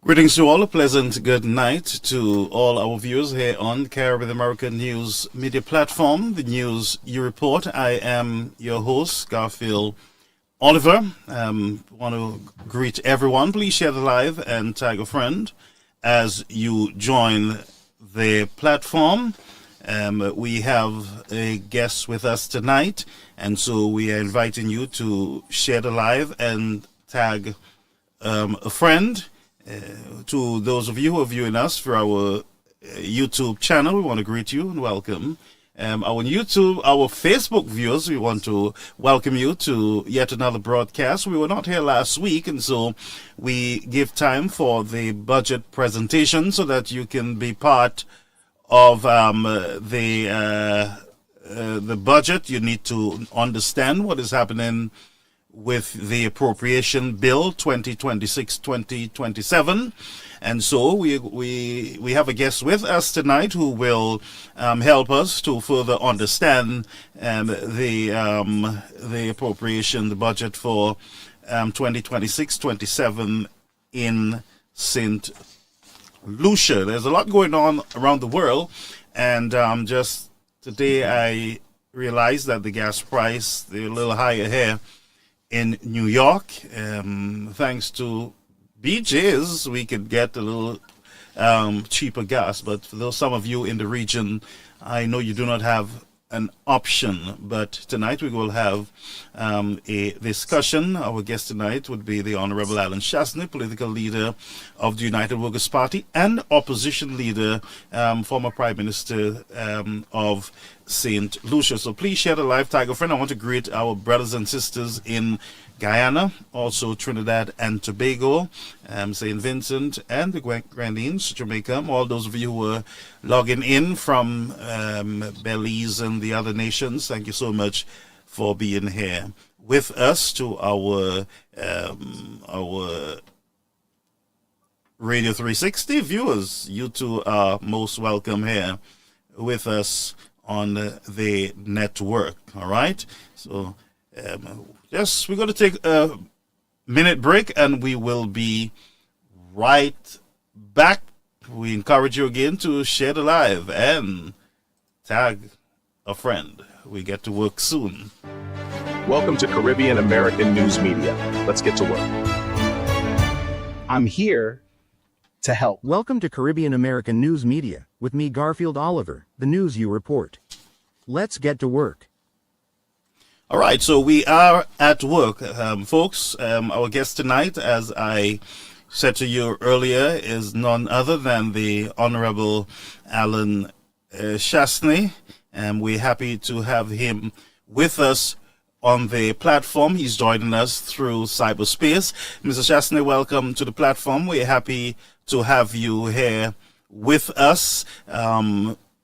Greetings to all. A pleasant good night to all our viewers here on Caribbean American News Media Platform, the News You Report. I am your host, Garfield Olliver. Want to greet everyone. Please share the live and tag a friend as you join the platform. We have a guest with us tonight, and so we are inviting you to share the live and tag a friend. To those of you who are viewing us through our YouTube channel, we want to greet you and welcome. Our Facebook viewers, we want to welcome you to yet another broadcast. We were not here last week, and so we give time for the budget presentation so that you can be part of the budget. You need to understand what is happening with the Appropriation Bill 2026-2027. And so we have a guest with us tonight who will help us to further understand the appropriation, the budget for 2026-27 in St. Lucia. There's a lot going on around the world, and just today I realized that the gas price, they're a little higher here in New York. Thanks to BJ's, we could get a little cheaper gas. But for those, some of you in the region, I know you do not have an option. But tonight we will have a discussion. Our guest tonight would be the Honorable Alan Chastanet, political leader of the United Workers' Party and opposition leader, former Prime Minister of St. Lucia. So please share the live, tag a friend. I want to greet our brothers and sisters in Guyana, also Trinidad and Tobago, St. Vincent and the Grenadines, Jamaica, all those of you who are logging in from Belize and the other nations. Thank you so much for being here with us. To our Radio 360 viewers, you too are most welcome here with us on the network. All right, so we're going to take a minute break and we will be right back. We encourage you again to share the live and tag a friend. We get to work soon. Welcome to Caribbean American News Media. Let's get to work. I'm here to help. Welcome to Caribbean American News Media, with me, Garfield Olliver, the news you report. Let's get to work. All right, so we are at work, folks. Our guest tonight, as I said to you earlier, is none other than the Honorable Alan Chastanet, and we're happy to have him with us on the platform. He's joining us through cyberspace. Mr. Chastanet, welcome to the platform. We're happy to have you here with us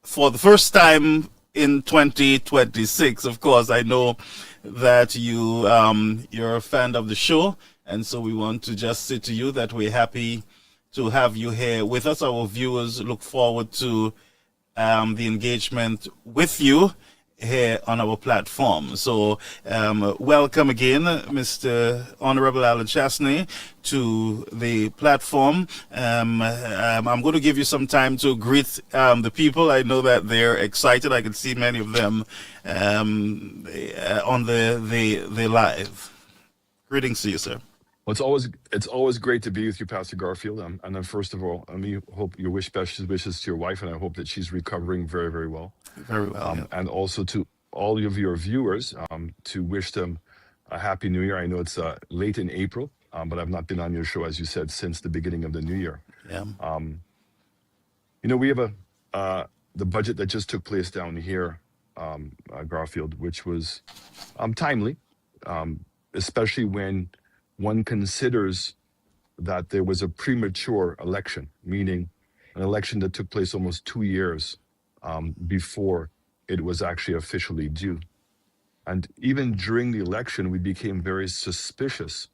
for the first time in 2026. Of course, I know that you're a fan of the show, and so we want to just say to you that we're happy to have you here with us. Our viewers look forward to the engagement with you here on our platform. So welcome again, Mr. Honorable Alan Chastanet, to the platform. I'm going to give you some time to greet the people. I know that they're excited. I can see many of them on the live. Greetings to you, sir. Well, it's always great to be with you, Pastor Garfield. And then first of all, I hope you wish best wishes to your wife, and I hope that she's recovering very, very well. Very well. Yeah. And also to all of your viewers, to wish them a happy New Year. I know it's late in April, but I've not been on your show, as you said, since the beginning of the new year. Yeah. We have the budget that just took place down here, Garfield, which was timely, especially when one considers that there was a premature election, meaning an election that took place almost 2 years before it was actually officially due. And even during the election, we became very suspicious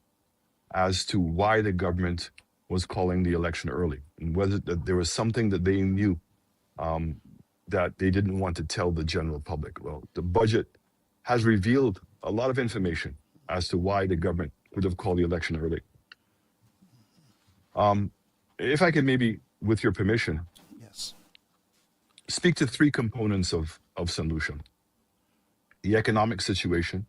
as to why the government was calling the election early, and whether that there was something that they knew that they didn't want to tell the general public. Well, the budget has revealed a lot of information as to why the government would have called the election early. if I could maybe, with your permission, Yes. speak to three components of St. Lucia: the economic situation,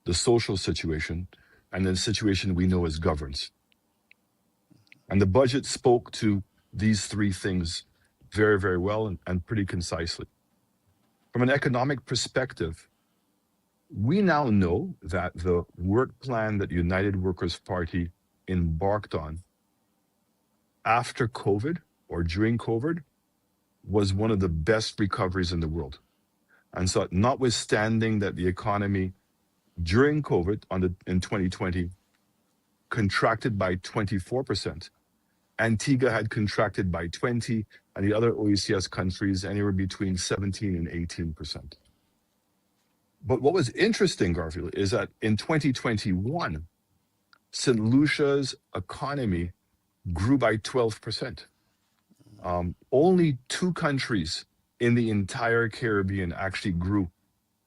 the social situation, and the situation we know as governance. And the budget spoke to these three things very, very well and pretty concisely. From an economic perspective, we now know that the work plan that United Workers' Party embarked on after COVID or during COVID was one of the best recoveries in the world. And so, notwithstanding that the economy during COVID in 2020 contracted by 24%, Antigua had contracted by 20, and the other OECS countries anywhere between 17 and 18%. But what was interesting, Garfield, is that in 2021, St. Lucia's economy grew by 12%. Only two countries in the entire Caribbean actually grew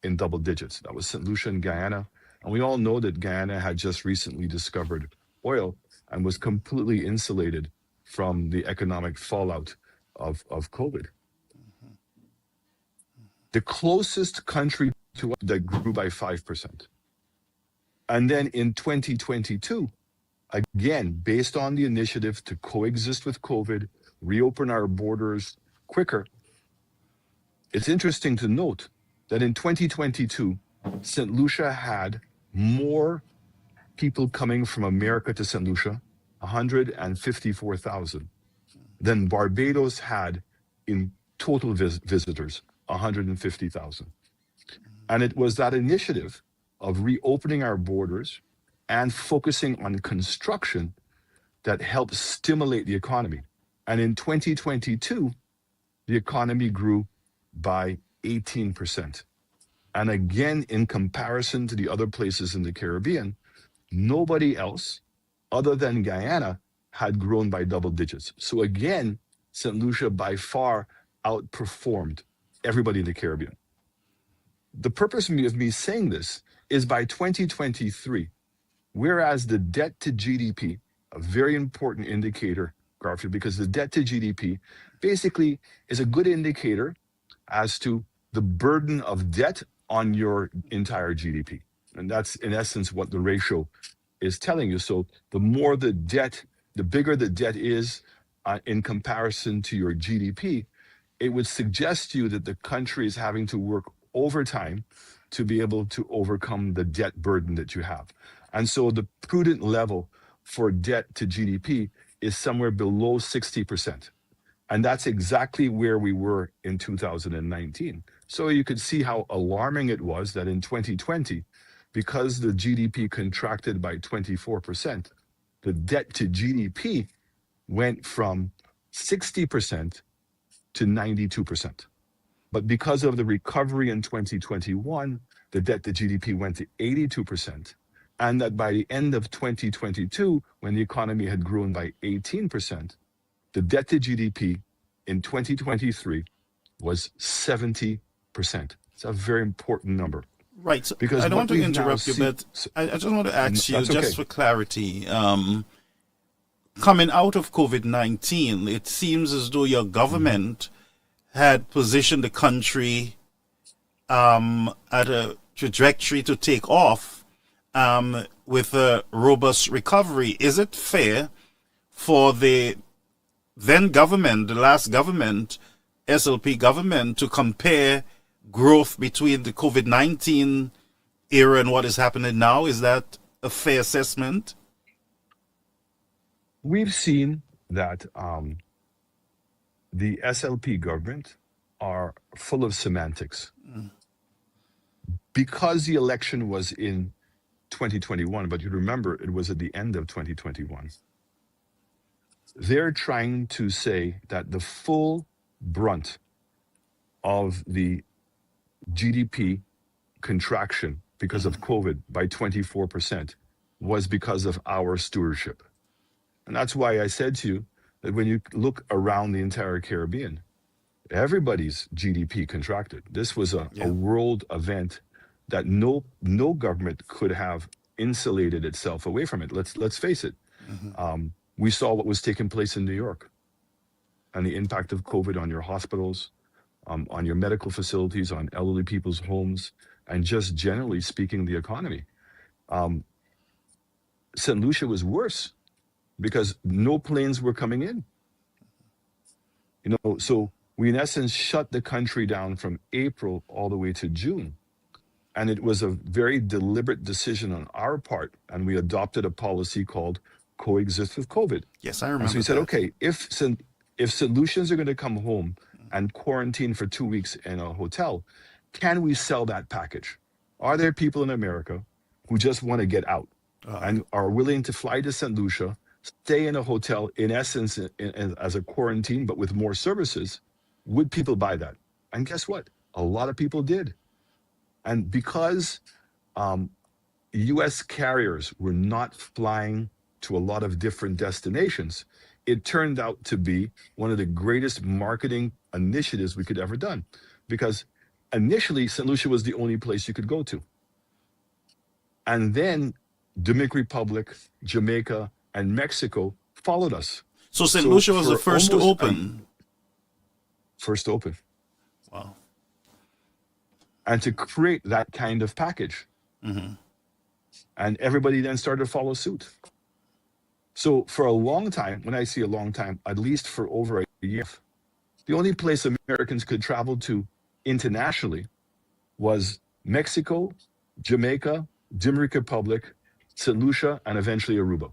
in double digits. That was St. Lucia and Guyana. And we all know that Guyana had just recently discovered oil and was completely insulated from the economic fallout of COVID. The closest country to us that grew by 5%. And then in 2022, again, based on the initiative to coexist with COVID, reopen our borders quicker, it's interesting to note that in 2022, St. Lucia had more people coming from America to St. Lucia, 154,000, than Barbados had in total visitors, 150,000. And it was that initiative of reopening our borders and focusing on construction that helped stimulate the economy. And in 2022, the economy grew by 18%. And again, in comparison to the other places in the Caribbean, nobody else other than Guyana had grown by double digits. So again, St. Lucia by far outperformed everybody in the Caribbean. The purpose of me saying this is by 2023, whereas the debt to GDP, a very important indicator, Garfield, because the debt to GDP basically is a good indicator as to the burden of debt on your entire GDP. And that's in essence what the ratio is telling you. So the more the debt, the bigger the debt is in comparison to your GDP, it would suggest to you that the country is having to work overtime to be able to overcome the debt burden that you have. And so the prudent level for debt to GDP is somewhere below 60%. And that's exactly where we were in 2019. So you could see how alarming it was that in 2020, because the GDP contracted by 24%, the debt to GDP went from 60% to 92%. But because of the recovery in 2021, the debt to GDP went to 82%. And that by the end of 2022, when the economy had grown by 18%, the debt to GDP in 2023 was 70%. It's a very important number. Right. So Because I don't what want to we've now interrupt you, seen- but I just want to ask you, That's just okay. for clarity, coming out of COVID-19, it seems as though your government had positioned the country at a trajectory to take off with a robust recovery. Is it fair for the then government, the last government, SLP government, to compare growth between the COVID-19 era and what is happening now? Is that a fair assessment? We've seen that the SLP government are full of semantics. Because the election was in 2021, but you remember it was at the end of 2021, they're trying to say that the full brunt of the GDP contraction because of COVID by 24% was because of our stewardship. And that's why I said to you that when you look around the entire Caribbean, everybody's GDP contracted. This was a world event that no government could have insulated itself away from it. Let's face it. We saw what was taking place in New York and the impact of COVID on your hospitals, on your medical facilities, on elderly people's homes, and just generally speaking, the economy. Um, St. Lucia was worse because no planes were coming in. So we in essence shut the country down from April all the way to June. And it was a very deliberate decision on our part. And we adopted a policy called coexist with COVID. Yes, I And so remember we said, that. okay, if solutions are going to come home and quarantine for 2 weeks in a hotel, can we sell that package? Are there people in America who just want to get out and are willing to fly to St. Lucia, stay in a hotel, in essence, as a quarantine, but with more services? Would people buy that? And guess what? A lot of people did. And because US carriers were not flying to a lot of different destinations, it turned out to be one of the greatest marketing initiatives we could ever done. Because initially, St. Lucia was the only place you could go to. And then Dominican Republic, Jamaica, and Mexico followed us. So St. Lucia was the for first to almost open. First to open. Wow. And to create that kind of package. And everybody then started to follow suit. So for a long time, when I see a long time, at least for over a year, the only place Americans could travel to internationally was Mexico, Jamaica, Dominican Republic, St. Lucia, and eventually Aruba.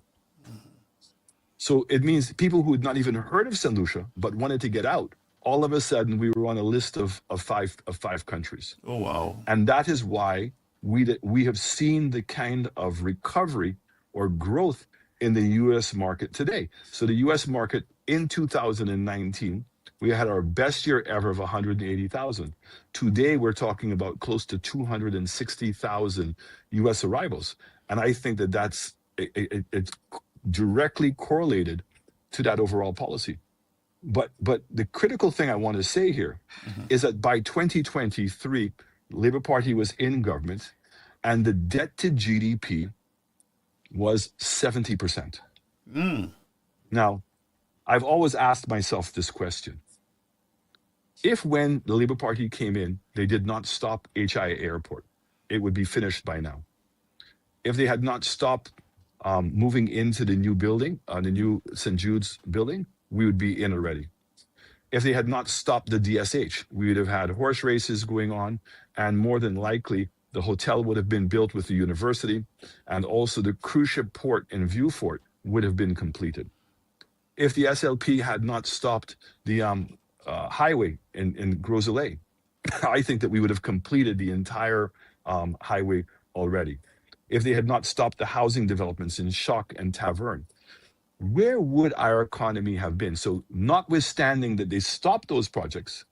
So it means people who had not even heard of St. Lucia but wanted to get out, all of a sudden we were on a list of five countries. Oh, wow. And that is why we have seen the kind of recovery or growth in the U.S. market today. So the U.S. market in 2019, we had our best year ever of 180,000. Today, we're talking about close to 260,000 U.S. arrivals. And I think that it's directly correlated to that overall policy. But the critical thing I want to say here is that by 2023, Labour Party was in government and the debt to GDP was 70%. Now, I've always asked myself this question. If when the Labour Party came in, they did not stop HIA Airport, it would be finished by now. If they had not stopped moving into the new building, the new St. Jude's building, we would be in already. If they had not stopped the DSH, we would have had horse races going on, and more than likely, the hotel would have been built with the university, and also the cruise ship port in Vieux-Fort would have been completed. If the SLP had not stopped the highway in Gros-Islet, I think that we would have completed the entire highway already. If they had not stopped the housing developments in Choc and Taverne, where would our economy have been? So notwithstanding that they stopped those projects,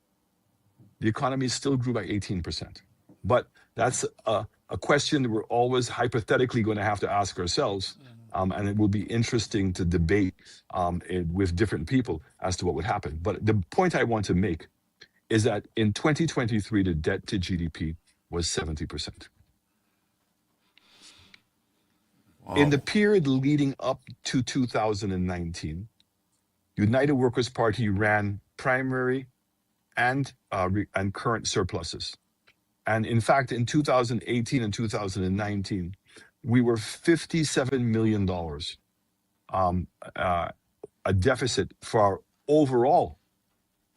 the economy still grew by 18%. But that's a question that we're always hypothetically going to have to ask ourselves. And it will be interesting to debate with different people as to what would happen. But the point I want to make is that in 2023, the debt to GDP was 70%. Wow. In the period leading up to 2019, United Workers' Party ran primary and current surpluses. And in fact, in 2018 and 2019, we were $57 million a deficit for our overall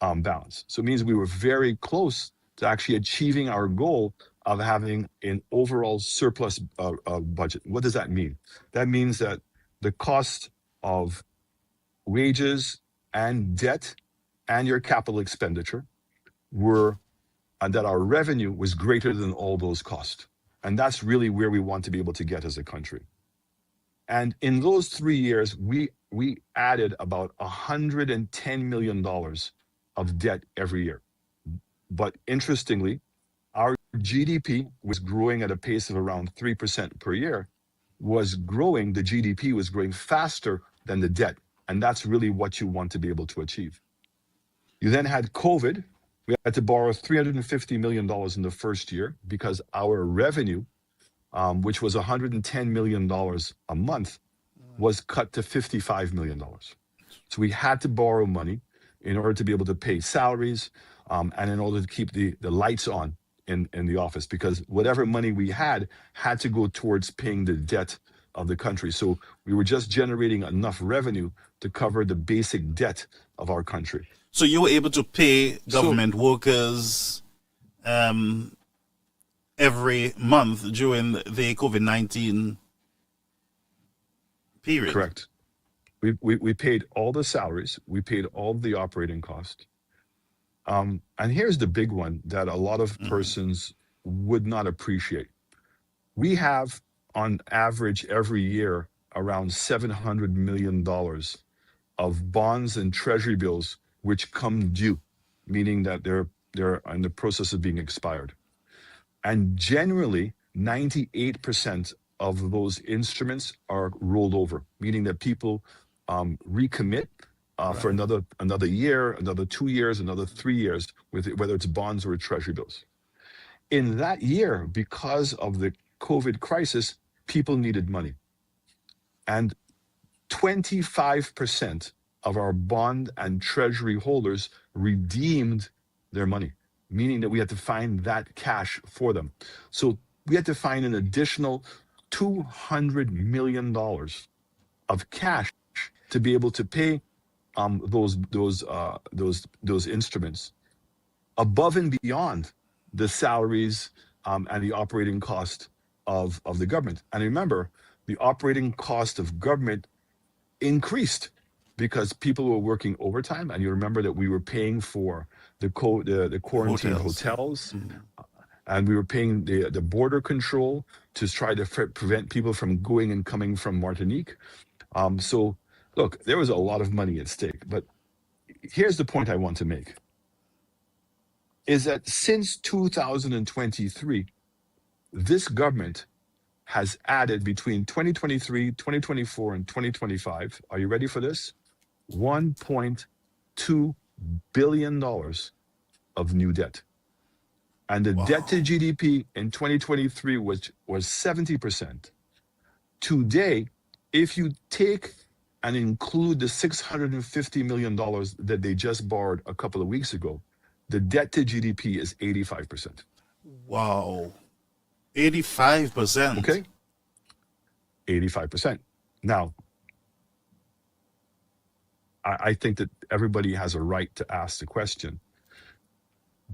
balance. So it means we were very close to actually achieving our goal of having an overall surplus budget. What does that mean? That means that the cost of wages and debt and your capital expenditure and that our revenue was greater than all those costs. And that's really where we want to be able to get as a country. And in those 3 years, we added about $110 million of debt every year. But interestingly, our GDP was growing at a pace of around 3% per year, the GDP was growing faster than the debt. And that's really what you want to be able to achieve. You then had COVID. We had to borrow $350 million in the first year because our revenue, which was $110 million a month, was cut to $55 million. So we had to borrow money in order to be able to pay salaries, and in order to keep the lights on in the office, because whatever money we had to go towards paying the debt of the country. So we were just generating enough revenue to cover the basic debt of our country. So you were able to pay So government workers every month during the COVID-19 period. correct. We paid all the salaries, we paid all the operating costs. And here's the big one that a lot of persons would not appreciate. We have, on average, every year, around $700 million of bonds and treasury bills which come due, meaning that they're in the process of being expired. And generally, 98% of those instruments are rolled over, meaning that people recommit for another year, another 2 years, another 3 years, with whether it's bonds or treasury bills. In that year, because of the COVID crisis, people needed money. And 25% of our bond and treasury holders redeemed their money, meaning that we had to find that cash for them. So we had to find an additional $200 million of cash to be able to pay those instruments above and beyond the salaries and the operating cost of the government. And remember, the operating cost of government increased because people were working overtime. And you remember that we were paying for the quarantine hotels, and we were paying the border control to try to prevent people from going and coming from Martinique. So look, there was a lot of money at stake. But here's the point I want to make, is that since 2023, this government has added between 2023, 2024, and 2025, are you ready for this? $1.2 billion of new debt. And the debt to GDP in 2023 was 70%. Today, if you take and include the $650 million that they just borrowed a couple of weeks ago, the debt to GDP is 85%. Wow. 85%. Okay? 85%. Now, I think that everybody has a right to ask the question,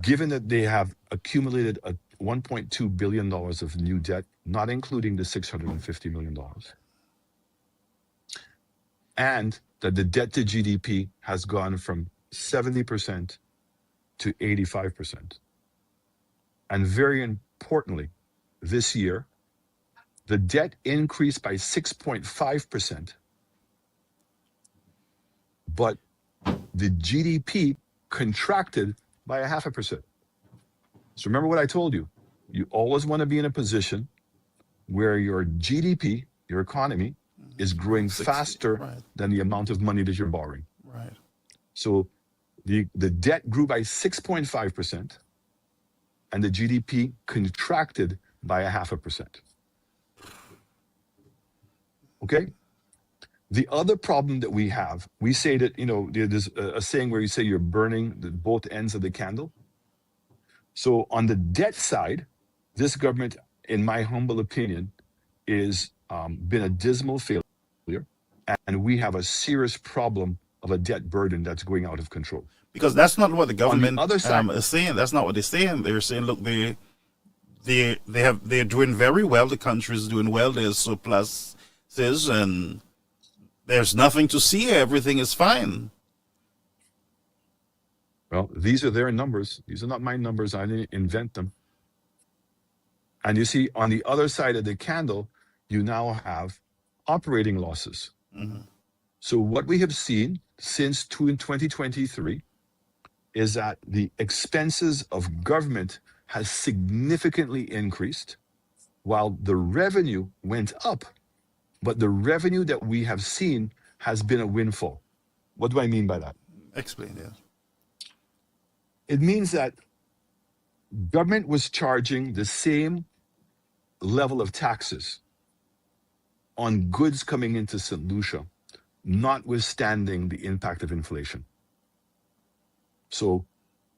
given that they have accumulated a $1.2 billion of new debt, not including the $650 million, and that the debt to GDP has gone from 70% to 85%. And very importantly, this year, the debt increased by 6.5%, but the GDP contracted by 0.5%. So remember what I told you. You always want to be in a position where your GDP, your economy, is growing 60, faster than the amount of money that you're borrowing. Right. So the debt grew by 6.5%, and the GDP contracted by 0.5%. Okay? The other problem that we have, we say that, there's a saying where you say you're burning both ends of the candle. So on the debt side, this government, in my humble opinion, is been a dismal failure, and we have a serious problem of a debt burden that's going out of control. Because that's not what the government other side, is saying. That's not what they're saying. They're saying, look, they're doing very well. The country is doing well. There's surpluses, and there's nothing to see. Everything is fine. Well, these are their numbers. These are not my numbers. I didn't invent them. And you see, on the other side of the candle, you now have operating losses. Mm-hmm. So what we have seen since 2023 is that the expenses of government has significantly increased, while the revenue went up. But the revenue that we have seen has been a windfall. What do I mean by that? Explain that. It means that government was charging the same level of taxes on goods coming into St. Lucia, notwithstanding the impact of inflation. So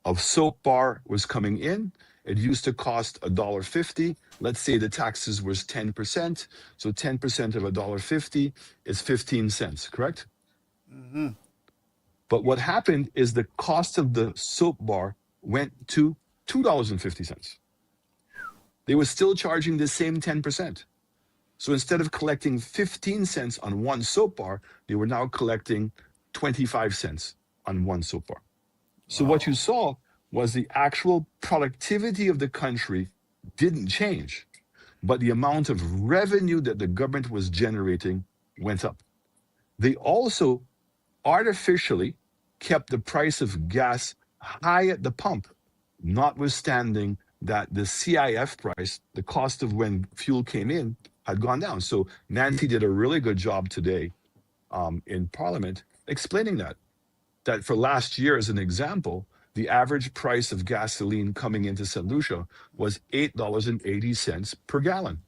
a soap bar was coming in. It used to cost $1.50. Let's say the taxes was 10%. So 10% of $1.50 is 15 cents, correct? Mm-hmm. But what happened is the cost of the soap bar went to $2.50. They were still charging the same 10%. So instead of collecting 15 cents on one soap bar, they were now collecting 25 cents on one soap bar. So what you saw was the actual productivity of the country didn't change, but the amount of revenue that the government was generating went up. They also artificially kept the price of gas high at the pump, notwithstanding that the CIF price, the cost of when fuel came in, had gone down. So Nancy did a really good job today in Parliament explaining that for last year, as an example, the average price of gasoline coming into St. Lucia was $8.80 per gallon.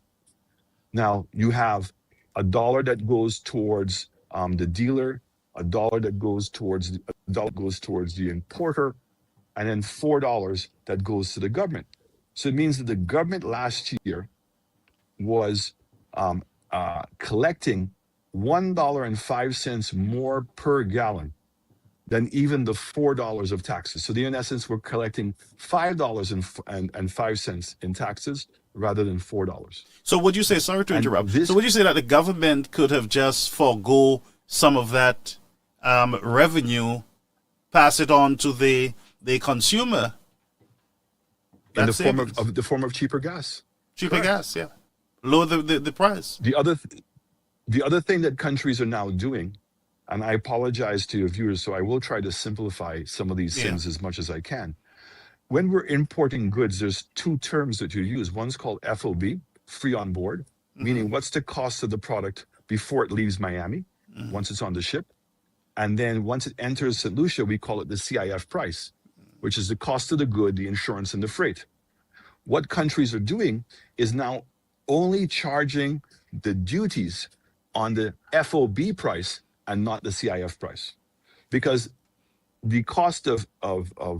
Now you have $1 that goes towards the dealer, $1 that goes towards the importer, and then $4 that goes to the government. So it means that the government last year was collecting $1.05 more per gallon than even the $4 of taxes. So they, in essence, were collecting $5.05 in taxes rather than $4. So would you say, sorry to interrupt, this, so would you say that the government could have just forego some of that revenue, pass it on to the consumer? in the form of cheaper gas. Cheaper Correct. gas, yeah. Lower the price. The other thing that countries are now doing, and I apologize to your viewers, so I will try to simplify some of these things as much as I can. When we're importing goods, there's two terms that you use. One's called FOB, free on board, meaning what's the cost of the product before it leaves Miami, once it's on the ship. And then once it enters St. Lucia, we call it the CIF price, which is the cost of the good, the insurance, and the freight. What countries are doing is now only charging the duties on the FOB price and not the CIF price, because the cost of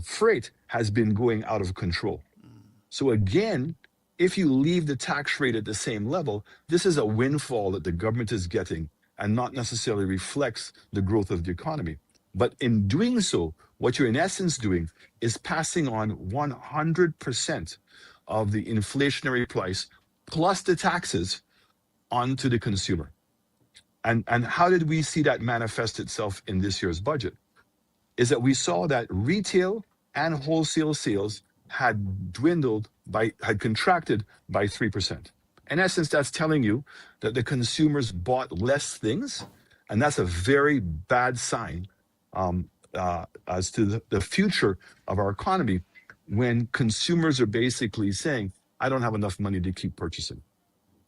freight has been going out of control. So again, if you leave the tax rate at the same level, this is a windfall that the government is getting and not necessarily reflects the growth of the economy. But in doing so, what you're in essence doing is passing on 100% of the inflationary price plus the taxes onto the consumer. And how did we see that manifest itself in this year's budget? Is that we saw that retail and wholesale sales had contracted by 3%. In essence, that's telling you that the consumers bought less things, and that's a very bad sign as to the future of our economy when consumers are basically saying, I don't have enough money to keep purchasing.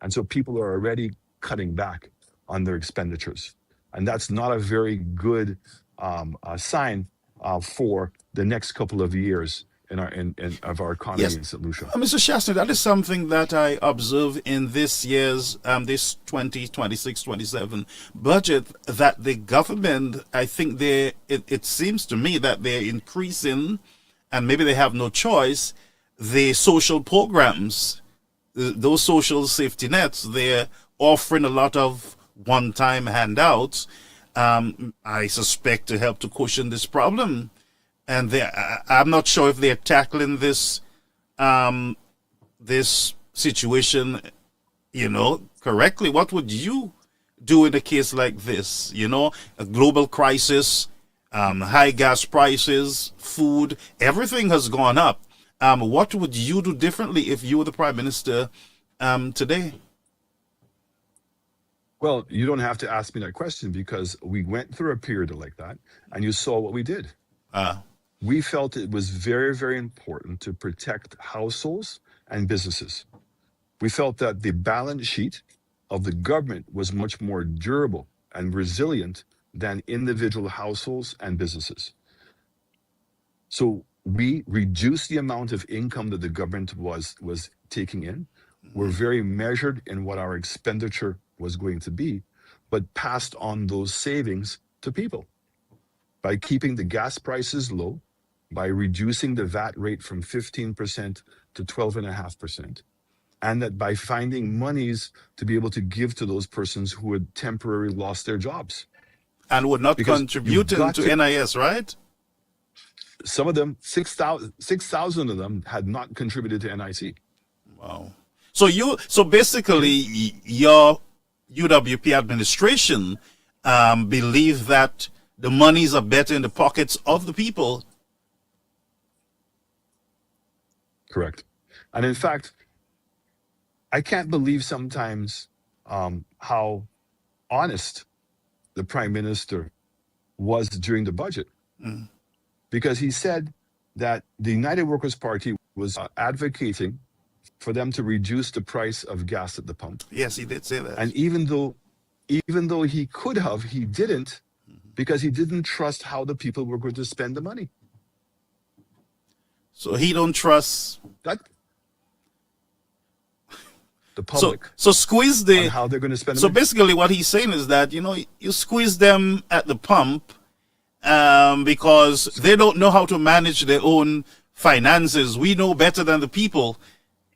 And so people are already cutting back on their expenditures. And that's not a very good sign for the next couple of years of our economy Yes. in St. Lucia. Mr. Chastanet, that is something that I observe in this year's, this 2026-27 budget, that the government, I think it seems to me that they're increasing, and maybe they have no choice, the social programs, those social safety nets. They're offering a lot of one-time handouts, I suspect, to help to cushion this problem. And I'm not sure if they're tackling this this situation, correctly. What would you do in a case like this? A global crisis, high gas prices, food, everything has gone up. What would you do differently if you were the Prime Minister today? Well, you don't have to ask me that question because we went through a period like that and you saw what we did. We felt it was very, very important to protect households and businesses. We felt that the balance sheet of the government was much more durable and resilient than individual households and businesses. So we reduced the amount of income that the government was taking in. We're very measured in what our expenditure was going to be, but passed on those savings to people by keeping the gas prices low, by reducing the VAT rate from 15% to 12.5%, and that by finding monies to be able to give to those persons who had temporarily lost their jobs. And would not Because you've contributing got to to, NIS, right? some of them, 6,000 of them had not contributed to NIC. Wow. So basically, your UWP administration believe that the monies are better in the pockets of the people. Correct. And in fact, I can't believe sometimes how honest the prime minister was during the budget, because he said that the United Workers' Party was advocating for them to reduce the price of gas at the pump. Yes, he did say that. And even though he could have, he didn't, because he didn't trust how the people were going to spend the money. So he don't trust. That the public So squeeze on the. how they're going to spend the So money. basically, what he's saying is that you squeeze them at the pump because they don't know how to manage their own finances. We know better than the people,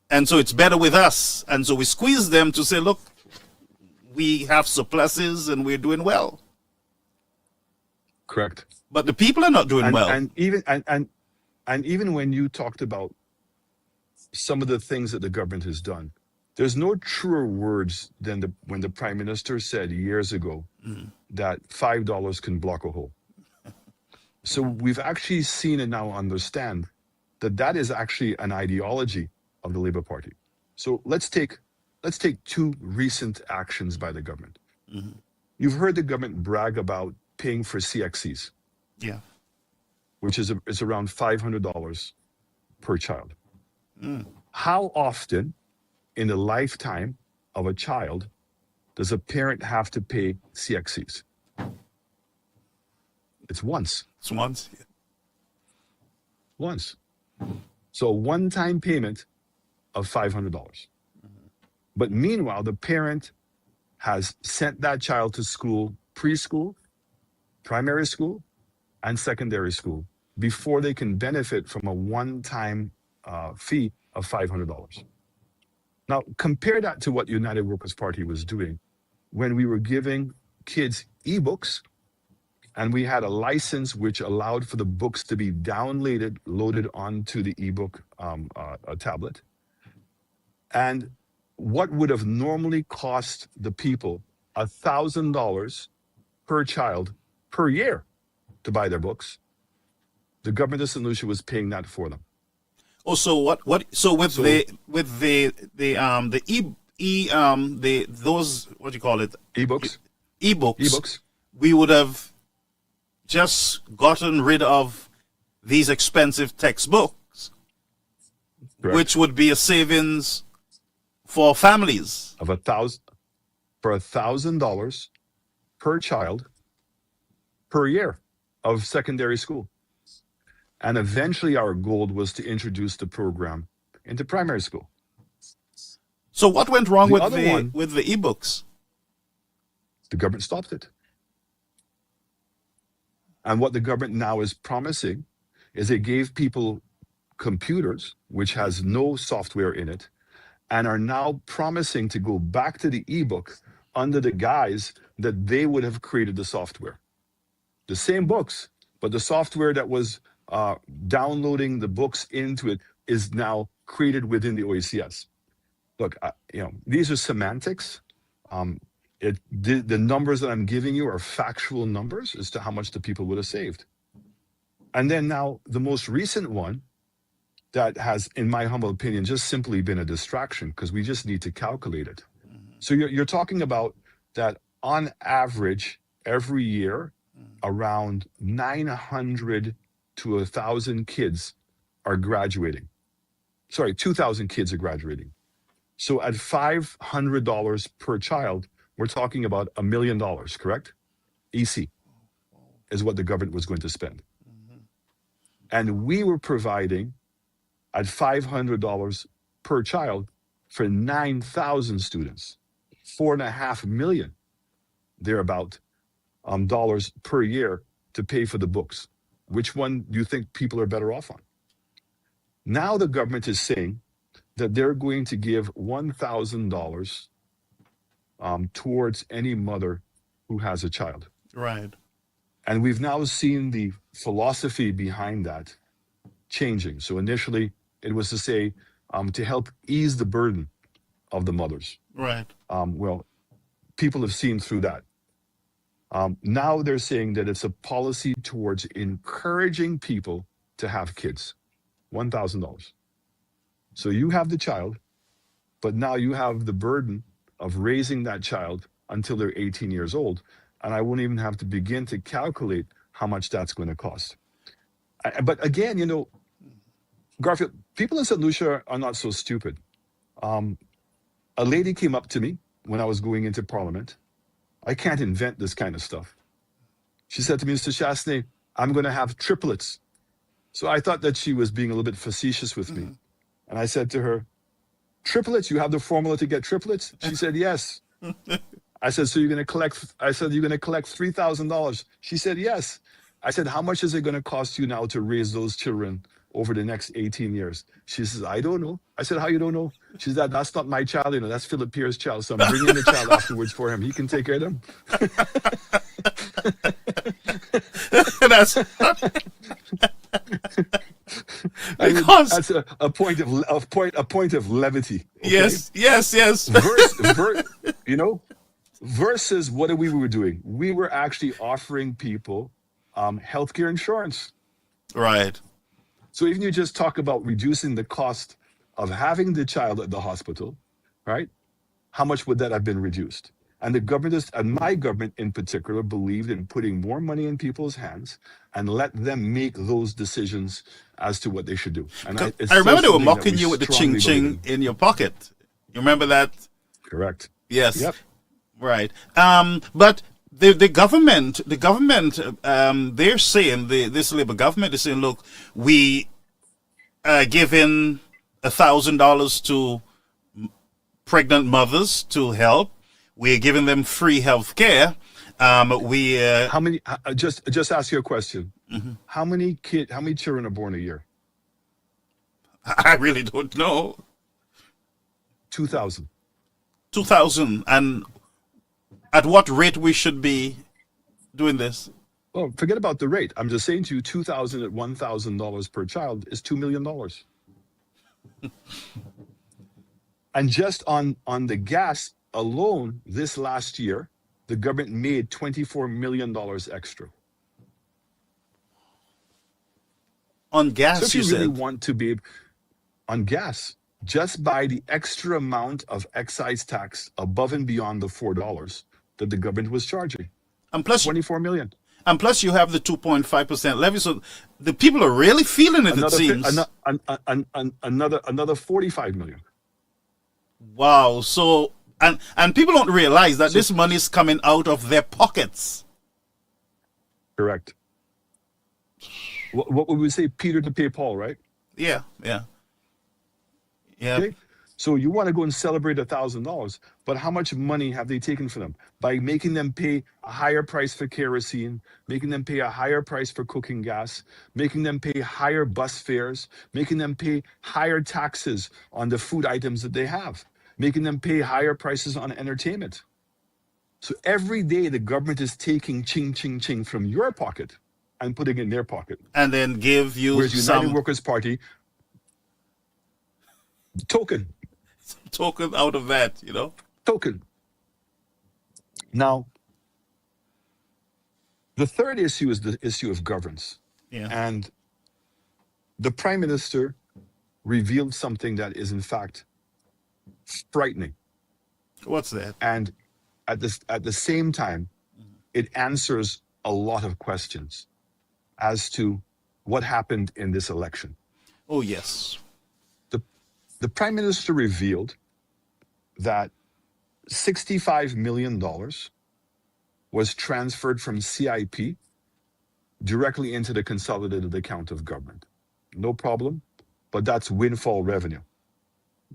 and so it's better with us. And so we squeeze them to say, look, we have surpluses and we're doing well. Correct. But the people are not doing And, well. and even when you talked about some of the things that the government has done, there's no truer words than when the prime minister said years ago that $5 can block a hole. So we've actually seen and now understand that that is actually an ideology of the Labour Party. So let's take two recent actions by the government. You've heard the government brag about paying for CXCs, Yeah. which is around $500 per child. How often in the lifetime of a child does a parent have to pay CXCs? It's once. It's once. Once. So a one-time payment of $500. But meanwhile, the parent has sent that child to school, preschool, primary school, and secondary school before they can benefit from a one-time fee of $500. Now, compare that to what United Workers' Party was doing when we were giving kids ebooks, and we had a license which allowed for the books to be loaded onto the ebook tablet. And what would have normally cost the people $1,000 per child per year to buy their books, the government of St. Lucia was paying that for them. Oh, so what? So with the those, what do you call it? Ebooks, Ebooks. We would have just gotten rid of these expensive textbooks, correct, which would be a savings for families of $1,000 per child per year of secondary school. And eventually our goal was to introduce the program into primary school. So what went wrong The with other one- with the ebooks? The government stopped it. And what the government now is promising is it gave people computers, which has no software in it, and are now promising to go back to the ebook under the guise that they would have created the software. The same books, but the software that was downloading the books into it is now created within the OECS. Look, these are semantics. The numbers that I'm giving you are factual numbers as to how much the people would have saved. And then now the most recent one that has, in my humble opinion, just simply been a distraction because we just need to calculate it. So you're talking about that on average every year, around 900 to 1,000 kids are graduating. Sorry, 2,000 kids are graduating. So at $500 per child, we're talking about $1 million, correct? EC is what the government was going to spend. And we were providing at $500 per child for 9,000 students. 4.5 million thereabout dollars per year to pay for the books. Which one do you think people are better off on? Now the government is saying that they're going to give $1,000 towards any mother who has a child. Right. And we've now seen the philosophy behind that changing. So initially, it was to say to help ease the burden of the mothers. Right. Well, people have seen through that. Now they're saying that it's a policy towards encouraging people to have kids. $1,000. So you have the child, but now you have the burden of raising that child until they're 18 years old. And I won't even have to begin to calculate how much that's going to cost. But again, Garfield, people in St. Lucia are not so stupid. A lady came up to me when I was going into Parliament. I can't invent this kind of stuff. She said to me, Mr. Chastanet, I'm going to have triplets. So I thought that she was being a little bit facetious with me. And I said to her, triplets, you have the formula to get triplets? She said, yes. I said, so you're going to collect, you're going to collect $3,000. She said, yes. I said, how much is it going to cost you now to raise those children over the next 18 years? She says, I don't know. I said, how you don't know? She said, that's not my child, that's Philip Pierce's child. So I'm bringing the child afterwards for him. He can take care of them. That's because that's a point of levity. Okay? Yes. Versus what we were doing. We were actually offering people healthcare insurance. Right. So even you just talk about reducing the cost of having the child at the hospital, right? How much would that have been reduced? And the government, and my government in particular, believed in putting more money in people's hands and let them make those decisions as to what they should do. And I remember they were mocking you with the ching ching in your pocket. You remember that? Correct. Yes. Yep. Right. But the government, they're saying, this Labour government is saying, look, we giving $1,000 to pregnant mothers to help. We're giving them free health care. How many? Just ask you a question. Mm-hmm. How many children are born a year? I really don't know. 2,000. 2,000, and at what rate we should be doing this? Well, forget about the rate. I'm just saying to you, 2,000 at $1,000 per child is $2 million. And just on the gas alone, this last year, the government made $24 million extra. On gas, so if you really said? Want to be on gas, just by the extra amount of excise tax above and beyond the $4 that the government was charging. And plus, 24 million. And plus, you have the 2.5% levy, so the people are really feeling it. It seems another 45 million. Wow! So and people don't realize that this money is coming out of their pockets. Correct. What would we say? Peter to pay Paul, right? Yeah. Okay? So you want to go and celebrate $1,000, but how much money have they taken from them? By making them pay a higher price for kerosene, making them pay a higher price for cooking gas, making them pay higher bus fares, making them pay higher taxes on the food items that they have, making them pay higher prices on entertainment. So every day the government is taking ching, ching, ching from your pocket and putting it in their pocket. And then give you Whereas United Workers' Party, token out of that, Token. Now, the third issue is the issue of governance. Yeah. And the Prime Minister revealed something that is, in fact, frightening. What's that? And at the same time, it answers a lot of questions as to what happened in this election. Oh, yes. The Prime Minister revealed that $65 million was transferred from CIP directly into the consolidated account of government. No problem, but that's windfall revenue.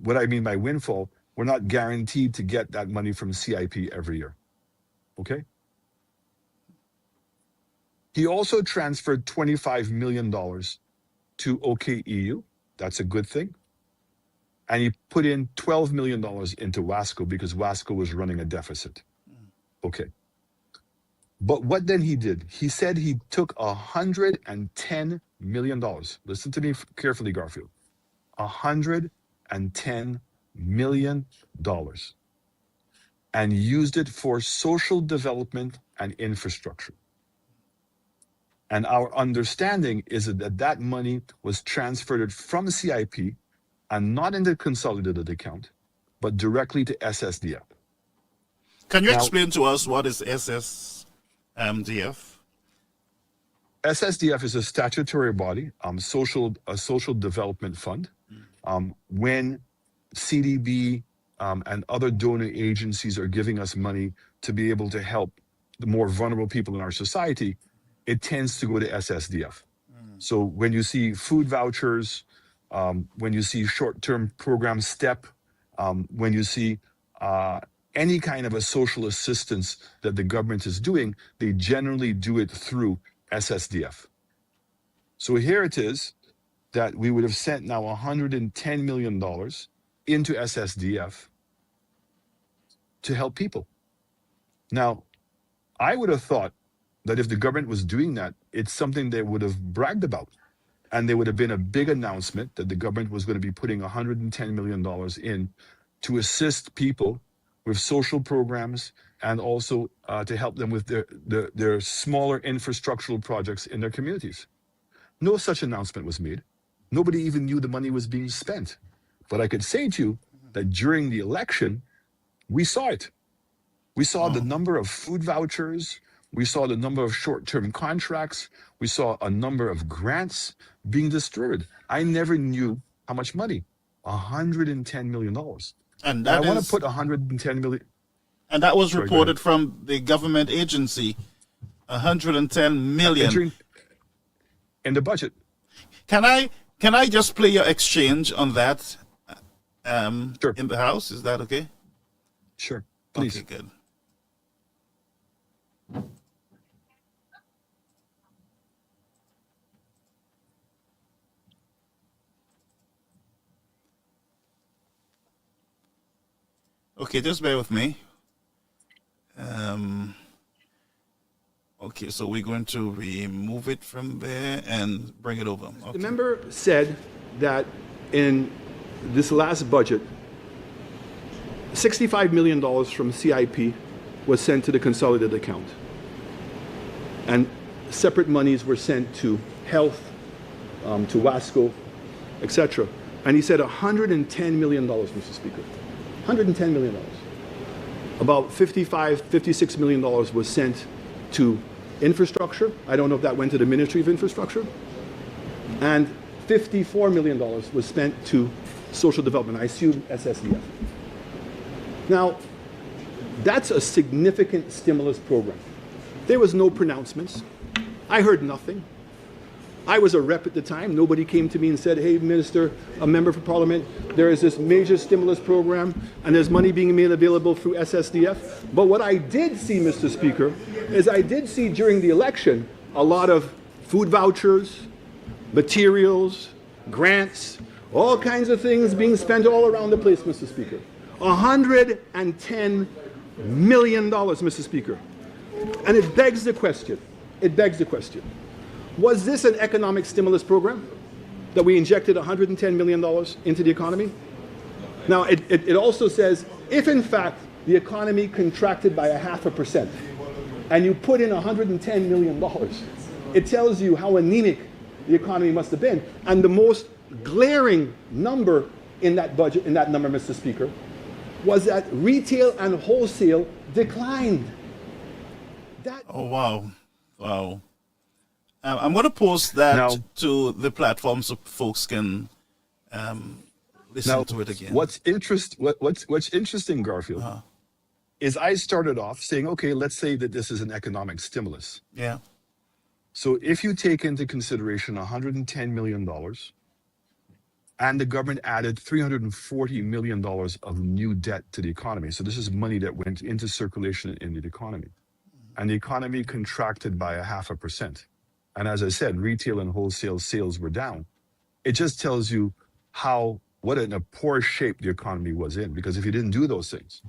What I mean by windfall, we're not guaranteed to get that money from CIP every year. Okay? He also transferred $25 million to OKEU. That's a good thing. And he put in $12 million into WASCO because WASCO was running a deficit. Okay. But what then he did? He said he took $110 million. Listen to me carefully, Garfield. $110 million and used it for social development and infrastructure. And our understanding is that that money was transferred from CIP and not into the consolidated account, but directly to S.S.D.F. Can you Now, explain to us what is S.S.D.F.? S.S.D.F. is a statutory body, a social development fund. When CDB and other donor agencies are giving us money to be able to help the more vulnerable people in our society, it tends to go to S.S.D.F. So when you see food vouchers, when you see short-term program STEP, when you see any kind of a social assistance that the government is doing, they generally do it through S.S.D.F. So here it is that we would have sent now $110 million into S.S.D.F. to help people. Now, I would have thought that if the government was doing that, it's something they would have bragged about. And there would have been a big announcement that the government was going to be putting $110 million in to assist people with social programs and also to help them with their smaller infrastructural projects in their communities. No such announcement was made. Nobody even knew the money was being spent. But I could say to you that during the election, we saw it. We saw the number of food vouchers. We saw the number of short-term contracts. We saw a number of grants being distributed. I never knew how much money, $110 million. And I that want is, to put $110 million. and that was Sorry, go reported ahead. from the government agency, 110 million. Entering in the budget. Can I just play your exchange on that Sure. in the house? Is that okay? Sure, please. Okay, good. Okay, just bear with me. Okay, so we're going to remove it from there and bring it over. The Okay. member said that in this last budget, $65 million from CIP was sent to the consolidated account. And separate monies were sent to health, to WASCO, etc. And he said $110 million, Mr. Speaker. $110 million. About $56 million was sent to infrastructure. I don't know if that went to the Ministry of Infrastructure. And $54 million was spent to social development. I assume S.S.D.F. Now, that's a significant stimulus program. There was no pronouncements. I heard nothing. I was a rep at the time. Nobody came to me and said, hey, Minister, a member for Parliament, there is this major stimulus program and there's money being made available through S.S.D.F. But what I did see, Mr. Speaker, is I did see during the election a lot of food vouchers, materials, grants, all kinds of things being spent all around the place, Mr. Speaker. $110 million, Mr. Speaker. And it begs the question, was this an economic stimulus program that we injected $110 million into the economy? Now, it also says, if in fact the economy contracted by 0.5%, and you put in $110 million, it tells you how anemic the economy must have been. And the most glaring number in that budget, in that number, Mr. Speaker, was that retail and wholesale declined. Oh, wow. Wow. I'm going to post that Now- to the platform so folks can listen Now, to it again. what's interesting, Garfield, is I started off saying, okay, let's say that this is an economic stimulus. Yeah. So if you take into consideration $110 million And the government added $340 million of new debt to the economy. So this is money that went into circulation in the economy. And the economy contracted by 0.5%. And as I said, retail and wholesale sales were down. It just tells you what in a poor shape the economy was in, because if you didn't do those things.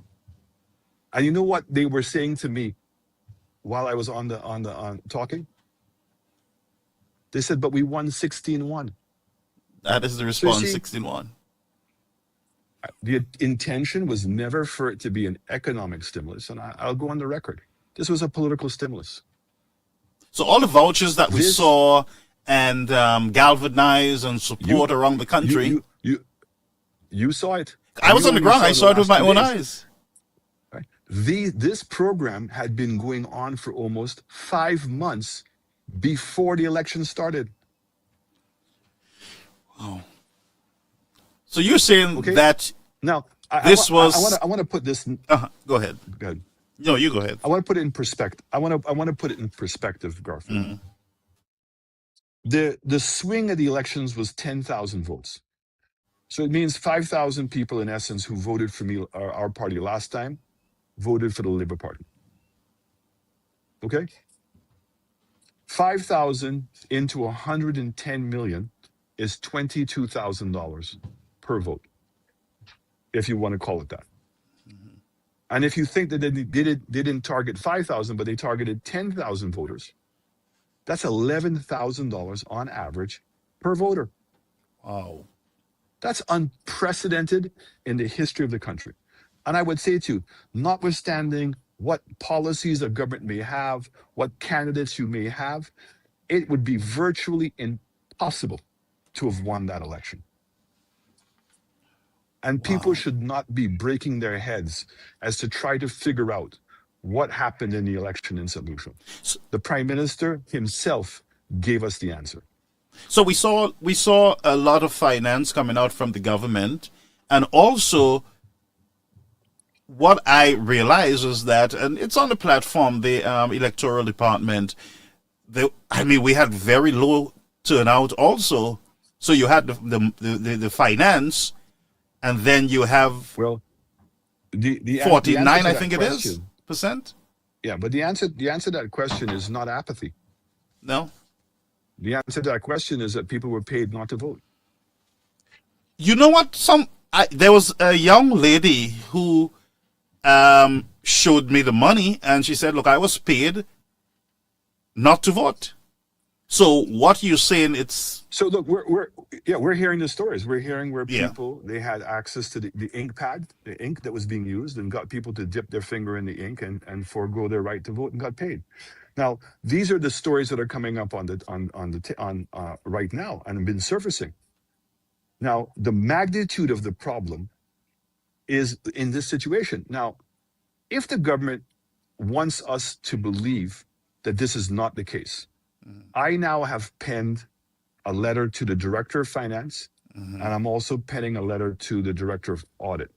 And you know what they were saying to me while I was on talking? They said, but we won 16-1. That is the So you response, see, 16-1. the intention was never for it to be an economic stimulus. And I'll go on the record. This was a political stimulus. So all the vouchers that we This, saw and galvanize and support you, around the country, you saw it. I And was you on the only ground. saw I the saw it with last my 2 own days. eyes. Right? This program had been going on for almost 5 months before the election started. Oh. So you're saying Okay. that Now, this was... I want to put this. Go ahead. Go ahead. No, you go ahead. I want to put it in perspective. I want to put it in perspective, Garfield. The swing of the elections was 10,000 votes. So it means 5,000 people, in essence, who voted for me, our party last time, voted for the Labour Party. Okay? 5,000 into 110 million is $22,000 per vote, if you want to call it that. And if you think that they didn't target 5,000, but they targeted 10,000 voters, that's $11,000 on average per voter. Wow. That's unprecedented in the history of the country. And I would say to you, notwithstanding what policies a government may have, what candidates you may have, it would be virtually impossible to have won that election. And people should not be breaking their heads as to try to figure out what happened in the election in St. Lucia. The Prime Minister himself gave us the answer. So we saw a lot of finance coming out from the government, and also what I realized was that, and it's on the platform, the electoral department. We had very low turnout also. So you had the finance, and then you have the 49, I think it is, percent. Yeah, but the answer to that question is not apathy. No. The answer to that question is that people were paid not to vote. You know what? There was a young lady who showed me the money, and she said, "Look, I was paid not to vote." So what you're saying, it's... So look, we're hearing the stories. We're hearing where people, they had access to the ink pad, the ink that was being used, and got people to dip their finger in the ink and forego their right to vote and got paid. Now, these are the stories that are coming up on right now and have been surfacing. Now, the magnitude of the problem is in this situation. Now, if the government wants us to believe that this is not the case, I now have penned a letter to the Director of Finance, and I'm also penning a letter to the Director of Audit.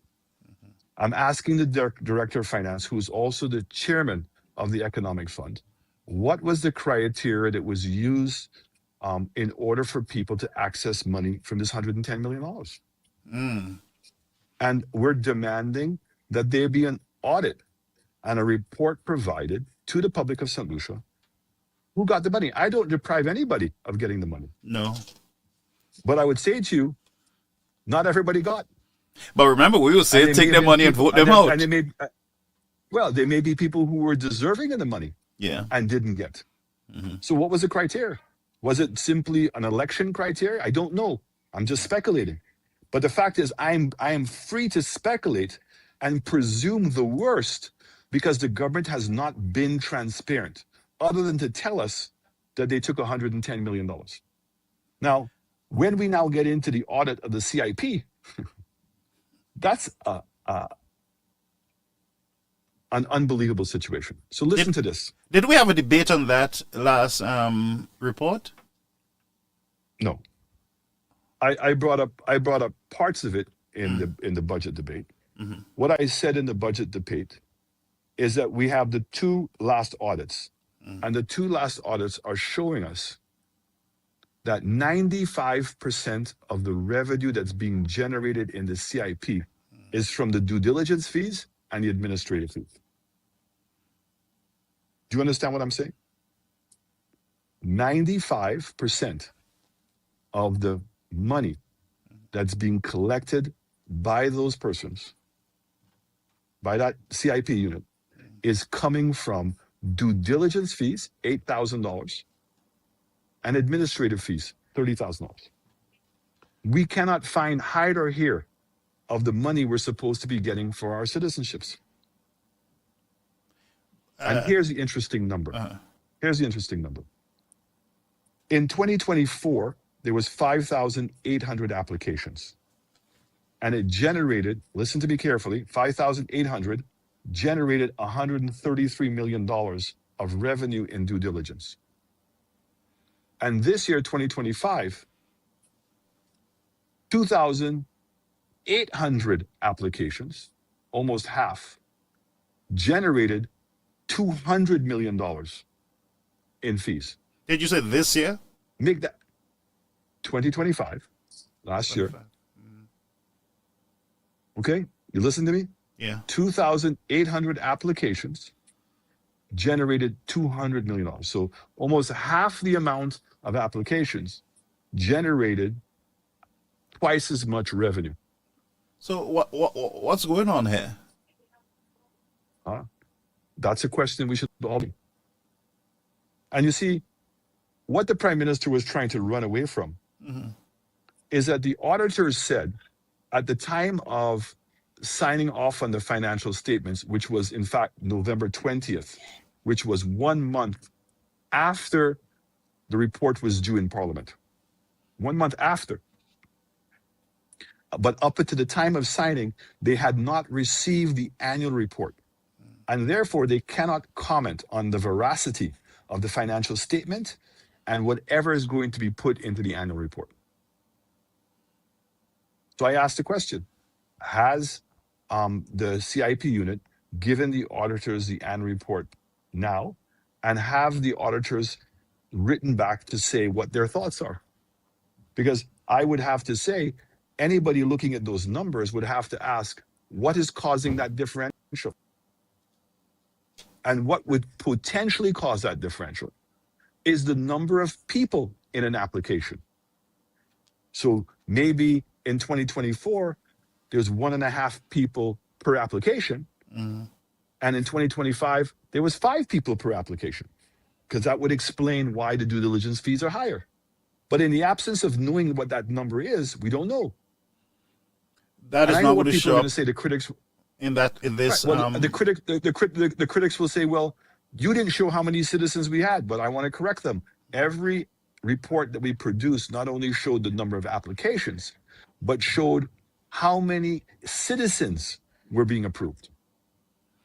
I'm asking the Director of Finance, who's also the Chairman of the Economic Fund, what was the criteria that was used in order for people to access money from this $110 million? And we're demanding that there be an audit and a report provided to the public of St. Lucia. Who got the money? I don't deprive anybody of getting the money. No. But I would say to you, not everybody got. But remember, we would say take their money and vote them out. And there may be people who were deserving of the money and didn't get. So what was the criteria? Was it simply an election criteria? I don't know. I'm just speculating. But the fact is, I am free to speculate and presume the worst because the government has not been transparent, other than to tell us that they took $110 million. Now, when we now get into the audit of the CIP, that's an unbelievable situation. So listen to this. Did we have a debate on that last report? No. I brought up parts of it in the budget debate. What I said in the budget debate is that we have the two last audits, and the two last audits are showing us that 95% of the revenue that's being generated in the CIP is from the due diligence fees and the administrative fees. Do you understand what I'm saying? 95% of the money that's being collected by those persons, by that CIP unit, is coming from due diligence fees, $8,000, and administrative fees, $30,000. We cannot find hide or hair of the money we're supposed to be getting for our citizenships. And here's the interesting number. Here's the interesting number. In 2024, there was 5,800 applications. And it generated, listen to me carefully, 5,800 generated $133 million of revenue in due diligence. And this year, 2025, 2,800 applications, almost half, generated $200 million in fees. Did you say this year? Make that 2025, last year. Okay, you listen to me? Yeah. 2,800 applications generated $200 million. So almost half the amount of applications generated twice as much revenue. So what's going on here? That's a question we should all be. And you see, what the Prime Minister was trying to run away from is that the auditors said at the time of signing off on the financial statements, which was in fact November 20th, which was 1 month after the report was due in Parliament. 1 month after. But up to the time of signing, they had not received the annual report. And therefore, they cannot comment on the veracity of the financial statement and whatever is going to be put into the annual report. So I asked the question, has the CIP unit given the auditors the annual report now, and have the auditors written back to say what their thoughts are? Because I would have to say, anybody looking at those numbers would have to ask, what is causing that differential? And what would potentially cause that differential is the number of people in an application. So maybe in 2024, there's 1.5 people per application. And in 2025, there was 5 people per application, because that would explain why the due diligence fees are higher. But in the absence of knowing what that number is, we don't know. That is not what people are show going to say. The critics in this. right, well, the critics will say, well, you didn't show how many citizens we had, but I want to correct them. Every report that we produced not only showed the number of applications, but showed how many citizens were being approved.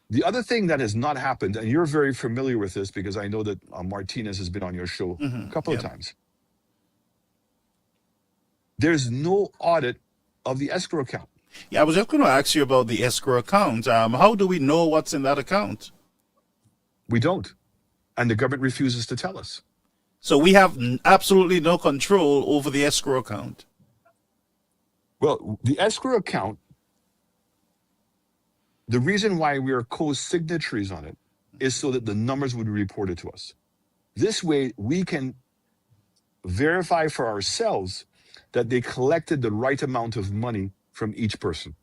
The other thing that has not happened, and you're very familiar with this because I know that Martinez has been on your show a couple of times. There's no audit of the escrow account. Yeah, I was just going to ask you about the escrow account. How do we know what's in that account? We don't. And the government refuses to tell us. So we have absolutely no control over the escrow account. Well, the escrow account, the reason why we are co-signatories on it is so that the numbers would be reported to us. This way, we can verify for ourselves that they collected the right amount of money from each person.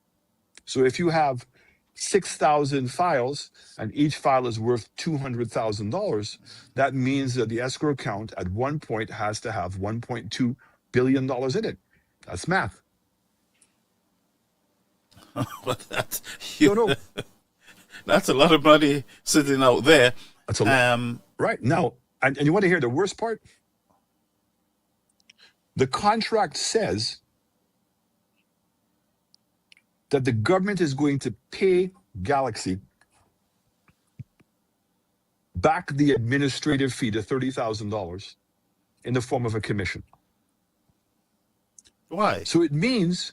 So if you have 6,000 files and each file is worth $200,000, that means that the escrow account at one point has to have $1.2 billion in it. That's math. But that's No. that's a lot of money sitting out there. That's a lot. Right. Now, and you want to hear the worst part? The contract says that the government is going to pay Galaxy back the administrative fee to $30,000 in the form of a commission. Why? So it means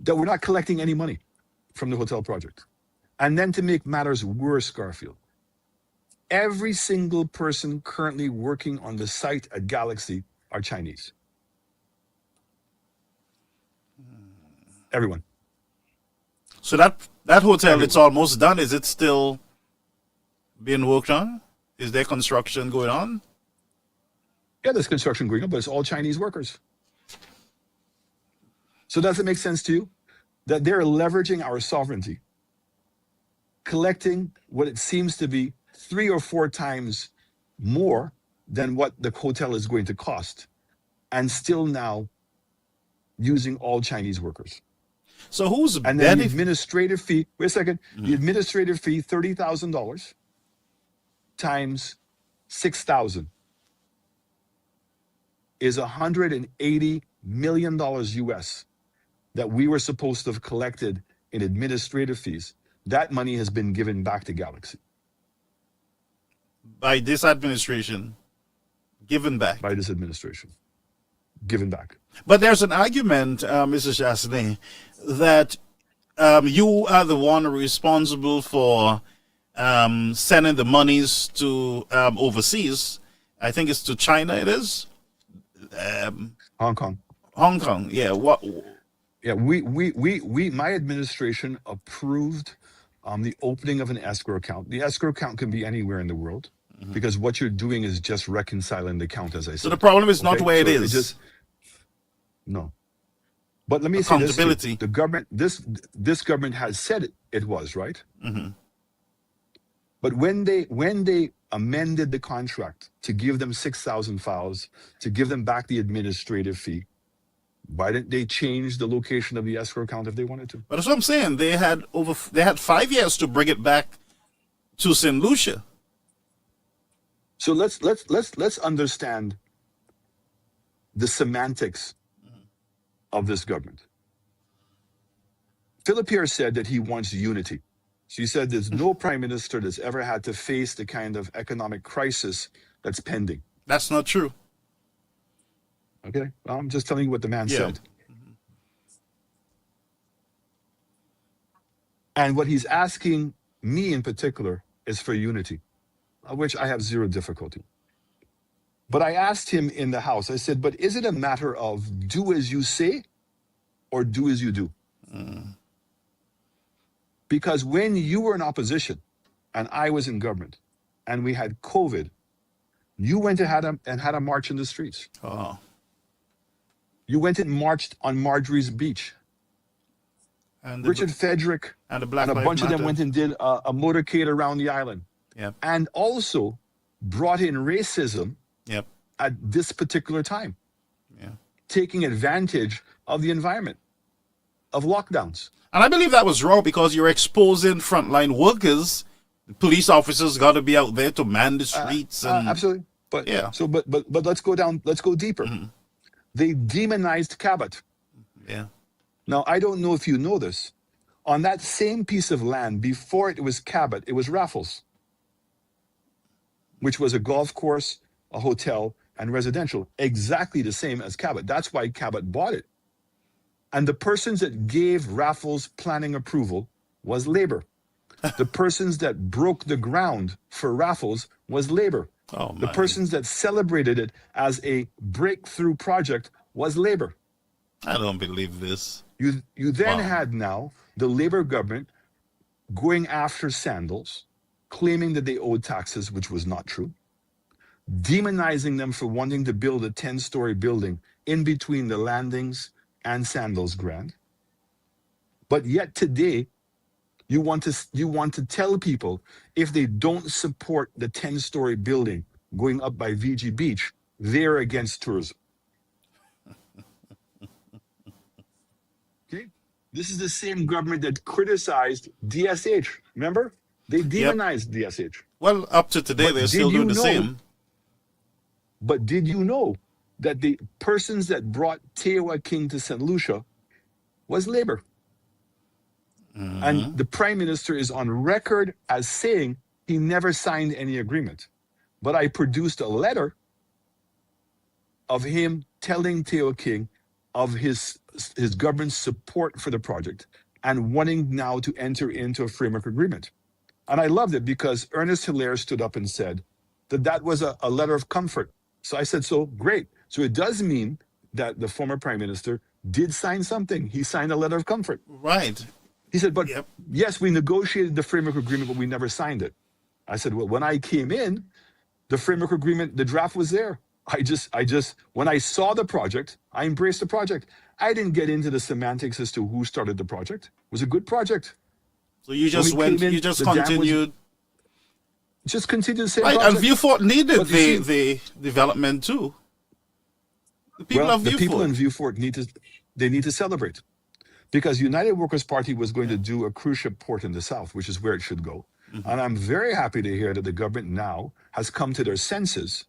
that we're not collecting any money from the hotel project. And then to make matters worse, Garfield, every single person currently working on the site at Galaxy are Chinese. Everyone. So that hotel, Everyone. it's almost done. Is it still being worked on? Is there construction going on? Yeah, there's construction going on, but it's all Chinese workers. So does it make sense to you that they're leveraging our sovereignty, collecting what it seems to be 3 or 4 times more than what the hotel is going to cost, and still now using all Chinese workers? So who's And then the benefit? administrative fee, wait a second, the administrative fee, $30,000 times 6,000 is $180 million US that we were supposed to have collected in administrative fees. That money has been given back to Galaxy By this administration, given back. by this administration. Given back. But there's an argument, Mr. Chastanet, that you are the one responsible for sending the monies to overseas. I think it's to China. It is Hong Kong. Hong Kong. Yeah. What? Yeah, my administration approved the opening of an escrow account. The escrow account can be anywhere in the world because what you're doing is just reconciling the account, as I said. So the problem is not Okay? where it So is. No. But let me say this: Accountability. the government, this government has said it was right. But when they amended the contract to give them 6,000 files, to give them back the administrative fee, why didn't they change the location of the escrow account if they wanted to? But that's what I'm saying. They had 5 years to bring it back to St. Lucia. So let's understand the semantics of this government. Philip here said that he wants unity. She said there's no prime minister that's ever had to face the kind of economic crisis that's pending. That's not true. Okay, well, I'm just telling you what the man Yeah. said. And what he's asking me in particular is for unity, of which I have zero difficulty. But I asked him in the House, I said, but is it a matter of do as you say or do as you do? Because when you were in opposition and I was in government and we had COVID, you went and had a march in the streets. Oh. You went and marched on Marjorie's Beach. And Richard Fedrick and the Black and a Lives bunch of them Matter. went and did a motorcade around the island. Yep. And also brought in racism Yep. at this particular time, Yeah. taking advantage of the environment, of lockdowns. And I believe that was wrong because you're exposing frontline workers. The police officers got to be out there to man the streets. And Absolutely. But Yeah. so but let's go deeper. They demonized Cabot. Yeah. Now, I don't know if you know this. On that same piece of land, before it was Cabot, it was Raffles, which was a golf course, a hotel, and residential, exactly the same as Cabot. That's why Cabot bought it. And the persons that gave Raffles planning approval was labor. The persons that broke the ground for Raffles was labor. Oh, The man. persons that celebrated it as a breakthrough project was labor. I don't believe this. You then Wow. had now the Labor government going after Sandals, claiming that they owed taxes, which was not true, demonizing them for wanting to build a 10-story building in between the landings and Sandals Grand. But yet today, you want to tell people if they don't support the 10-story building going up by VG Beach, they're against tourism. Okay? This is the same government that criticized DSH. Remember? They demonized DSH. Well, up to today, But they're did still you doing the know- same. But did you know that the persons that brought Tewa King to St. Lucia was labor? And the prime minister is on record as saying he never signed any agreement. But I produced a letter of him telling Tewa King of his government's support for the project and wanting now to enter into a framework agreement. And I loved it because Ernest Hilaire stood up and said that was a letter of comfort. So I said, so great. So it does mean that the former prime minister did sign something. He signed a letter of comfort. Right. He said, but Yep. yes, we negotiated the framework agreement, but we never signed it. I said, well, when I came in, the framework agreement, the draft was there. When I saw the project, I embraced the project. I didn't get into the semantics as to who started the project. It was a good project. So you When just we went, came in, you just the dam was continued. just continued the same Right. project. And Viewport needed But you the development too. The people well, of the people Viewport. in Viewport need to celebrate, because United Workers Party was going to do a cruise ship port in the south, which is where it should go. And I'm very happy to hear that the government now has come to their senses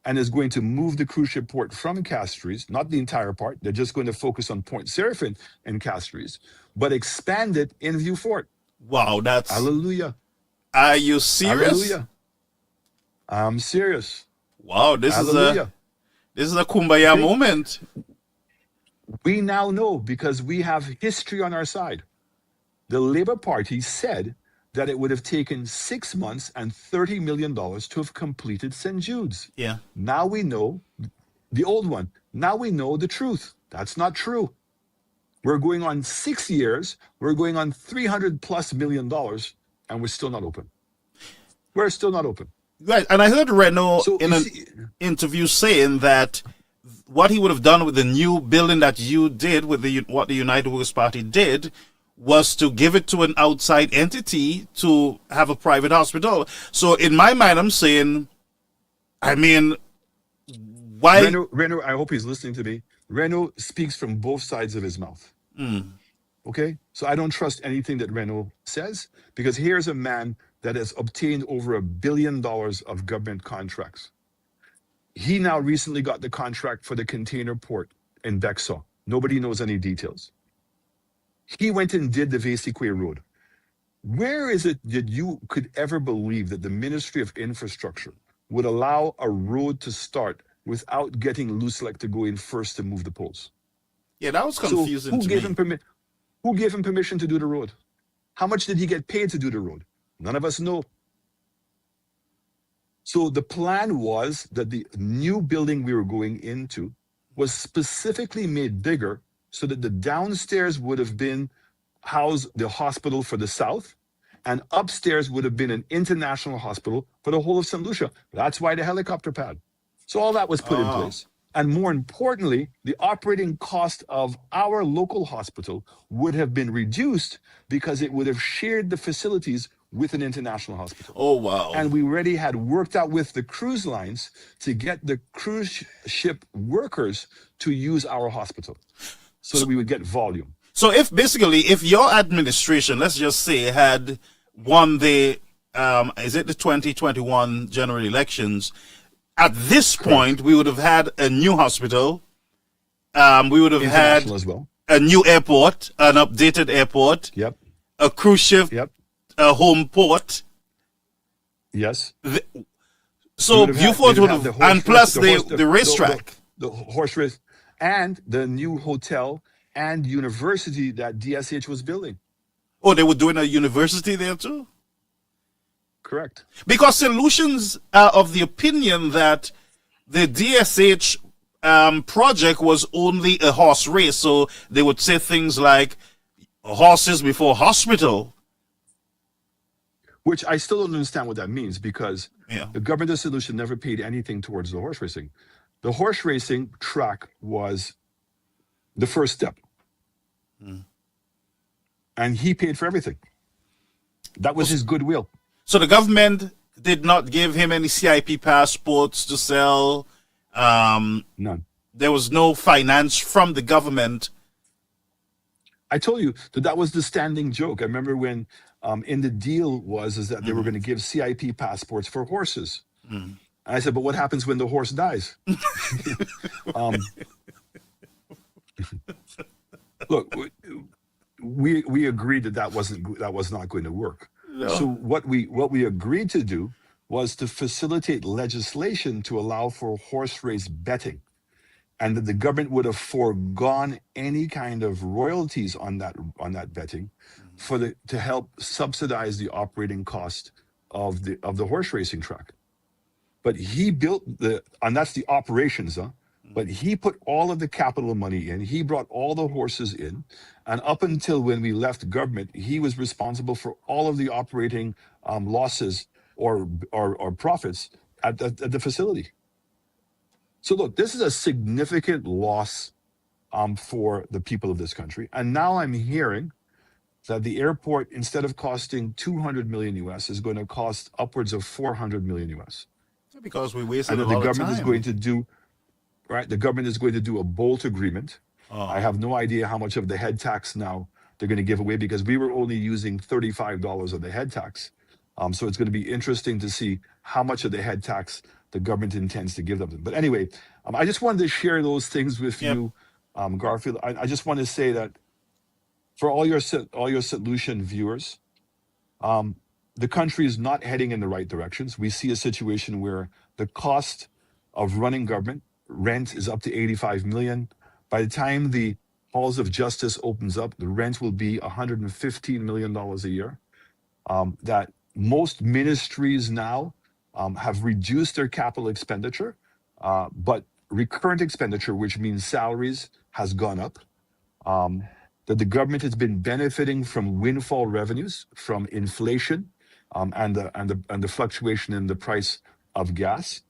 and is going to move the cruise ship port from Castries, not the entire part. They're just going to focus on Point Seraphin and Castries, but expand it in Viewport. Wow, that's. Hallelujah. Are you serious? Hallelujah. I'm serious. Wow, this Hallelujah. is a kumbaya See? moment. We now know, because we have history on our side. The Labour Party said that it would have taken 6 months and $30 million to have completed St. Jude's. Yeah. Now we know the old one. Now we know the truth. That's not true. We're going on 6 years. We're going on $300+ million, and we're still not open. We're still not open. Right. And I heard Renault So in you an see, interview saying that what he would have done with the new building that you did, with what the United Workers Party did, was to give it to an outside entity to have a private hospital. So in my mind, I'm saying, I mean, why? Renault, I hope he's listening to me. Renault speaks from both sides of his mouth. Okay? So I don't trust anything that Renault says, because here's a man that has obtained over $1 billion of government contracts. He now recently got the contract for the container port in Bexaw. Nobody knows any details. He went and did the Vesique Road. Where is it that you could ever believe that the Ministry of Infrastructure would allow a road to start without getting Lucia to go in first to move the poles? Yeah, that was So confusing who to gave me. him who gave him permission to do the road? How much did he get paid to do the road? None of us know. So the plan was that the new building we were going into was specifically made bigger so that the downstairs would have been housed the hospital for the south, and upstairs would have been an international hospital for the whole of St. Lucia. That's why the helicopter pad. So all that was put in place. And more importantly, the operating cost of our local hospital would have been reduced because it would have shared the facilities with an international hospital. Oh, wow. And we already had worked out with the cruise lines to get the cruise ship workers to use our hospital so that we would get volume. So if your administration, let's just say, had won the, is it the 2021 general elections, at this point, we would have had a new hospital. We would have had International as well. a new airport, an updated airport, Yep. a cruise ship, Yep. a home port. Yes. So Viewport would have, the horse and plus race- the racetrack. the horse race, and the new hotel and university that DSH was building. Oh, they were doing a university there too? Correct. Because solutions are of the opinion that the DSH project was only a horse race. So they would say things like horses before hospital. Which I still don't understand what that means, because Yeah. the government of Solution never paid anything towards the horse racing. The horse racing track was the first step. And he paid for everything. That was his goodwill. So the government did not give him any CIP passports to sell. None. There was no finance from the government. I told you that was the standing joke. I remember when in the deal is that they were going to give CIP passports for horses. And I said, but what happens when the horse dies? Look, we agreed that was not going to work. No. So what we agreed to do was to facilitate legislation to allow for horse race betting, and that the government would have foregone any kind of royalties on that betting to help subsidize the operating cost of the horse racing track. But he built and that's the operations, But he put all of the capital money in. He brought all the horses in. And up until when we left government, he was responsible for all of the operating losses or profits at the facility. So look, this is a significant loss for the people of this country. And now I'm hearing that the airport, instead of costing 200 million US, is going to cost upwards of 400 million US. Because we wasted And a that the lot of government is time. going to do, right? The government is going to do a bolt agreement. I have no idea how much of the head tax now they're going to give away, because we were only using $35 of the head tax. So it's going to be interesting to see how much of the head tax the government intends to give them. But anyway, I just wanted to share those things with Yep. you, Garfield. I just want to say that for all your solution viewers, the country is not heading in the right directions. We see a situation where the cost of running government, rent, is up to 85 million. By the time the halls of justice opens up, the rent will be $115 million a year. That most ministries now have reduced their capital expenditure, but recurrent expenditure, which means salaries, has gone up. That the government has been benefiting from windfall revenues from inflation and the fluctuation in the price of gas,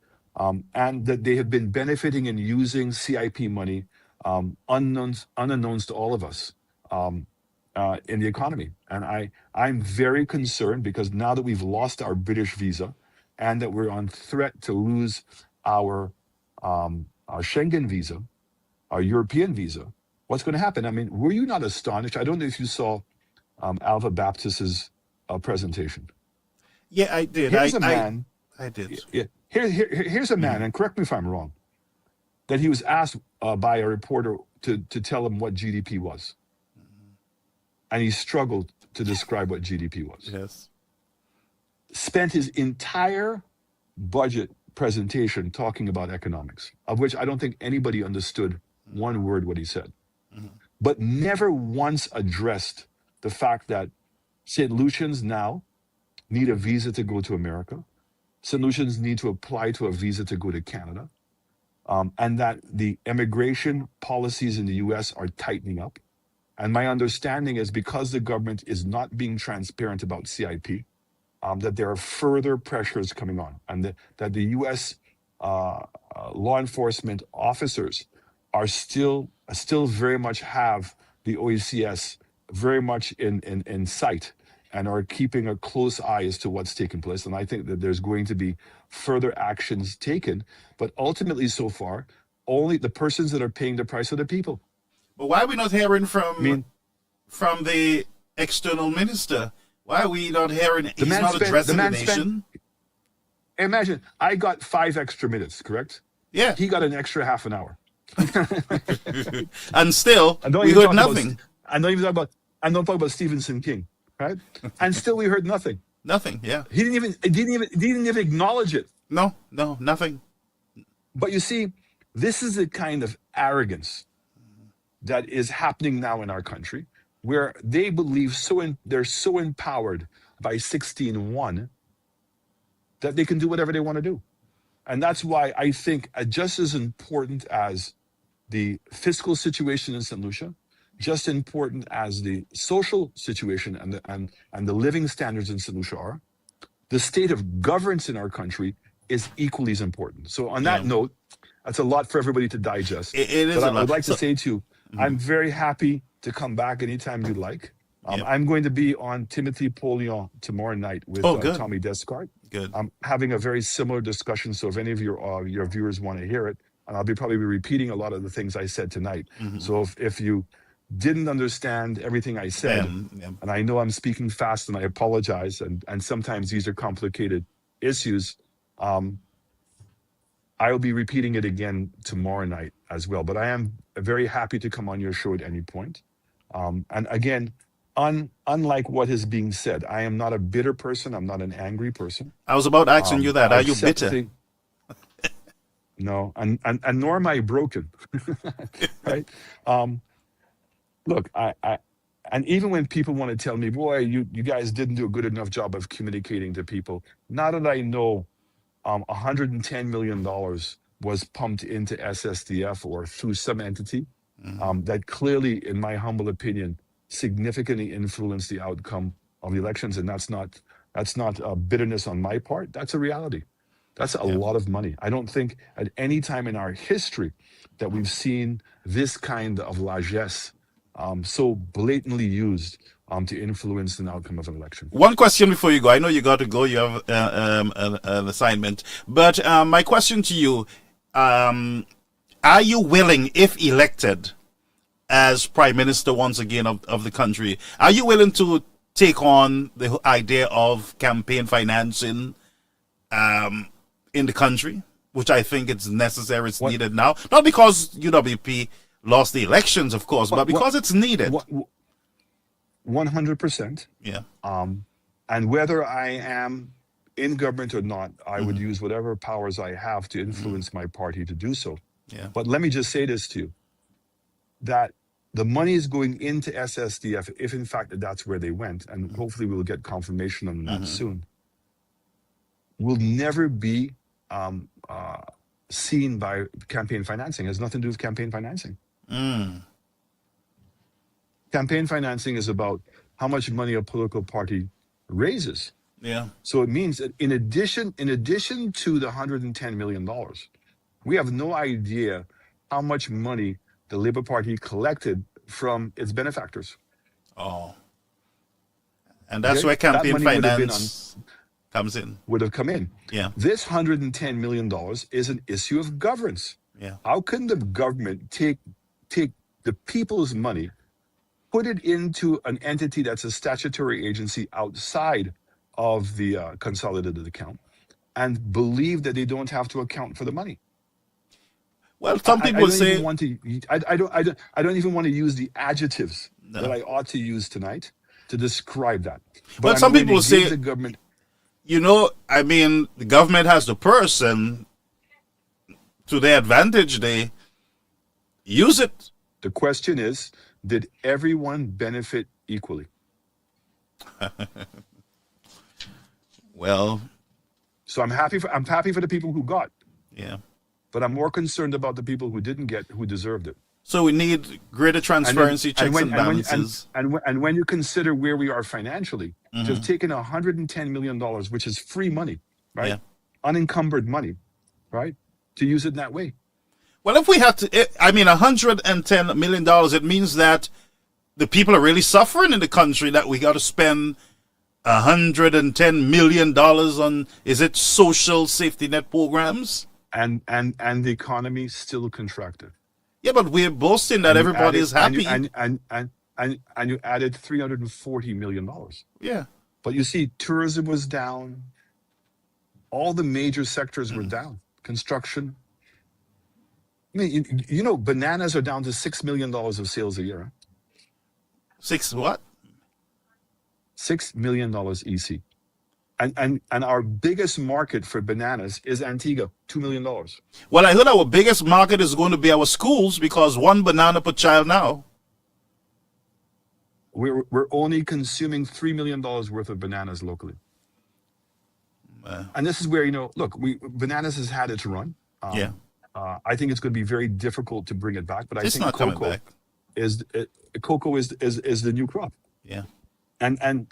and that they have been benefiting and using CIP money unbeknownst to all of us in the economy. And I'm very concerned, because now that we've lost our British visa and that we're on threat to lose our Schengen visa, our European visa, what's going to happen? I mean, were you not astonished? I don't know if you saw Alva Baptist's presentation. Yeah, I did. Here's a man. I did. Yeah, here's a man, and correct me if I'm wrong, that he was asked by a reporter to tell him what GDP was. And he struggled to describe what GDP was. Yes. Spent his entire budget presentation talking about economics, of which I don't think anybody understood one word what he said, but never once addressed the fact that St. Lucians now need a visa to go to America. St. Lucians need to apply to a visa to go to Canada, and that the immigration policies in the US are tightening up. And my understanding is, because the government is not being transparent about CIP, that there are further pressures coming on, and that the US law enforcement officers are still very much have the OECS very much in sight, and are keeping a close eye as to what's taking place. And I think that there's going to be further actions taken. But ultimately, so far, only the persons that are paying the price are the people. But why are we not hearing I mean, from the external minister? Why are we not hearing? He's man not spent- addressing the the man spent- nation. imagine, I got 5 extra minutes, correct? Yeah, He got an extra half an hour. and still I don't we even heard talk about- nothing. I don't talk about Stephenson King, right? And still we heard nothing. Nothing. Yeah. He didn't even acknowledge it. No. Nothing. But you see, this is the kind of arrogance that is happening now in our country, where they believe they're so empowered by 16.1 that they can do whatever they want to do. And that's why I think just as important as the fiscal situation in St. Lucia, just important as the social situation and the living standards in St. Lucia are, the state of governance in our country is equally as important. So on that note, that's a lot for everybody to digest. It is But a I lot. would like to So- say to you, I'm very happy to come back anytime you'd like. Yep. I'm going to be on Timothy Polion tomorrow night with good. Tommy Descart. Good. I'm having a very similar discussion. So if any of your viewers want to hear it, and I'll probably be repeating a lot of the things I said tonight. So if you didn't understand everything I said, Yeah. and I know I'm speaking fast and I apologize, and sometimes these are complicated issues, I'll be repeating it again tomorrow night as well. But I am very happy to come on your show at any point. And again, unlike what is being said, I am not a bitter person. I'm not an angry person. I was about asking you that. I Are you accept bitter? thing- No, and nor am I broken. Right? Look, I and even when people want to tell me, boy, you guys didn't do a good enough job of communicating to people. Now that I know $110 million was pumped into S.S.D.F or through some entity that clearly, in my humble opinion, significantly influenced the outcome of the elections. And that's not bitterness on my part. That's a reality. That's a Yeah. lot of money. I don't think at any time in our history that we've seen this kind of largesse so blatantly used to influence the outcome of an election. One question before you go. I know you got to go. You have an assignment. But my question to you, are you willing, if elected as Prime Minister once again of the country, are you willing to take on the idea of campaign financing in the country, which I think it's necessary, it's needed now? Not because UWP lost the elections, of course, but because it's needed. 100%. Yeah. And whether I am in government or not, I would use whatever powers I have to influence my party to do so. Yeah. But let me just say this to you, that the money is going into S.S.D.F, if in fact that's where they went, and hopefully we'll get confirmation on that soon, will never be seen by campaign financing. It has nothing to do with campaign financing. Campaign financing is about how much money a political party raises. Yeah. So it means that in addition to the $110 million, we have no idea how much money the Labour Party collected from its benefactors. Oh. And that's Okay? where campaign That money finance comes in. would have come in. Yeah. This $110 million is an issue of governance. Yeah. How can the government take the people's money, put it into an entity that's a statutory agency outside of the consolidated account, and believe that they don't have to account for the money? Well, some people say I don't even want to use the adjectives that I ought to use tonight to describe that. But I'm some going people to give say the government. I mean, the government has the purse, and to their advantage, they use it. The question is, did everyone benefit equally? Well, so I'm happy for the people who got, yeah. but I'm more concerned about the people who didn't get, who deserved it. So we need greater transparency, checks and balances. And when you consider where we are financially, to have taken $110 million, which is free money, right? Yeah. Unencumbered money, right? To use it in that way. Well, if we have to, $110 million, it means that the people are really suffering in the country, that we got to spend $110 million on, is it social safety net programs? And the economy still contracted. Yeah, but we're boasting that everybody is happy. And you added $340 million. Yeah. But you see, tourism was down. All the major sectors were down. Construction. I mean, you know, bananas are down to $6 million of sales a year. Huh? Six what? $6 million EC. And our biggest market for bananas is Antigua, $2 million. Well, I heard our biggest market is going to be our schools, because one banana per child now. We're only consuming $3 million worth of bananas locally. And this is where, look, bananas has had its run. Yeah. I think it's going to be very difficult to bring it back, but I think not coming back. Cocoa is the new crop. Yeah. And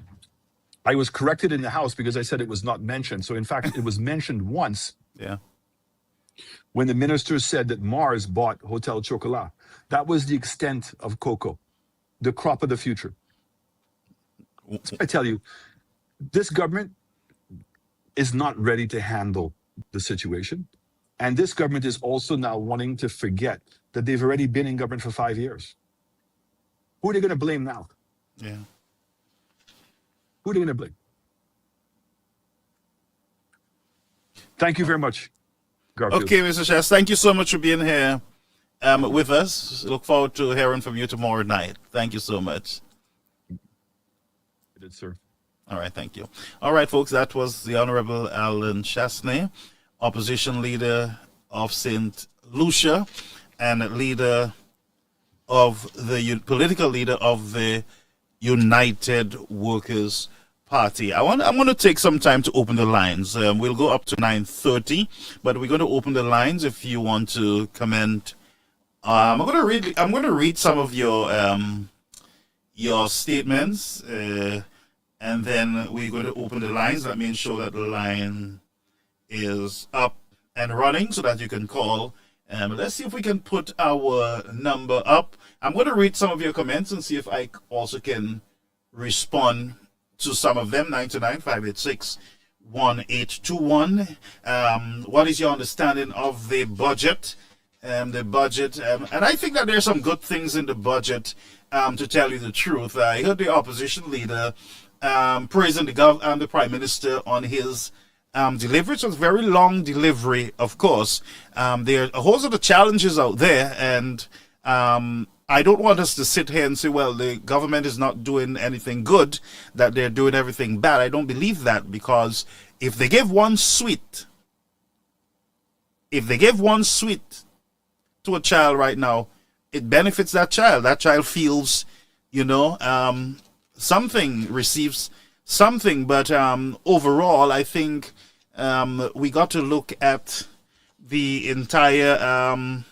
I was corrected in the House because I said it was not mentioned. So in fact, it was mentioned once. Yeah. When the minister said that Mars bought Hotel Chocolat. That was the extent of cocoa, the crop of the future. So I tell you, this government is not ready to handle the situation. And this government is also now wanting to forget that they've already been in government for 5 years. Who are they going to blame now? Yeah. Who are they going to blame? Thank you very much, Garfield. Okay, Mr. Chess, thank you so much for being here with us. Look forward to hearing from you tomorrow night. Thank you so much. I did, sir. All right, thank you. All right, folks, that was the Honorable Alan Chastanet, opposition leader of St. Lucia and leader of the political leader of the United Workers party. I'm going to take some time to open the lines. We'll go up to 9:30, but we're going to open the lines if you want to comment. I'm going to read some of your statements, and then we're going to open the lines. Let me ensure that the line is up and running so that you can call. Let's see if we can put our number up. I'm going to read some of your comments and see if I also can respond to some of them. 929-586-1821. What is your understanding of the budget? And I think that there's some good things in the budget. To tell you the truth, I heard the opposition leader praising the Prime Minister on his delivery. It was a very long delivery, of course. There are a whole lot of challenges out there, and I don't want us to sit here and say, well, the government is not doing anything good, that they're doing everything bad. I don't believe that, because if they give one sweet to a child right now, it benefits that child. That child feels, something, receives something. But overall, I think we got to look at the entire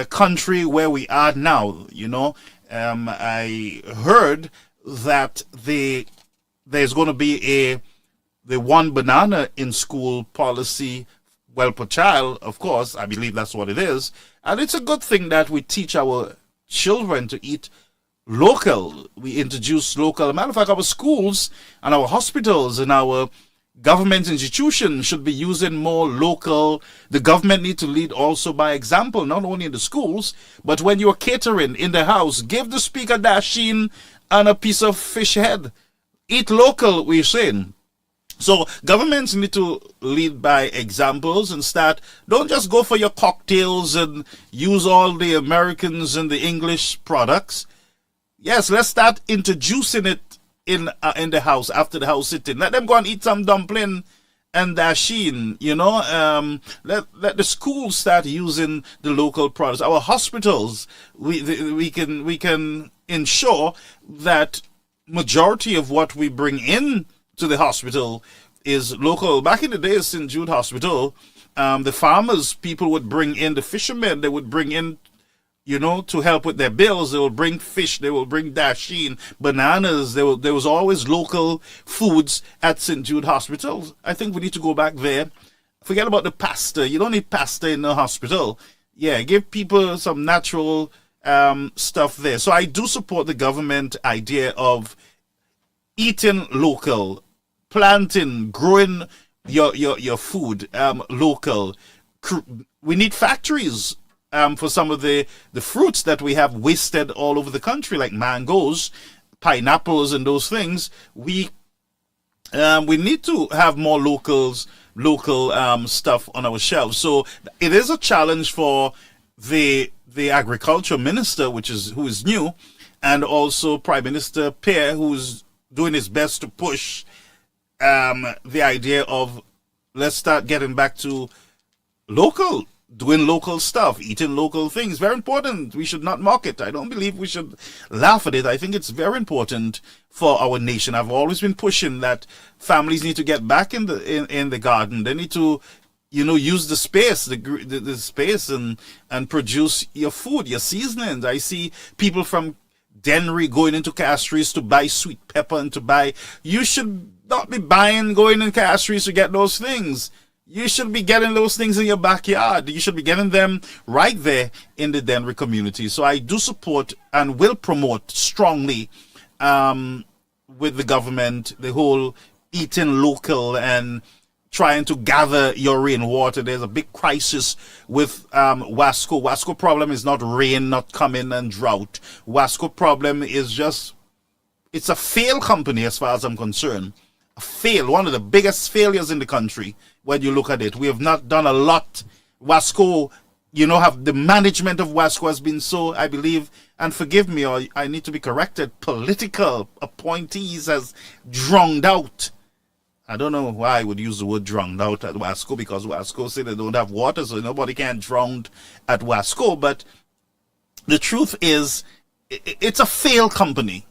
country where we are now. I heard that there's going to be the one banana in school policy. Well, per child, of course, I believe that's what it is. And it's a good thing that we teach our children to eat local. We introduce local. As a matter of fact, our schools and our hospitals and our government institutions should be using more local. The government need to lead also by example, not only in the schools, but when you're catering in the house, give the speaker dasheen and a piece of fish head. Eat local, we're saying. So governments need to lead by examples and don't just go for your cocktails and use all the Americans and the English products. Yes, let's start introducing it in the house, after the house sitting. Let them go and eat some dumpling and dasheen, let the schools start using the local products. Our hospitals, we can ensure that majority of what we bring in to the hospital is local. Back in the day, St. Jude Hospital, the farmers, people would bring in, the fishermen, they would bring in, to help with their bills. They will bring fish, they will bring dasheen, bananas. There was always local foods at St. Jude Hospital. I think we need to go back there. Forget about the pasta. You don't need pasta in the hospital. Yeah, give people some natural stuff there. So I do support the government idea of eating local, planting, growing your food local. We need factories for some of the fruits that we have wasted all over the country, like mangoes, pineapples, and those things. We need to have more local stuff on our shelves. So it is a challenge for the agriculture minister, who is new, and also Prime Minister Pierre, who's doing his best to push the idea of let's start getting back to local, doing local stuff, eating local things. Very important. We should not mock it. I don't believe we should laugh at it. I think it's very important for our nation. I've always been pushing that families need to get back in the garden. They need to use the space, the space and produce your food, your seasonings. I see people from Dennery going into Castries to buy sweet pepper and to buy. You should not be going in Castries to get those things. You should be getting those things in your backyard. You should be getting them right there in the Dennery community. So I do support and will promote strongly with the government the whole eating local and trying to gather your rainwater. There's a big crisis with Wasco. Wasco problem is not rain not coming and drought. Wasco problem is just, it's a failed company as far as I'm concerned. One of the biggest failures in the country when you look at it. We have not done a lot. Wasco, have the management of Wasco has been so, I believe, and forgive me, or I need to be corrected, political appointees has drowned out. I don't know why I would use the word drowned out at Wasco, because Wasco say they don't have water, so nobody can drown at Wasco. But the truth is, it's a failed company.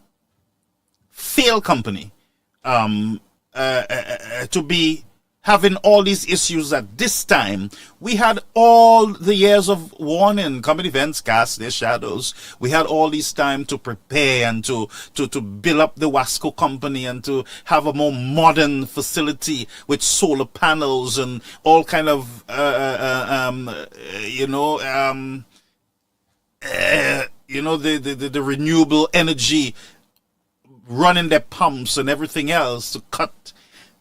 to be having all these issues at this time. We had all the years of warning. Coming events cast their shadows. We had all this time to prepare and to build up the Wasco company and to have a more modern facility with solar panels and all kind of the renewable energy running their pumps and everything else to cut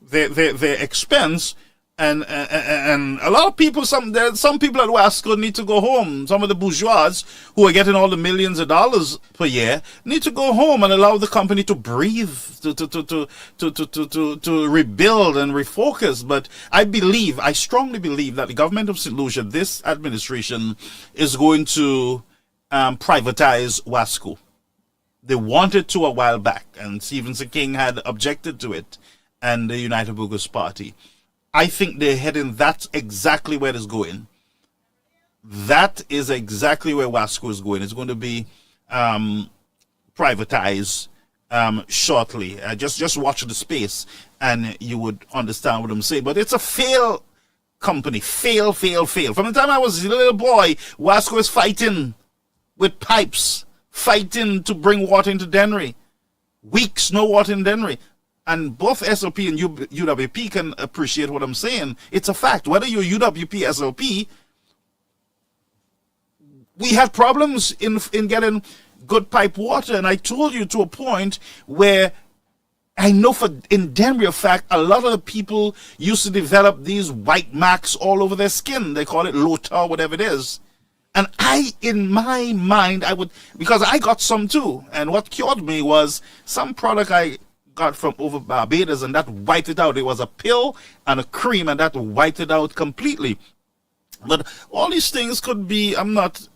their expense, and a lot of people, some people at Wasco need to go home. Some of the bourgeois who are getting all the millions of dollars per year need to go home and allow the company to breathe, to rebuild and refocus. But I strongly believe that the government of St. Lucia, this administration, is going to privatize Wasco. They wanted to a while back, and Stevenson King had objected to it, and the United Workers' Party. I think they're heading, that's exactly where it's going. That is exactly where Wasco is going. It's going to be privatized shortly. Just watch the space and you would understand what I'm saying. But it's a failed company. Fail. From the time I was a little boy, Wasco is fighting with pipes, fighting to bring water into Dennery. Weeks, no water in Dennery. And both SLP and UWP can appreciate what I'm saying. It's a fact. Whether you're UWP, SLP, we had problems in getting good pipe water. And I told you to a point where I know in Denver, in fact, a lot of the people used to develop these white marks all over their skin. They call it LOTA, whatever it is. And in my mind, because I got some too. And what cured me was some product I got from over Barbados, and that wiped it out. It was a pill and a cream, and that wiped it out completely. But all these things could be, I'm not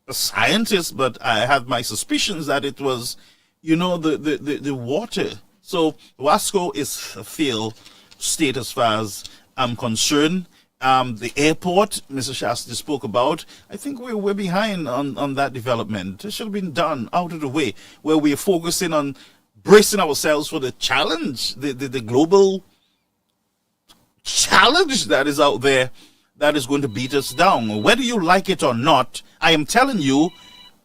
a scientist, but I have my suspicions that it was, the water. So Wasco is a failed state as far as I'm concerned. The airport, Mr. Chastanet spoke about, I think we're behind on that development. It should have been done out of the way, where we're focusing on bracing ourselves for the challenge, the global challenge that is out there that is going to beat us down. Whether you like it or not, I am telling you,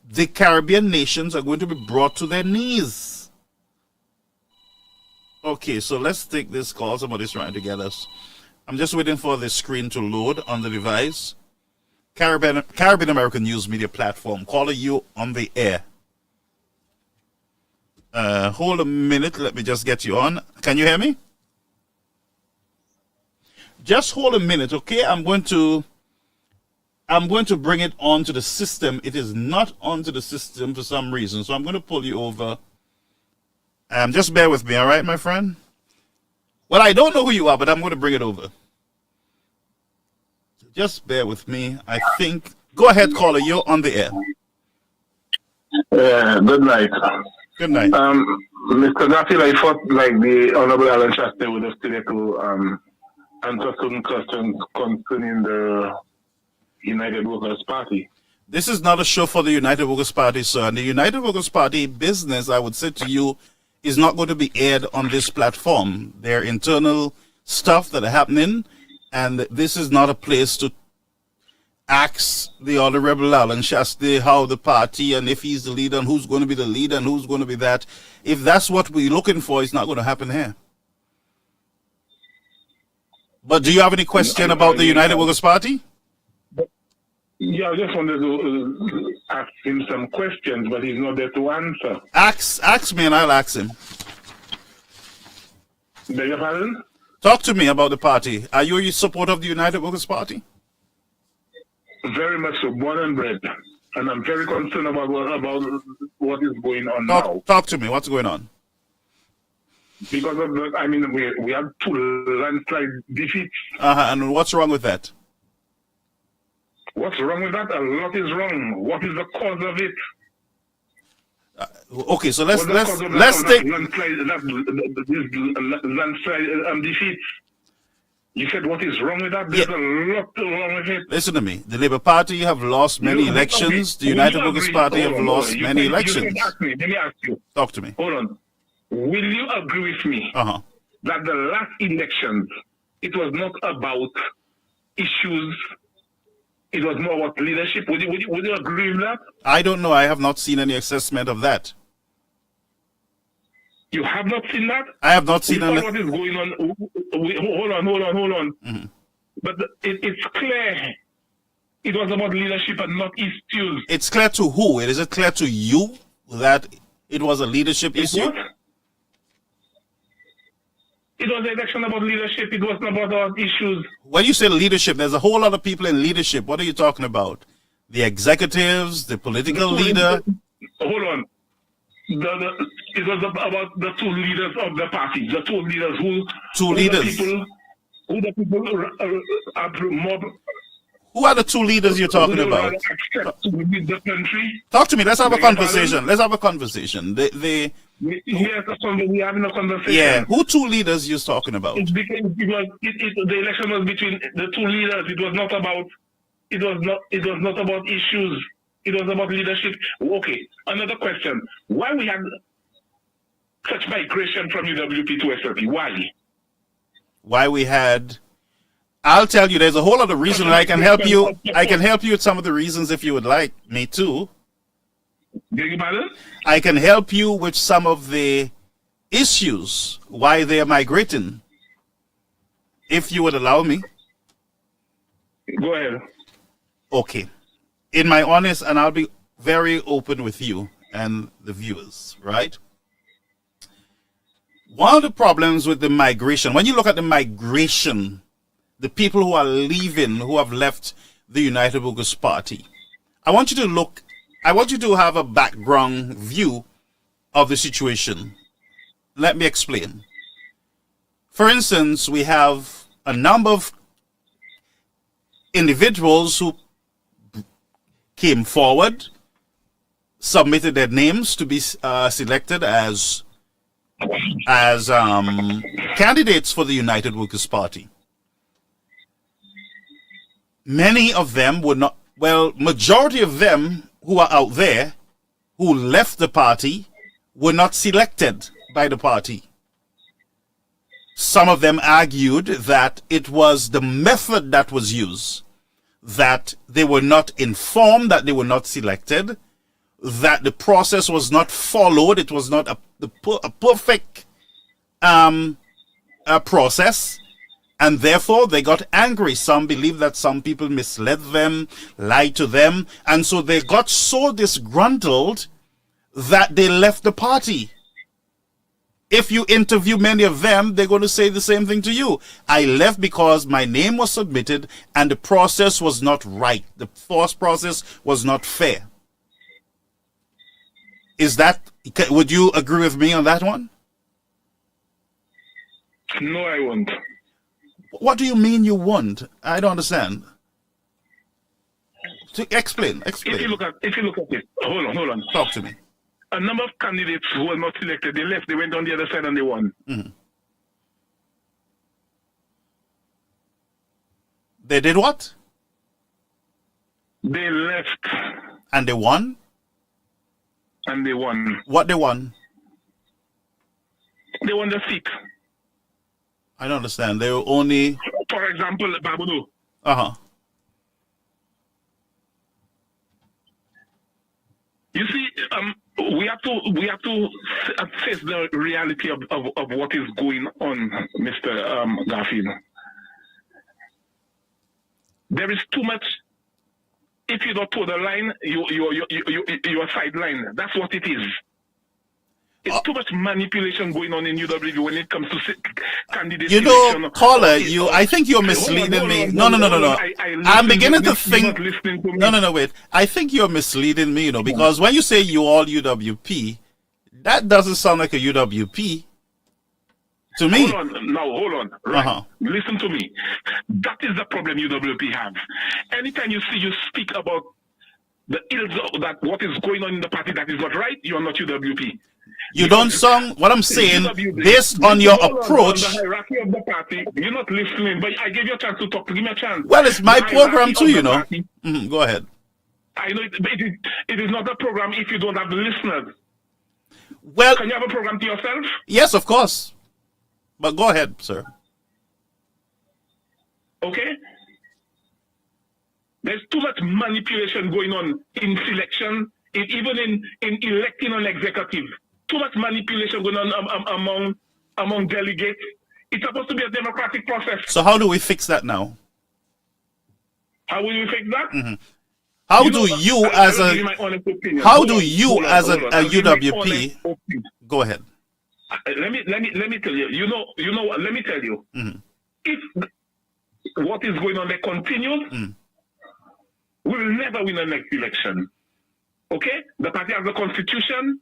the Caribbean nations are going to be brought to their knees. Okay, so let's take this call. Somebody's trying to get us. I'm just waiting for the screen to load on the device. Caribbean American News Media Platform. Caller, you on the air. Hold a minute. Let me just get you on. Can you hear me? Just hold a minute, okay? I'm going to bring it onto the system. It is not onto the system for some reason, so I'm going to pull you over. Just bear with me, all right, my friend? Well, I don't know who you are, but I'm going to bring it over. Just bear with me. I think. Go ahead, caller. You're on the air. Good night. Good night. Mr. Garfield, I thought the Honorable Alan Chastanet would have stated to answer certain questions concerning the United Workers' Party. This is not a show for the United Workers' Party, sir. And the United Workers' Party business, I would say to you, is not going to be aired on this platform. There are internal stuff that are happening, and this is not a place to ask the Honorable Alan Chastanet how the party and if he's the leader and who's going to be the leader and who's going to be that. If that's what we're looking for, it's not going to happen here. But do you have any question about the United Workers' Party? Yeah, I just wanted to ask him some questions, but he's not there to answer. Ask me and I'll ask him. Beg your pardon? Talk to me about the party. Are you in support of the United Workers' Party? Very much so, born and bred. And I'm very concerned about what is going on now. Talk to me. What's going on? Because of we have 2 landslide defeats. And what's wrong with that? What's wrong with that? A lot is wrong. What is the cause of it? Okay, so let's take landslide defeat. You said what is wrong with that? There's a lot wrong with it. Listen to me. The Labour Party have lost many elections. The United Workers' Party have lost many elections. Let me ask you. Talk to me. Hold on. Will you agree with me that the last elections, it was not about issues. It was more about leadership. Would you agree with that? I don't know. I have not seen any assessment of that. You have not seen that? I have not seen what is going on. Hold on. Mm-hmm. But it's clear it was about leadership and not issues. It's clear to who? Is it clear to you that it was a leadership issue? What? It was an election about leadership. It wasn't about issues. When you say leadership, there's a whole lot of people in leadership. What are you talking about? The executives, the political leader? Hold on. It was about the two leaders of the party. The two leaders Two leaders? Who are mob. Who are the two leaders you're talking about? The country. Talk to me. Let's have a conversation. Let's have a conversation. Yes, we're having a conversation. Yeah. Who two leaders you're talking about? It's because the election was between the two leaders. It was not about issues. It was about leadership. Okay. Another question. Why we had such migration from UWP to SLP? Why? Why we had... I'll tell you, there's a whole lot of reasons. I can help you. I can help you with some of the reasons if you would like me to. I can help you with some of the issues why they are migrating, if you would allow me. Go ahead. Okay. In my honest, and I'll be very open with you and the viewers, right? One of the problems with the migration, when you look at the migration, the people who are leaving, who have left the United Workers' Party, I want you to have a background view of the situation. Let me explain. For instance, we have a number of individuals who came forward, submitted their names to be selected as candidates for the United Workers' Party. Many of them were not, majority of them who are out there, who left the party, were not selected by the party. Some of them argued that it was the method that was used, that they were not informed, that they were not selected, that the process was not followed, it was not a perfect process, and therefore they got angry. Some believe that some people misled them, lied to them, and so they got so disgruntled that they left the party. If you interview many of them, they're going to say the same thing to you. I left because my name was submitted and the process was not right. The force process was not fair. Would you agree with me on that one? No, I won't. What do you mean you won't? I don't understand. Explain. If you look at it, hold on. Talk to me. A number of candidates who were not selected, they left, they went on the other side and they won. Mm-hmm. They did what? They left. And they won? And they won. What they won? They won the seat. I don't understand. They were only... For example, Babudu. Uh-huh. You see, we have to face the reality of what is going on, Mr. Garfield. There is too much. If you don't toe the line, you are sidelined. That's what it is. It's too much manipulation going on in UWP when it comes to candidate selection. Caller, I think you're misleading me. No. I'm beginning to think. No, wait. I think you're misleading me, because when you say you all UWP, that doesn't sound like a UWP to me. Hold on. Right. Listen to me. That is the problem UWP have. Anytime you speak about the ills of that what is going on in the party that is not right, you are not UWP. You don't sound, what I'm saying, based on your approach. On the hierarchy of the party, you're not listening, but I gave you a chance to talk. Give me a chance. Well, it's my program too, Go ahead. I know it is not a program if you don't have listeners. Well, can you have a program to yourself? Yes, of course. But go ahead, sir. Okay? There's too much manipulation going on in selection, even in electing an executive. Too much manipulation going on among delegates. It's supposed to be a democratic process. So how do we fix that now? How will we fix that? Mm-hmm. How do you as a UWP go ahead? Let me tell you. Let me tell you. Mm-hmm. If what is going on there continues, we will never win the next election. Okay? The party has a constitution.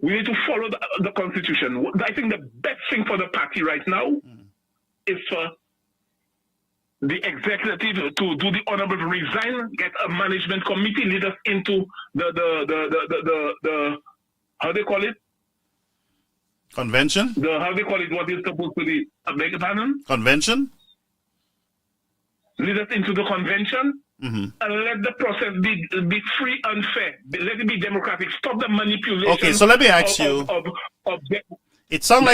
We need to follow the constitution. I think the best thing for the party right now is for the executive to do the honorable resign, get a management committee, lead us into the how they call it? Convention? How they call it, what is supposed to be, I beg your pardon? Convention? Lead us into the convention, and let the process be free and fair. Let it be democratic. Stop the manipulation. Okay, so let me ask you. It sounds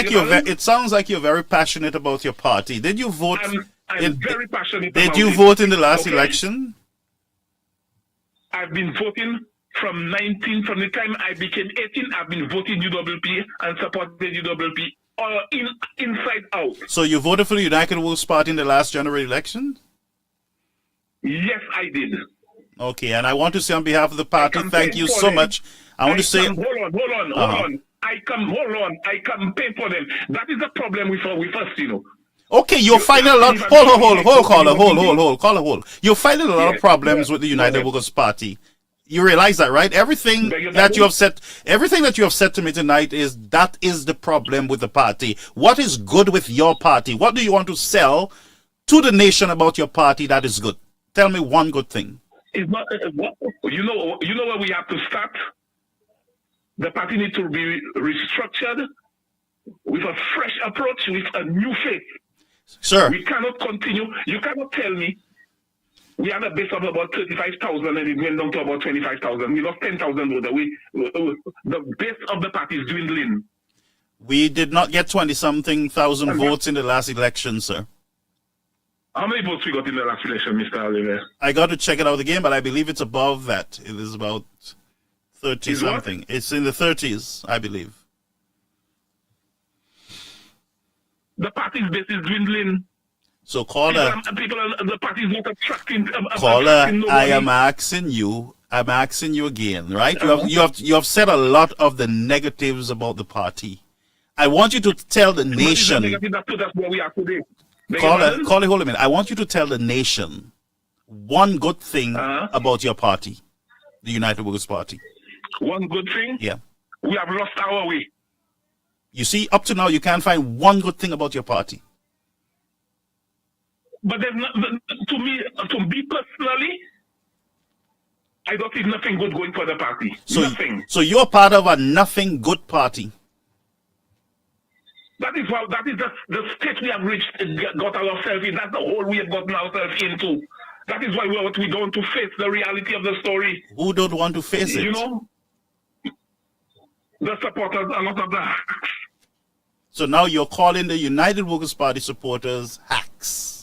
like you're very passionate about your party. Did you vote? I'm very passionate. Did you vote in the last election? I've been voting from the time I became 18. I've been voting UWP and supported UWP inside out. So you voted for the United Workers Party in the last general election? Yes, I did. Okay, and I want to say on behalf of the party, thank you so much. I want to say... Hold on. I campaign for them. That is the problem with us, you know. Okay, you're finding a lot... Hold. You're finding a lot of problems with the United Workers Party. You realize that, right? Everything that you have said to me tonight is the problem with the party. What is good with your party? What do you want to sell to the nation about your party that is good? Tell me one good thing. It's not, you know where we have to start? The party needs to be restructured with a fresh approach, with a new face. Sir. We cannot continue. You cannot tell me we had a base of about 35,000 and it went down to about 25,000. We lost 10,000 voters. The base of the party is dwindling. We did not get 20-something thousand votes in the last election, sir. How many votes we got in the last election, Mr. Olliver? I got to check it out again, but I believe it's above that. It is about 30-something. It's in the 30s, I believe. The party's base is dwindling. So, caller, the party is not attracting. Caller, I am asking you again, right? You have said a lot of the negatives about the party. I want you to tell the nation. That's where we are today. Caller, hold a minute. I want you to tell the nation one good thing about your party, the United Workers Party. One good thing? Yeah. We have lost our way. You see, up to now, you can't find one good thing about your party. But there's not, to me personally, I don't see nothing good going for the party. Nothing. So you're part of a nothing good party. That is the state we have reached, got ourselves in. That's the hole we have gotten ourselves into. That is why we don't want to face the reality of the story. Who don't want to face it? You know, the supporters, a lot of the hacks. So now you're calling the United Workers Party supporters hacks.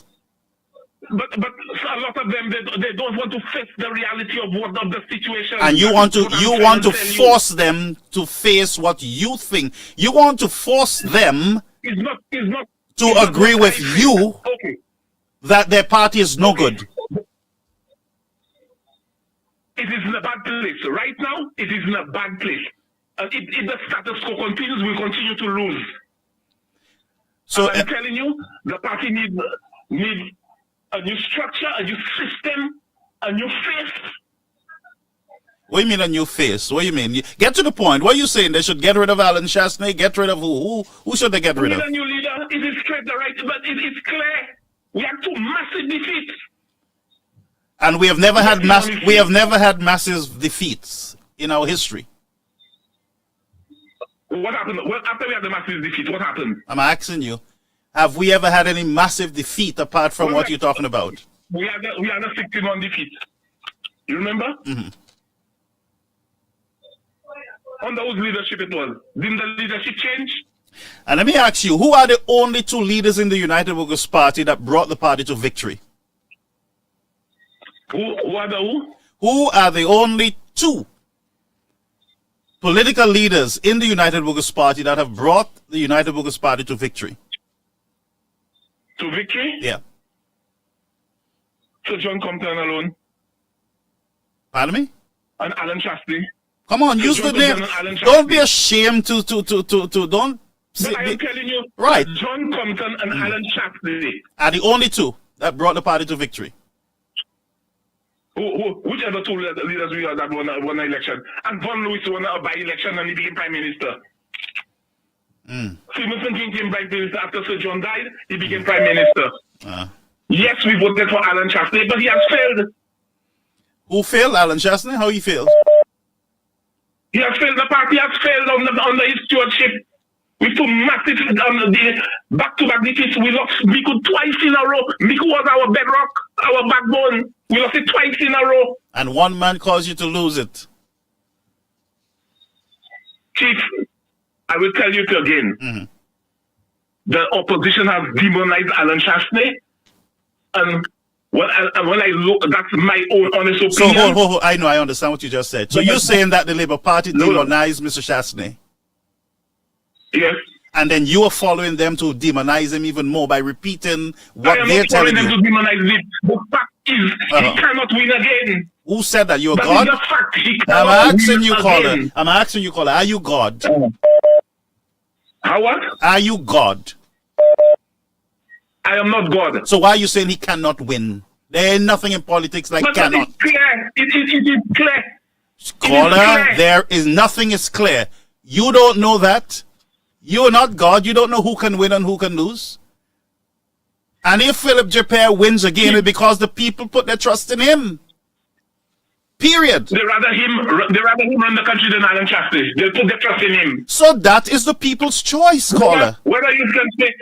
But a lot of them they don't want to face the reality of the situation. And you want to force them to face what you think. You want to force them to agree with you that their party is no good. It is in a bad place. Right now, it is in a bad place. If the status quo continues, we'll continue to lose. So I'm telling you, the party needs a new structure, a new system, a new face. What do you mean a new face? What do you mean? Get to the point. What are you saying? They should get rid of Alan Chastanet? Get rid of who? Who should they get rid of? We need a new leader. It is straight, right? But it's clear. We have two massive defeats. And we have never had massive defeats in our history. What happened? Well, after we had the massive defeat, what happened? I'm asking you. Have we ever had any massive defeat apart from what you're talking about? We had a 61 defeat. You remember? Mm-hmm. Under whose leadership it was? Didn't the leadership change? And let me ask you, who are the only two leaders in the United Workers' Party that brought the party to victory? Who are the who? Who are the only two political leaders in the United Workers' Party that have brought the United Workers' Party to victory? To victory? Yeah. Sir John Compton alone. Pardon me? And Alan Chastanet. Come on, use the name. Don't be ashamed to don't. But I am telling you, Right. John Compton and Alan Chastanet. Are the only two that brought the party to victory. Whichever two leaders we are that won an election. And Von Lewis won a by-election and he became Prime Minister. Stevenson became Prime Minister after Sir John died. He became Prime Minister. Yes, we voted for Alan Chastanet, but he has failed. Who failed? Alan Chastanet? How he failed? He has failed. The party has failed under his stewardship. We took massive back-to-back defeats. We lost Miku twice in a row. Miku was our bedrock, our backbone. We lost it twice in a row. And one man caused you to lose it. Chief, I will tell you it again. The opposition has demonized Alan Chastanet. And when I look, that's my own honest opinion. So, hold. I understand what you just said. So you're saying that the Labour Party demonized Mr. Chastanet? Yes. And then you are following them to demonize him even more by repeating what they're telling you. I am not following them to demonize him. The fact is, he cannot win again. Who said that? You're that God? Is the fact. He I'm asking you, caller. Again. I'm asking you, caller. Are you God? How what? Are you God? I am not God. So why are you saying he cannot win? There ain't nothing in politics like but cannot. It's clear. It is clear. Caller, there is nothing is clear. You don't know that. You're not God. You don't know who can win and who can lose. And if Philip Japere wins again, it's because the people put their trust in him. Period. They rather him run the country than Alan Chastanet. They put their trust in him. So that is the people's choice, caller. Whether you can say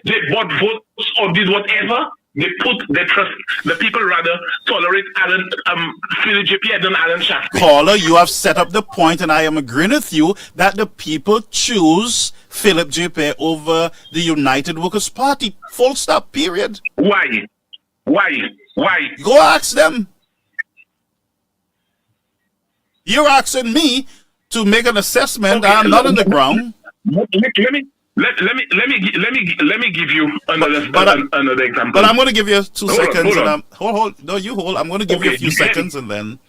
they bought votes or did whatever, they put their trust. The people rather tolerate Philip Japere than Alan Chastanet. Caller, you have set up the point, and I am agreeing with you that the people choose Philip Japere over the United Workers' Party. Full stop. Period. Why? Go ask them. You're asking me to make an assessment. Okay, I'm not on the ground. Let me give you another example. But I'm going to give you 2 seconds. Hold. No, you hold. I'm going to give you a few seconds and then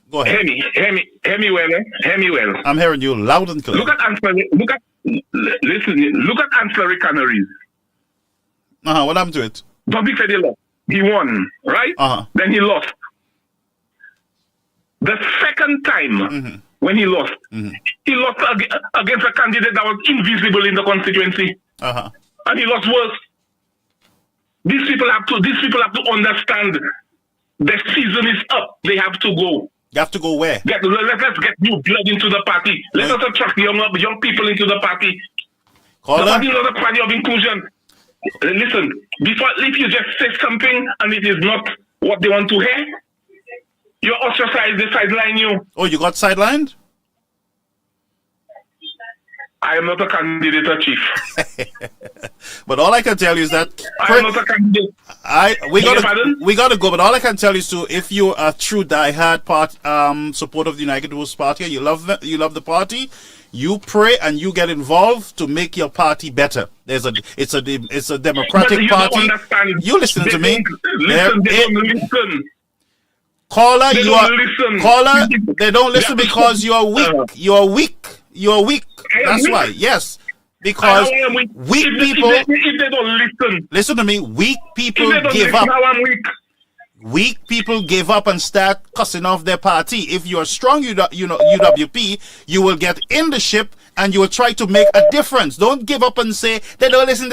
go ahead. Hear me well. I'm hearing you loud and clear. Look at ancillary canaries. What happened to it? Public said he lost. He won, right? Then he lost. The second time when he lost against a candidate that was invisible in the constituency. And he lost worse. These people have to understand the season is up. They have to go. You have to go where? Let's get new blood into the party. Let us attract young people into the party. Caller? The party is not a party of inclusion. Listen, if you just say something and it is not what they want to hear, you're ostracized, they sideline you. Oh, you got sidelined? I am not a candidate, Chief. But all I can tell you is that I am not a candidate. We gotta go. But all I can tell you is if you're a true diehard supporter of the United Workers' Party, you love the party, you pray and you get involved to make your party better. It's a democratic party. You listening to me? They don't listen. Caller, they don't listen because you're weak. You're weak. That's why. Yes. Because weak people. If they don't listen to me. Weak people give up. Weak people give up and start cussing off their party. If you're strong, UWP, you will get in the ship and you will try to make a difference. Don't give up and say they don't listen.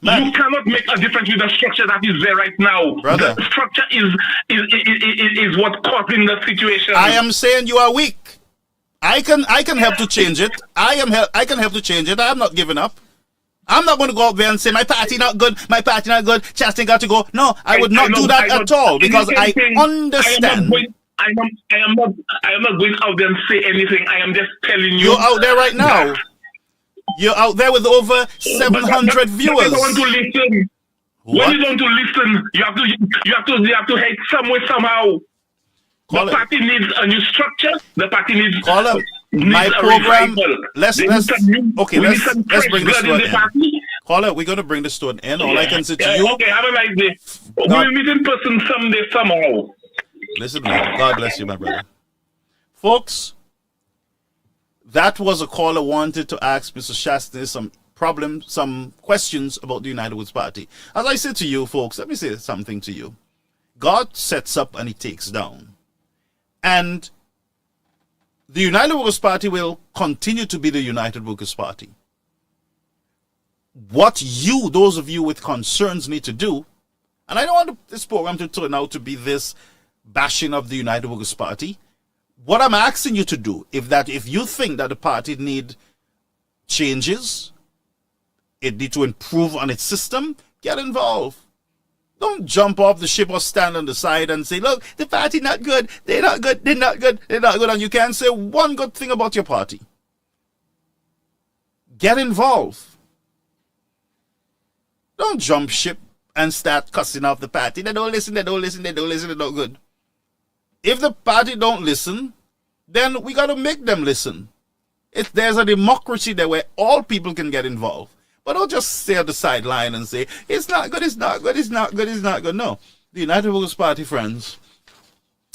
Man. You cannot make a difference with the structure that is there right now. Brother. The structure is what causing the situation. I am saying you are weak. I can help to change it. I can help to change it. I'm not giving up. I'm not going to go out there and say my party not good. Chastanet got to go. No, I would not do that at all because I understand. I am not going out there and say anything. I am just telling you. You're out there right now. You're out there with over 700 viewers. But I want to listen. What? When you don't to listen, you have to head somewhere somehow. Call the it. party needs a new structure. The party needs Call up my a program. revival. Let's We bring this blood to in an the end. party. Call it. We're going to bring this to an end. All I can say to Yeah, you. okay, have a nice day. God- We'll meet in person someday, somehow. Listen, man. God bless you, my brother. Folks, that was a caller wanted to ask Mr. Chastanet some questions about the United Workers Party. As I said to you, folks, let me say something to you. God sets up and he takes down. And the United Workers Party will continue to be the United Workers Party. What you, those of you with concerns, need to do, and I don't want this program to turn out to be this bashing of the United Workers Party. What I'm asking you to do, if you think that the party need changes, it need to improve on its system, get involved. Don't jump off the ship or stand on the side and say, look, the party not good, they're not good, they're not good, they're not good, and you can't say one good thing about your party. Get involved. Don't jump ship and start cussing off the party. They don't listen, they don't listen, they don't listen, they're not good. If the party don't listen, then we got to make them listen. There's a democracy there where all people can get involved. But don't just stay on the sideline and say, it's not good, it's not good, it's not good, it's not good. No. The United Workers Party, friends,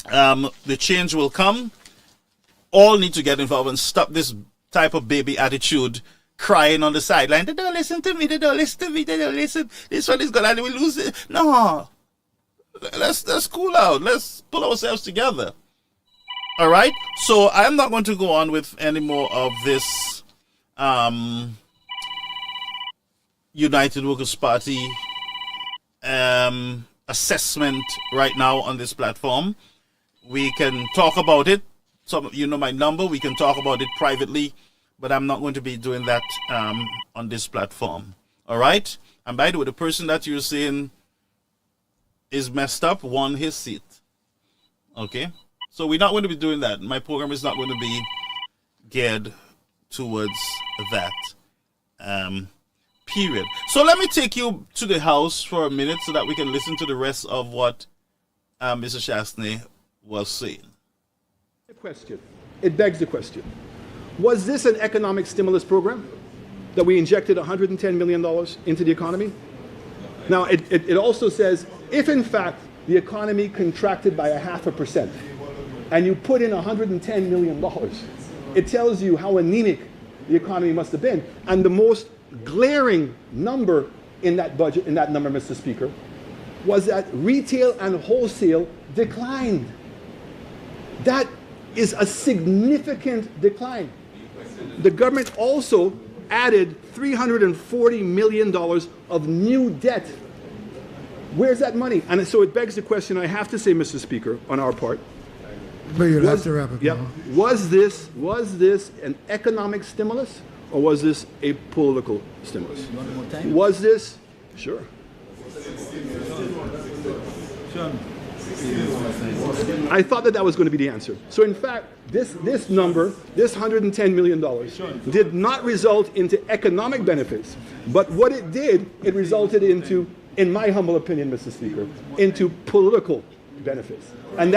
the change will come. All need to get involved and stop this type of baby attitude, crying on the sideline. They don't listen to me, they don't listen to me, they don't listen. This one is good and we lose it. No. Let's cool out. Let's pull ourselves together. All right? So I'm not going to go on with any more of this United Workers Party assessment right now on this platform. We can talk about it. Some of you know my number. We can talk about it privately, but I'm not going to be doing that on this platform. All right? And by the way, the person that you're saying is messed up won his seat. Okay? So we're not going to be doing that. My program is not going to be geared towards that. Period. So let me take you to the house for a minute so that we can listen to the rest of what Mr. Chastanet was saying. It begs the question. Was this an economic stimulus program that we injected $110 million into the economy? Now, it also says, if in fact the economy contracted by 0.5%, and you put in $110 million, it tells you how anemic the economy must have been. And the most glaring number in that budget, in that number, Mr. Speaker, was that retail and wholesale declined. That is a significant decline. The government also added $340 million of new debt. Where's that money? And so it begs the question, I have to say, Mr. Speaker, on our part. But you'll have to wrap it up. Was this an economic stimulus or was this a political stimulus? You want more time? Was this? Sure. I thought that was going to be the answer. So in fact, this number, this $110 million, did not result into economic benefits. But what it did, it resulted into, in my humble opinion, Mr. Speaker, into political benefits. And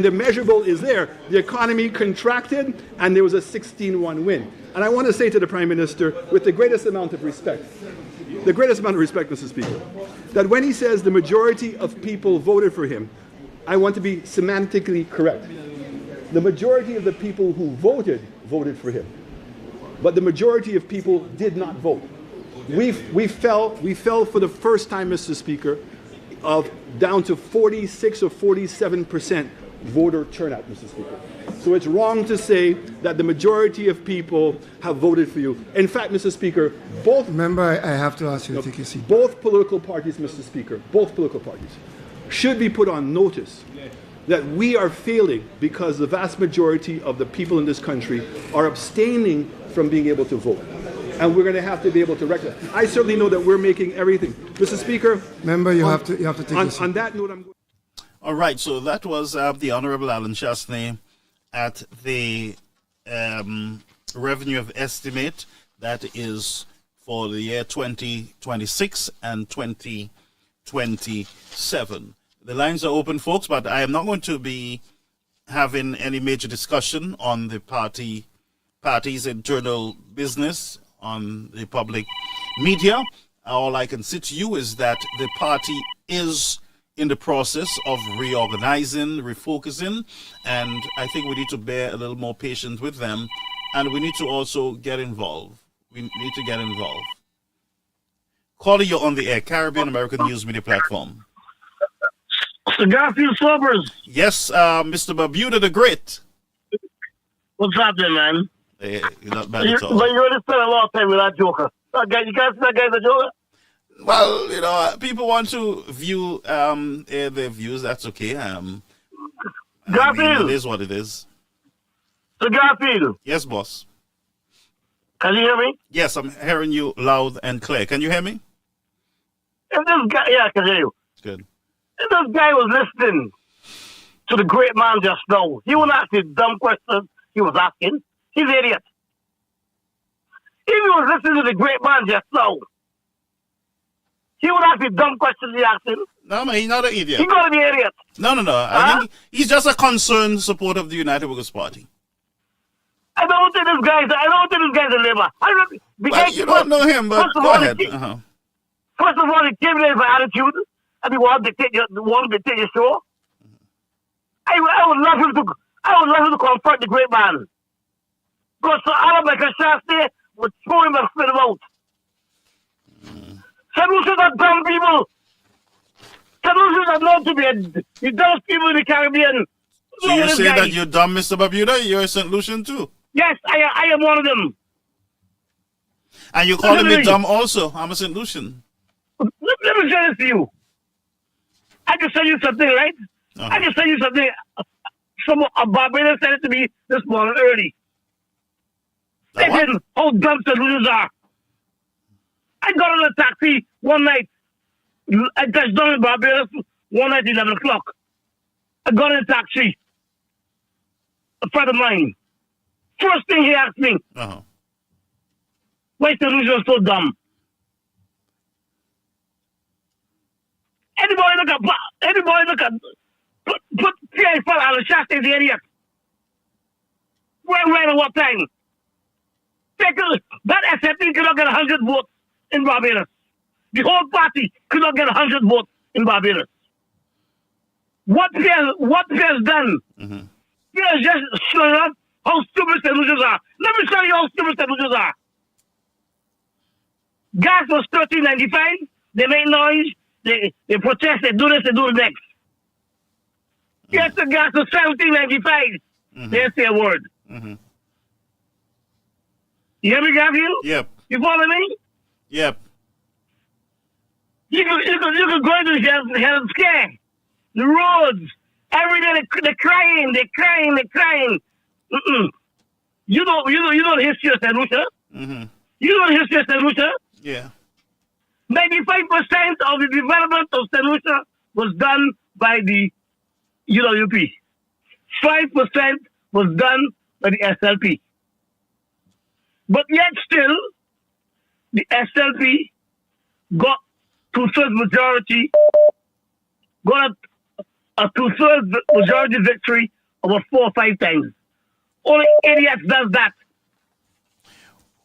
the measurable is there. The economy contracted and there was a 16-1 win. And I want to say to the Prime Minister, with the greatest amount of respect, Mr. Speaker, that when he says the majority of people voted for him, I want to be semantically correct. The majority of the people who voted for him. But the majority of people did not vote. We fell for the first time, Mr. Speaker, of down to 46 or 47% voter turnout, Mr. Speaker. So it's wrong to say that the majority of people have voted for you. In fact, Mr. Speaker, both... Remember, I have to ask you to take your seat. Both political parties, Mr. Speaker, both political parties should be put on notice that we are failing because the vast majority of the people in this country are abstaining from being able to vote. And we're going to have to be able to recognize. I certainly know that we're making everything. Mr. Speaker... Remember, you have to take your seat. On that note, I'm going... All right, so that was the Honorable Alan Chastanet at the revenue of estimate that is for the year 2026 and 2027. The lines are open, folks, but I am not going to be having any major discussion on the party's internal business on the public media. All I can say to you is that the party is in the process of reorganizing, refocusing, and I think we need to bear a little more patience with them, and we need to also get involved. We need to get involved. Calling you on the air, Caribbean American News Media Platform. Mr. Garfield Sobers. Yes, Mr. Bermuda the Great. What's happening, man? Hey, you're not bad at all. But you already spent a lot of time with that joker. You guys see that guy's a joker? Well, you know, people want to view their views. That's okay. Garfield. It is what it is. So Garfield. Yes, boss. Can you hear me? Yes, I'm hearing you loud and clear. Can you hear me? If this guy, yeah, I can hear you. Good. If this guy was listening to the great man just now, he wouldn't ask the dumb questions he was asking. He's an idiot. If he was listening to the great man just now, he would ask the dumb questions he asking. No, man, he's not an idiot. He's got to be an idiot. No. I think he's just a concerned supporter of the United Workers' Party. I don't think this guy's a labor. Well, you don't know him, but go ahead. First of all, he came there for attitude, and he wanted to take your show. I would love him to confront the great man. Because so Alabama Chastanet would throw him and spit him out. Solutions are dumb people. Solutions are known to be the dumbest people in the Caribbean. So you say that you're dumb, Mr. Bermuda? You're a St. Lucian too? Yes, I am one of them. And you're calling me dumb also? I'm a St. Lucian. Let me say this to you. I can tell you something, right? I can tell you something. A Barbados said it to me this morning early. They said how dumb St. Lucians are. I got on a taxi one night. I touched down in Barbados one night at 11 o'clock. I got in a taxi. A friend of mine. First thing he asked me, why St. Lucia so dumb? Anybody look at, put Pierre Fall on the shot is the idiot. When at what time? That SFD could not get 100 votes in Barbados. The whole party could not get 100 votes in Barbados. What Pierre's done? Pierre's just showing us how stupid St. Lucians are. Let me show you how stupid St. Lucians are. Gas was $13.95. They make noise. They protest. They do this. They do the next. Yes, the gas was $17.95. They say a word. You hear me, Garfield? Yep. You follow me? Yep. You could go into Health Care. The roads. Every day they're crying. You know the history of St. Lucia? You know the history of St. Lucia? Yeah. 95% of the development of St. Lucia was done by the UWP. 5% was done by the SLP. But yet still, the SLP got two-thirds majority, got a two-thirds majority victory over 4 or 5 times. Only idiots does that.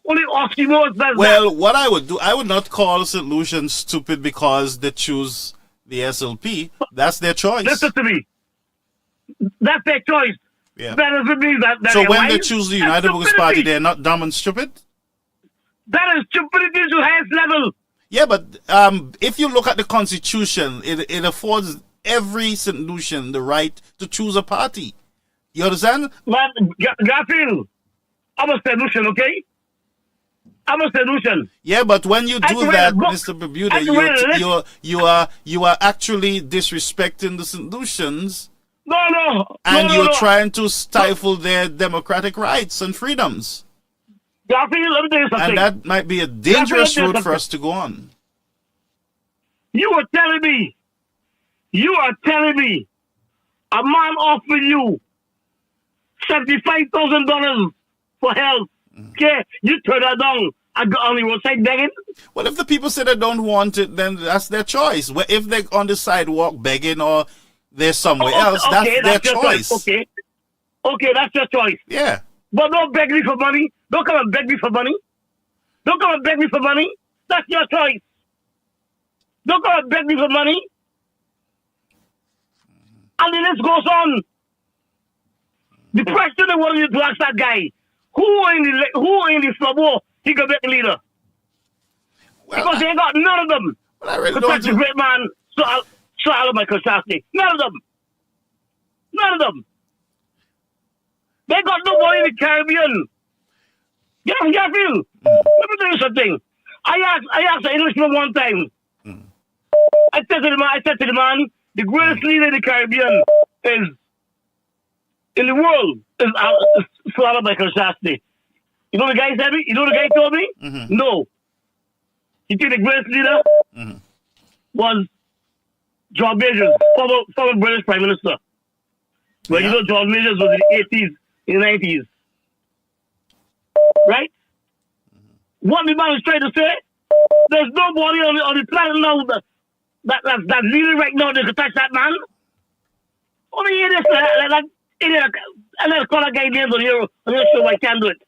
Only oxymores does that. Well, what I would do, I would not call St. Lucian stupid because they choose the SLP. That's their choice. Listen to me. That's their choice. Yeah. That doesn't mean that so when they choose the United Workers' Party, they're not dumb and stupid? That is stupidity to the highest level. Yeah, but if you look at the Constitution, it affords every St. Lucian the right to choose a party. You understand? Man, Garfield, I'm a St. Lucian, okay? I'm a St. Lucian. Yeah, but when you do that, Mr. Bermuda, you are actually disrespecting the St. Lucians. And you're trying to stifle their democratic rights and freedoms. Garfield, let me tell you something. And that might be a dangerous road for us to go on. You are telling me A man offering you $75,000 for help. Okay, you turn that down and go on the roadside begging. Well, if the people say they don't want it, then that's their choice. Well, if they're on the sidewalk begging or they're somewhere else, that's their choice. Okay, that's your choice. Yeah. But don't beg me for money. Don't come and beg me for money. Don't come and beg me for money. That's your choice. Don't come and beg me for money. And the list goes on. The question I wanted you to ask that guy, who in the floor he could make a leader? Well, because they ain't got none of them. Well, I really Protect the great man, Sir Olliver Chastanet. None of them. None of them. They got nobody in the Caribbean. Garfield, let me tell you something. I asked an Englishman one time. I said to the man, the greatest leader in the Caribbean is in the world is Sir Olliver Chastanet. You know the guy said me? You know the guy told me? No. You think the greatest leader was John Majors, former British Prime Minister. Well, you know John Majors was in the 80s, in the 90s. Right? What the man is trying to say, there's nobody on the planet now that's leading right now that can touch that man. I mean, it is and then call that guy names on your show, I can't do it.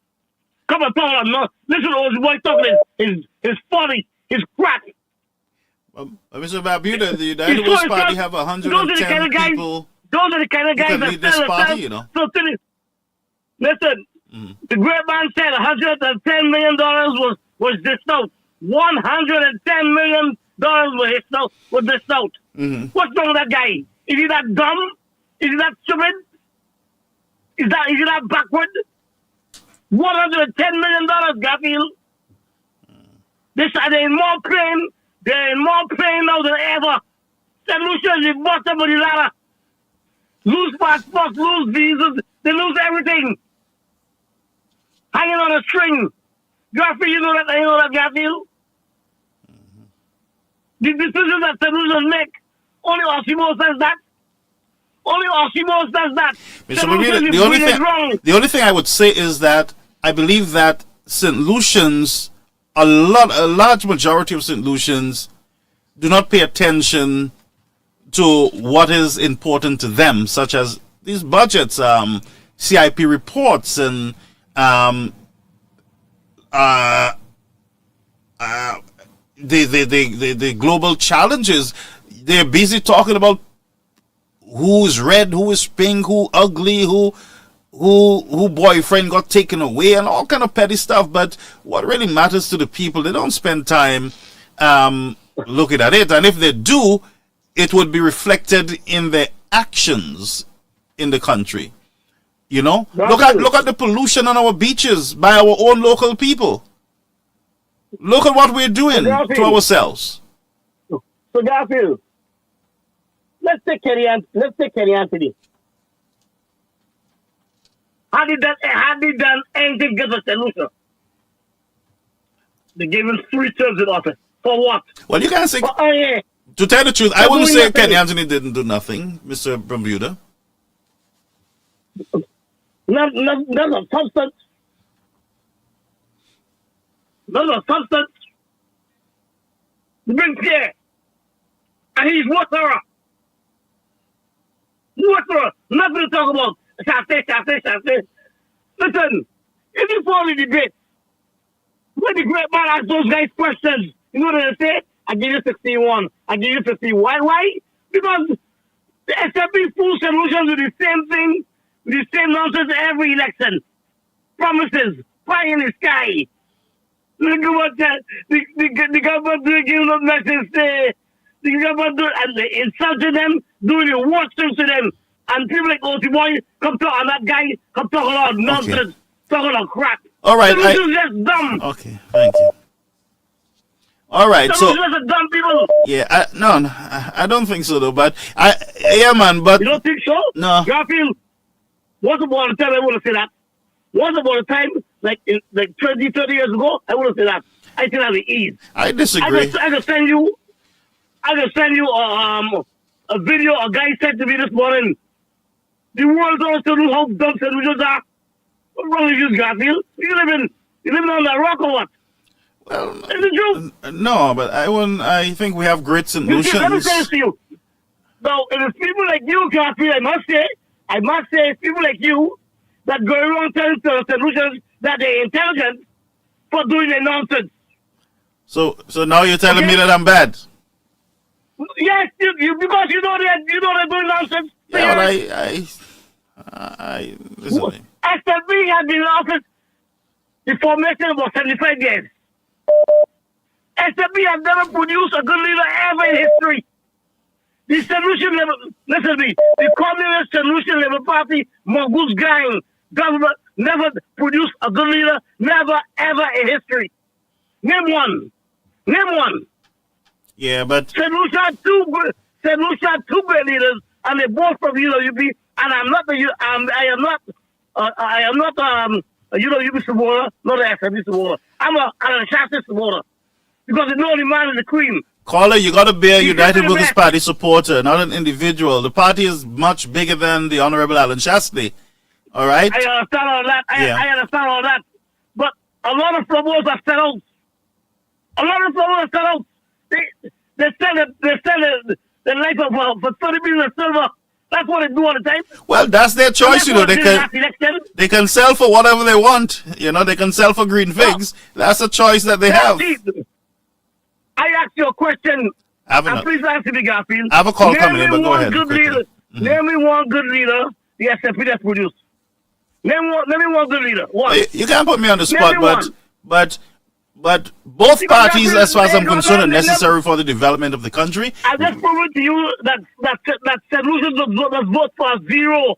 Come on, Paul, no. Listen to those boys talking his funny, his crack. Mr. Barbuda, the United West Party have 110 people. Those are the kind of guys that lead this party, you know. Listen, the great man said $110 million was dished out. $110 million was dished out. What's wrong with that guy? Is he that dumb? Is he that stupid? Is he that backward? $110 million, Garfield. They're in more pain. They're in more pain now than ever. St. Lucia is the bottom of the ladder. Lose passports, lose visas, they lose everything. Hanging on a string. Garfield, you know that, Garfield? The decisions that St. Lucia's make, only Osimo says that. Only Osimo says that. Mr. Bermuda, the only thing I would say is that I believe that St. Lucians, a large majority of St. Lucians do not pay attention to what is important to them, such as these budgets, CIP reports, and the global challenges. They're busy talking about who's red, who is pink, who ugly, who boyfriend got taken away, and all kind of petty stuff. But what really matters to the people, they don't spend time looking at it. And if they do, it would be reflected in their actions in the country. You know, look at the pollution on our beaches by our own local people. Look at what we're doing to ourselves. So Garfield, let's take Kenny Anthony. Had he done anything good for St. Lucia? They gave him 3 terms in office. For what? Well, you can't say. To tell the truth, I wouldn't say Kenny Anthony didn't do nothing, Mr. Bermuda. None of substance. None of substance. The big Pierre. And he's waterer. Nothing to talk about. Chastanet. Listen, if you follow the debate, when the great man asks those guys questions, you know what they say? I give you 61. I give you 50. Why? Because the SFP full solutions with the same thing, with the same nonsense every election. Promises, pie in the sky. The government giving up messages, the government insulting them, doing the worst things to them. And people like Oti Boy come talk, and that guy come talk a lot of nonsense, talk a lot of crap. All right. This is just dumb. Okay, thank you. All right, so dumb people. Yeah, I don't think so though. But man. But you don't think so? No. Garfield, once upon a time I would have said that. Once upon a time, like 20, 30 years ago, I would have said that. I think that's the ease. I disagree. I can send you a video a guy said to me this morning. The world don't know how dumb solutions are. What's wrong with you, Garfield? You living on the rock or what? Well, Is it true? no, but I think we have great You see, let me solutions. say this to you. Now, it is people like you, Garfield, I must say, it's people like you that go around telling solutions that they're intelligent for doing their nonsense. So now you're telling me Okay. that I'm bad. Yes, you because you know they're doing nonsense. Yeah, but I listen. S.S.D.F has been in office the formation about 75 years. S.S.D.F has never produced a good leader ever in history. The solution level, listen to me, the Communist Solution Level Party, Mongoose Gang, government never produced a good leader, never ever in history. Name one. Yeah, but Solution had two great leaders, and they both from UWP. And I am not a UWP supporter, not an SMB supporter. I'm an Chastanet supporter because the only man is the queen. caller, you got to be a You United can do Workers that. Party supporter, not an individual. The party is much bigger than the Honorable Alan Chastanet. All right. I understand all that. I understand all that. But a lot of promoters are set out. They sell the life of for 30 million of silver. That's what they do all the time. Well, that's their choice, you know. They can election. they can sell for whatever they want. You know, they can sell for green figs. That's a choice that they have. I asked you a question. Have And a- please answer me, Garfield. I have a call Name coming in, me but go one ahead, good quickly. leader. Name me one good leader the SFP has produced. Name me one good leader. One. You can't put me on the Name spot, me but both Because parties, Garfield, as far as I'm they don't concerned, are have- necessary for the development of the country. I just proven to you that solutions does vote for zero.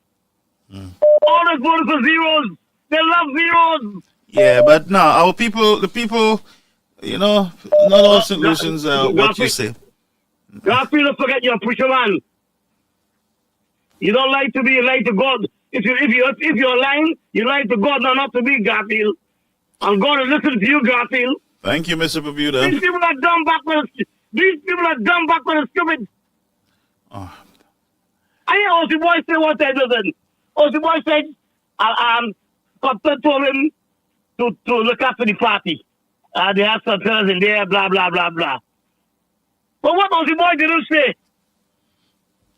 All that's voting for zeros. They love zeros. Yeah, but no, our people, the people, you know, not all solutions are what you say. Garfield, don't forget you're a preacher man. You don't lie to me, you lie to God. If you're lying, you lie to God, not to me, Garfield. I'm going to listen to you, Garfield. Thank you, Mr. Bermuda. These people are dumb backward. These people are dumb backward and stupid. Oh. I hear Ozzy Boy say one time, listen. Ozzy Boy said, Captain told him to look after the party. They have some fellas in there, blah, blah, blah, blah. But what Ozzy Boy didn't say,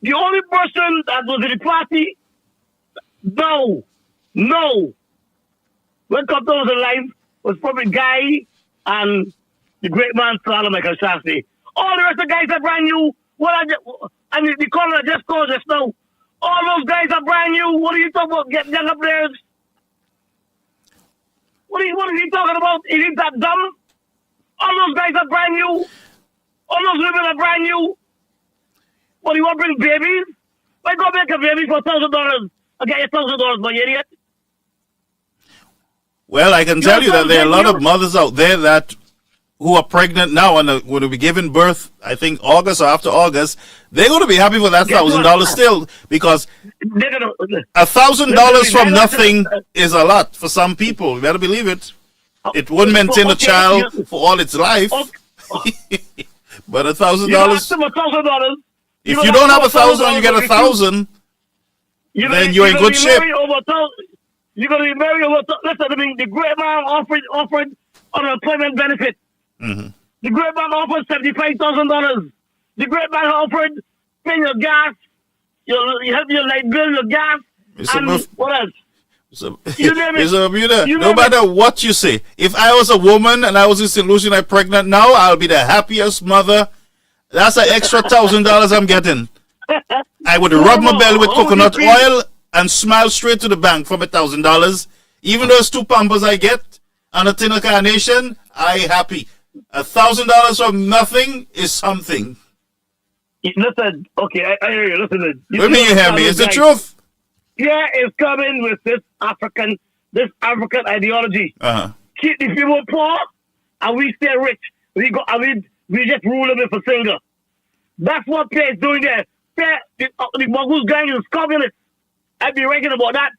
the only person that was in the party, no, when Captain was alive, was probably Guy and the great man, Sir Michael Shaftesbury. All the rest of the guys are brand new. The caller just called just now. All those guys are brand new. What are you talking about? Get young players. What is he talking about? Is he that dumb? All those guys are brand new. All those women are brand new. What do you want to bring babies? Why go make a baby for $1,000? I get you $1,000, my idiot. Well, I can tell you that there are a lot of mothers out there who are pregnant now and going to be giving birth, I think August or after August. They're going to be happy for that $1,000 still, because They're gonna, $1,000 from nothing is a lot for some people. You better believe it. It wouldn't maintain a child for all its life. But $1,000. You ask them $1,000. If you don't have 1,000 and you get 1,000, then you're in good shape. You're going to be married over. Listen to me. The great man offered unemployment benefit. Mm-hmm. The great man offered $75,000. The great man offered paying your gas, you help your light bill, your gas, and what else? So, You name it. Mr. Bermuda, You no name matter what you say, if I was a woman and I was in St. Lucia and I'm pregnant now, I'll be the happiest mother. That's an extra $1,000 I'm getting. I would rub my belly with coconut oil and smile straight to the bank for my $1,000. Even those 2 Pampers I get and a tin of carnation, I happy. $1,000 from nothing is something. Listen, okay, I hear you. Listen. What do you hear me? It's the truth. Yeah, it's coming with this African ideology. Uh-huh. Keep the people poor, and we stay rich. We just rule them for single. That's what Pierre is doing there. Pierre, the Mongoose gang is communist. I've been ranking about that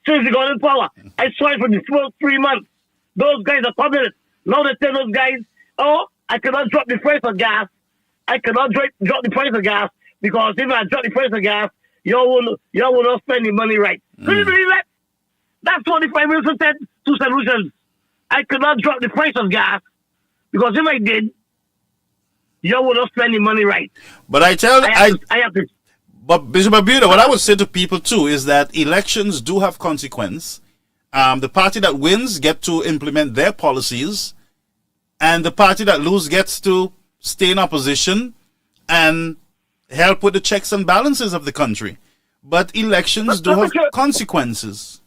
since they got in power. I saw it for the first 3 months. Those guys are communists. Now they tell those guys, oh, I cannot drop the price of gas. I cannot drop the price of gas because if I drop the price of gas, y'all will not spend the money right. Do you believe that? That's what the Prime Minister said to Solutions. I could not drop the price of gas because if I did, y'all will not spend the money right. But I have to. But Bishop Abuda, what I would say to people too is that elections do have consequence. The party that wins get to implement their policies, and the party that loses gets to stay in opposition and help with the checks and balances of the country. But elections do have consequences.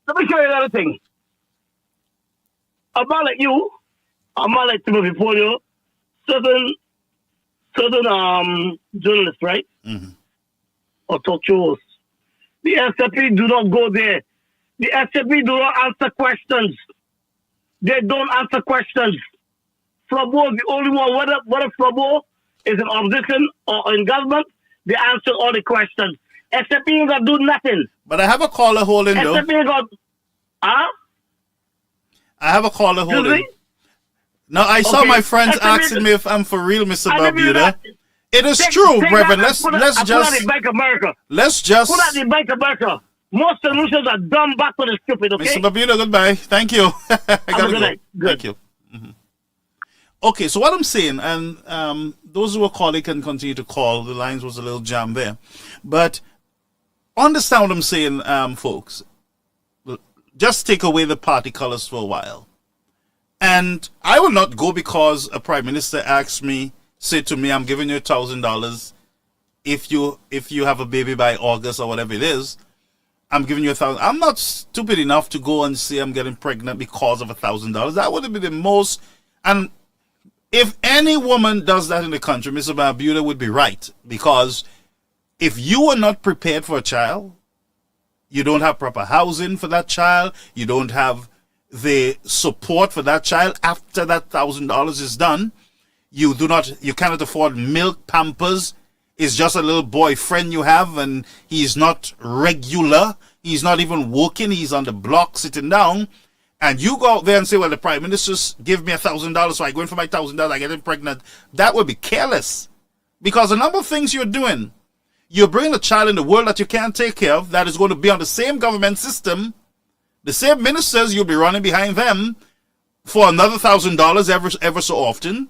Let me show you another thing. I'm not like you. I'm not like people before you. Certain journalists, right? Mm-hmm. Or talk shows. The SFP do not go there. The SFP do not answer questions. They don't answer questions. Flabo is the only one. Whether Flabo is in opposition or in government, they answer all the questions. SFP ain't gonna do nothing. But I have a caller holding though. SFP ain't gonna... Huh? I have a caller holding. No, I saw my friends asking me if I'm for real, Mr. Barbuda. It is true, Reverend. Let's just... Put out the Bank America. Let's just... Put out the Bank America. Most solutions are dumb, backward, and stupid, okay? Mr. Barbuda, goodbye. Thank you. I gotta go. Good. Thank you. Mm-hmm. Okay, so what I'm saying, and those who are calling can continue to call. The lines was a little jammed there. But understand what I'm saying, folks. Just take away the party colors for a while. And I will not go because a prime minister asks me, say to me, I'm giving you $1,000 if you have a baby by August or whatever it is. I'm giving you $1,000. I'm not stupid enough to go and say I'm getting pregnant because of $1,000. That would be the most. And if any woman does that in the country, Mr. Barbuda would be right. Because if you are not prepared for a child, you don't have proper housing for that child, you don't have the support for that child after that $1,000 is done, you cannot afford milk, Pampers. It's just a little boyfriend you have, and he's not regular. He's not even working. He's on the block sitting down. And you go out there and say, well, the prime minister's give me $1,000, so I go in for my $1,000, I get him pregnant. That would be careless. Because a number of things you're doing, you're bringing a child in the world that you can't take care of, that is going to be on the same government system. The same ministers, you'll be running behind them for another $1,000 ever so often.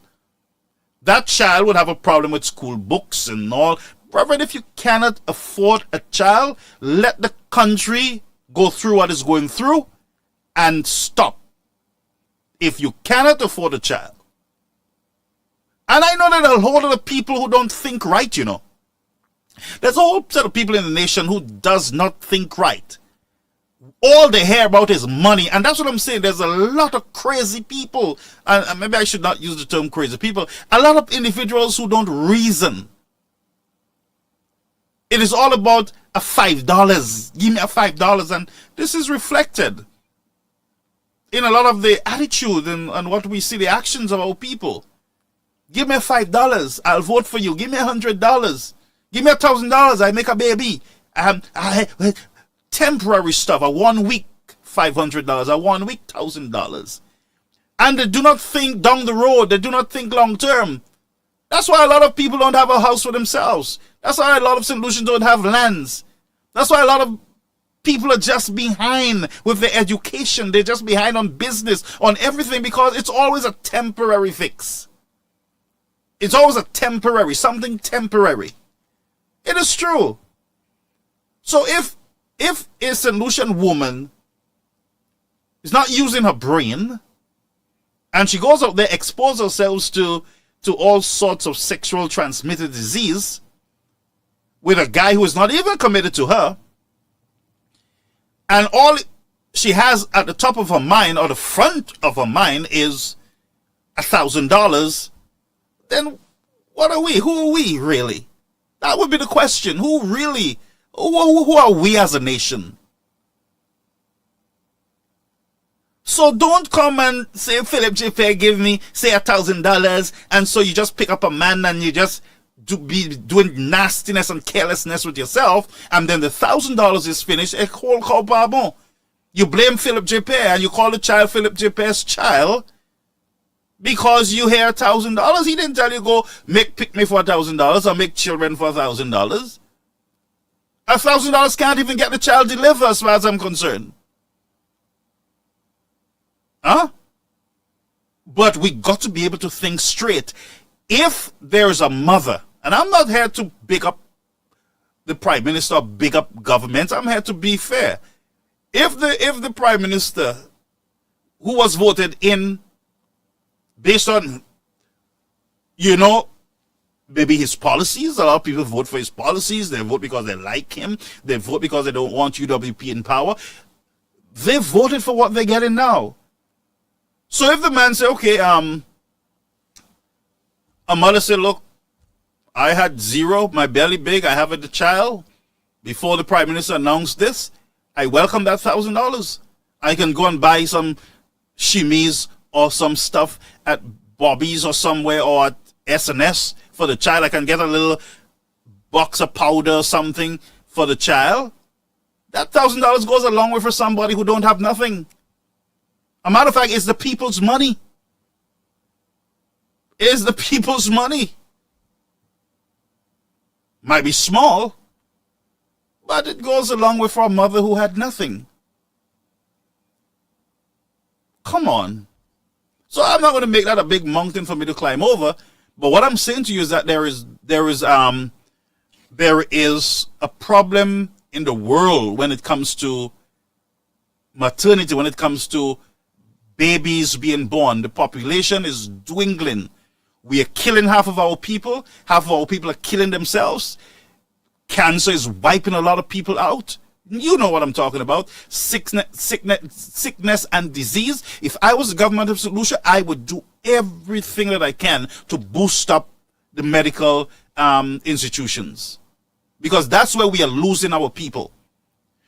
That child would have a problem with school books and all. Reverend, if you cannot afford a child, let the country go through what it's going through and stop. If you cannot afford a child. And I know that a whole lot of people who don't think right, you know. There's a whole set of people in the nation who does not think right. All they hear about is money. And that's what I'm saying. There's a lot of crazy people. And maybe I should not use the term crazy people. A lot of individuals who don't reason. It is all about a $5. Give me a $5. And this is reflected in a lot of the attitude and what we see, the actions of our people. Give me $5. I'll vote for you. Give me $100. Give me $1,000. I make a baby. Temporary stuff. A 1 week $500. A 1 week $1,000. And they do not think down the road. They do not think long term. That's why a lot of people don't have a house for themselves. That's why a lot of St. Lucians don't have lands. That's why a lot of people are just behind with their education. They're just behind on business, on everything, because it's always a temporary fix. It's always a temporary, something temporary. It is true. So if a St. Lucian woman is not using her brain and she goes out there, exposes herself to all sorts of sexual transmitted disease with a guy who is not even committed to her, and all she has at the top of her mind or the front of her mind is $1,000, then what are we? Who are we really? That would be the question. Who are we as a nation? So don't come and say, Philip J. Fair give me, say $1,000, and so you just pick up a man and you just be doing nastiness and carelessness with yourself, and then the $1,000 is finished. You blame Philip J. Fair and you call the child Philip J. Fair's child because you hear $1,000. He didn't tell you go pick me for $1,000 or make children for $1,000. $1,000 can't even get the child delivered as far as I'm concerned. Huh? But we got to be able to think straight. If there's a mother, and I'm not here to big up the Prime Minister, big up government, I'm here to be fair. If the Prime Minister, who was voted in based on, maybe his policies, a lot of people vote for his policies, they vote because they like him, they vote because they don't want UWP in power, they voted for what they're getting now. So if the man say, okay, a mother say, look, I had zero, my belly big, I have a child. Before the Prime Minister announced this, I welcome that $1,000. I can go and buy some shimmies or some stuff at Bobby's or somewhere, or at S.S.D.F for the child. I can get a little box of powder or something for the child. That $1,000 goes a long way for somebody who don't have nothing. A matter of fact, it's the people's money. It's the people's money. Might be small, but it goes a long way for a mother who had nothing. Come on. So I'm not going to make that a big mountain for me to climb over. But what I'm saying to you is that there is a problem in the world when it comes to maternity, when it comes to babies being born. The population is dwindling. We are killing half of our people. Half of our people are killing themselves. Cancer is wiping a lot of people out. You know what I'm talking about. Sickness and disease. If I was the government of Lucia, I would do everything that I can to boost up the medical institutions. Because that's where we are losing our people.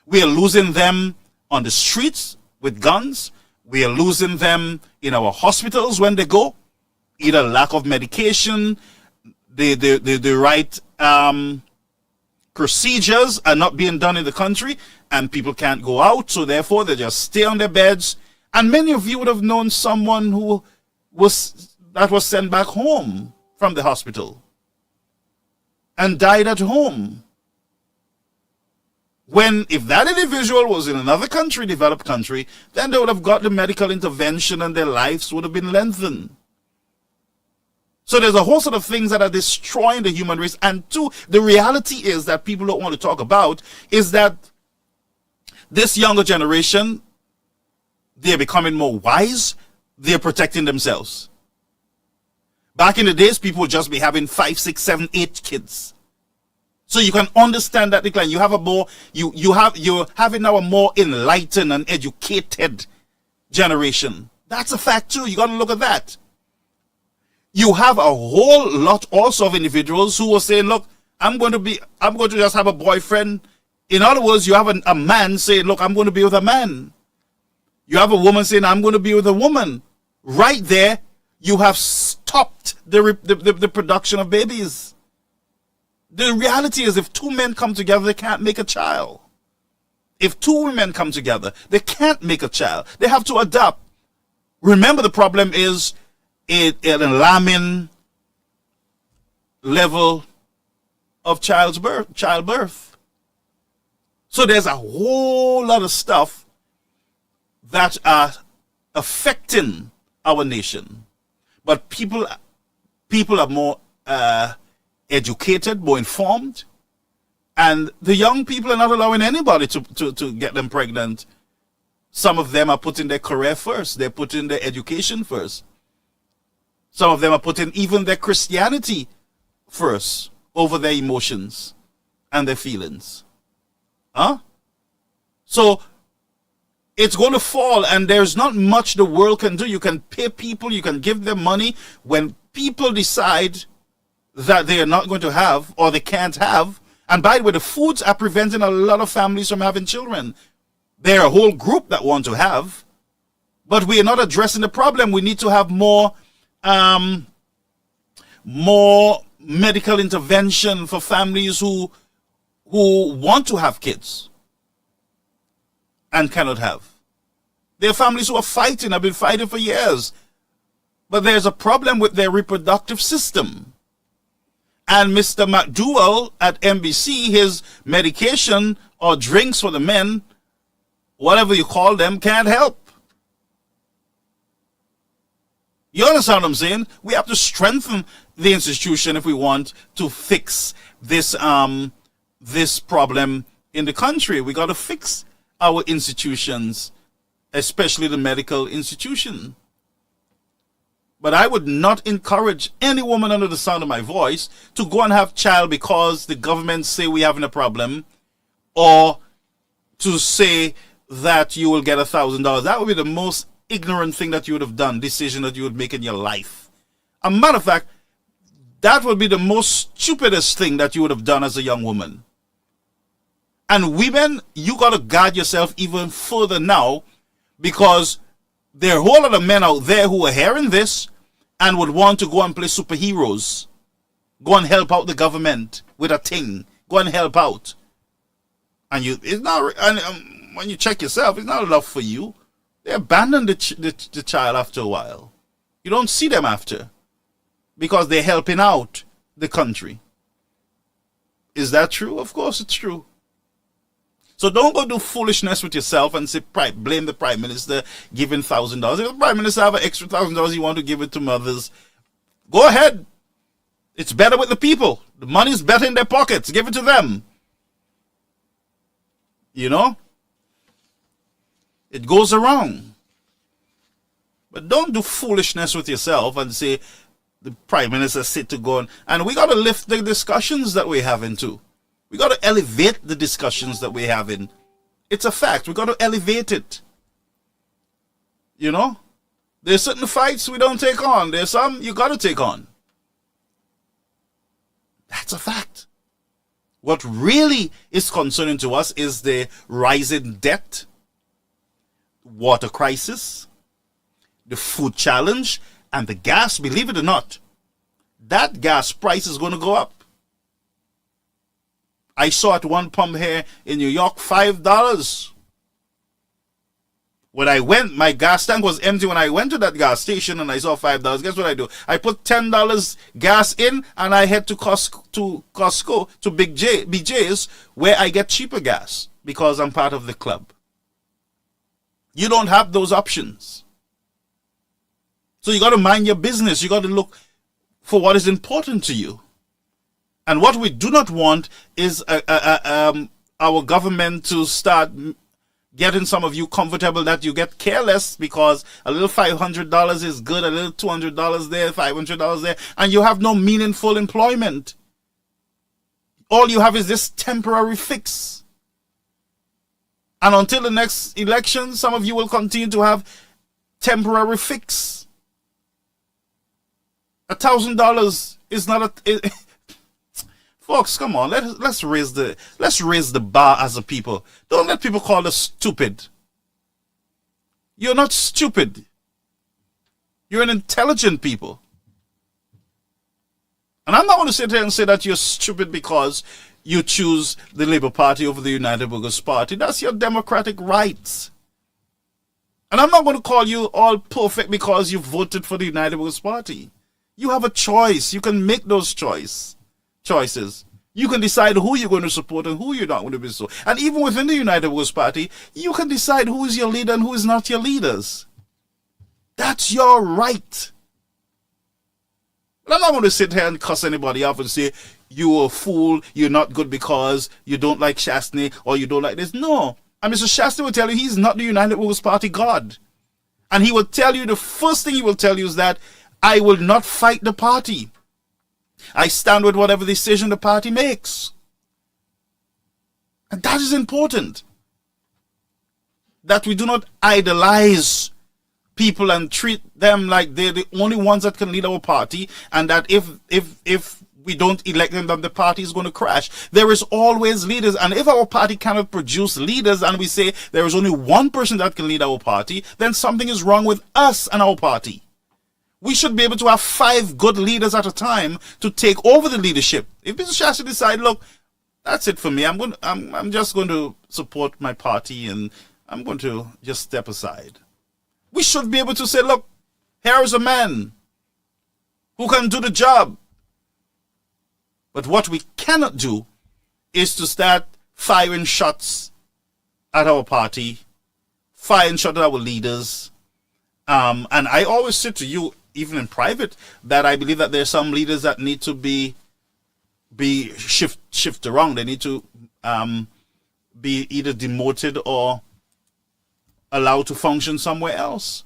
We are losing them on the streets with guns. We are losing them in our hospitals when they go. Either lack of medication, the right procedures are not being done in the country, and people can't go out, so therefore they just stay on their beds. And many of you would have known someone who was sent back home from the hospital and died at home. If that individual was in another country, developed country, then they would have got the medical intervention and their lives would have been lengthened. So there's a whole sort of things that are destroying the human race. And two, the reality is that people don't want to talk about is that this younger generation, they're becoming more wise. They're protecting themselves. Back in the days, people would just be having 5, 6, 7, 8 kids. So you can understand that decline. You're having now a more enlightened and educated generation. That's a fact too. You got to look at that. You have a whole lot also of individuals who are saying, look, I'm going to just have a boyfriend. In other words, you have a man saying, look, I'm going to be with a man. You have a woman saying, I'm going to be with a woman. Right there, you have stopped the production of babies. The reality is, if two men come together, they can't make a child. If two women come together, they can't make a child. They have to adopt. Remember, the problem is an alarming level of childbirth. So there's a whole lot of stuff that are affecting our nation. But people are more educated, more informed, and the young people are not allowing anybody to get them pregnant. Some of them are putting their career first. They're putting their education first. Some of them are putting even their Christianity first over their emotions and their feelings. So it's going to fall, and there's not much the world can do. You can pay people, you can give them money. When people decide that they are not going to have, or they can't have, and by the way, the foods are preventing a lot of families from having children. There are a whole group that want to have, but we are not addressing the problem. We need to have more medical intervention for families who want to have kids and cannot have. There are families who are fighting, have been fighting for years, but there's a problem with their reproductive system. And Mr. McDowell at NBC, his medication or drinks for the men, whatever you call them, can't help. You understand what I'm saying? We have to strengthen the institution if we want to fix this this problem in the country. We got to fix our institutions, especially the medical institution. But I would not encourage any woman under the sound of my voice to go and have child because the government say we having a problem, or to say that you will get $1,000. That would be the most ignorant thing that you would have done, decision that you would make in your life. A matter of fact, that would be the most stupidest thing that you would have done as a young woman. And women, you got to guard yourself even further now, because there are a whole lot of men out there who are hearing this and would want to go and play superheroes. Go and help out the government with a thing. Go and help out. And it's not. And when you check yourself, it's not enough for you. They abandon the child after a while. You don't see them after, because they're helping out the country. Is that true? Of course it's true. So don't go do foolishness with yourself and say, blame the Prime Minister giving $1,000. If the Prime Minister have an extra $1,000 you want to give it to mothers, go ahead. It's better with the people. The money's better in their pockets. Give it to them. You know? It goes around. But don't do foolishness with yourself and say the Prime Minister said to go on. And we got to lift the discussions that we're having too. We got to elevate the discussions that we're having. It's a fact. We got to elevate it. You know? There's certain fights we don't take on. There's some you got to take on. That's a fact. What really is concerning to us is the rising debt, water crisis, the food challenge, and the gas. Believe it or not, that gas price is going to go up. I saw at one pump here in New York, $5. When I went, my gas tank was empty when I went to that gas station and I saw $5. Guess what I do? I put $10 gas in and I head to Costco, to BJ's, where I get cheaper gas because I'm part of the club. You don't have those options. So you got to mind your business. You got to look for what is important to you. And what we do not want is our government to start getting some of you comfortable that you get careless because a little $500 is good, a little $200 there, $500 there, and you have no meaningful employment. All you have is this temporary fix. And until the next election, some of you will continue to have temporary fix. $1,000 is not a... Folks, come on, let's raise the bar as a people. Don't let people call us stupid. You're not stupid. You're an intelligent people. And I'm not going to sit here and say that you're stupid because you choose the Labour Party over the United Workers' Party. That's your democratic rights. And I'm not going to call you all perfect because you voted for the United Workers' Party. You have a choice. You can make those choices. You can decide who you're going to support and who you're not going to be so. And even within the United Workers' Party, you can decide who is your leader and who is not your leaders. That's your right. But I'm not going to sit here and cuss anybody off and say, you're a fool, you're not good because you don't like Chastanet or you don't like this. No. And Mr. Chastanet will tell you he's not the United Workers' Party God. And he will tell you, the first thing he will tell you is that I will not fight the party. I stand with whatever decision the party makes. And that is important. That we do not idolize people and treat them like they're the only ones that can lead our party, and that if we don't elect them, then the party is going to crash. There is always leaders, and if our party cannot produce leaders and we say there is only one person that can lead our party, then something is wrong with us and our party. We should be able to have 5 good leaders at a time to take over the leadership. If Mr. Shasta decide, look, that's it for me. I'm just going to support my party and I'm going to just step aside. We should be able to say, look, here is a man who can do the job. But what we cannot do is to start firing shots at our party, firing shots at our leaders. And I always say to you, even in private, that I believe that there are some leaders that need to be shift around. They need to be either demoted or allowed to function somewhere else.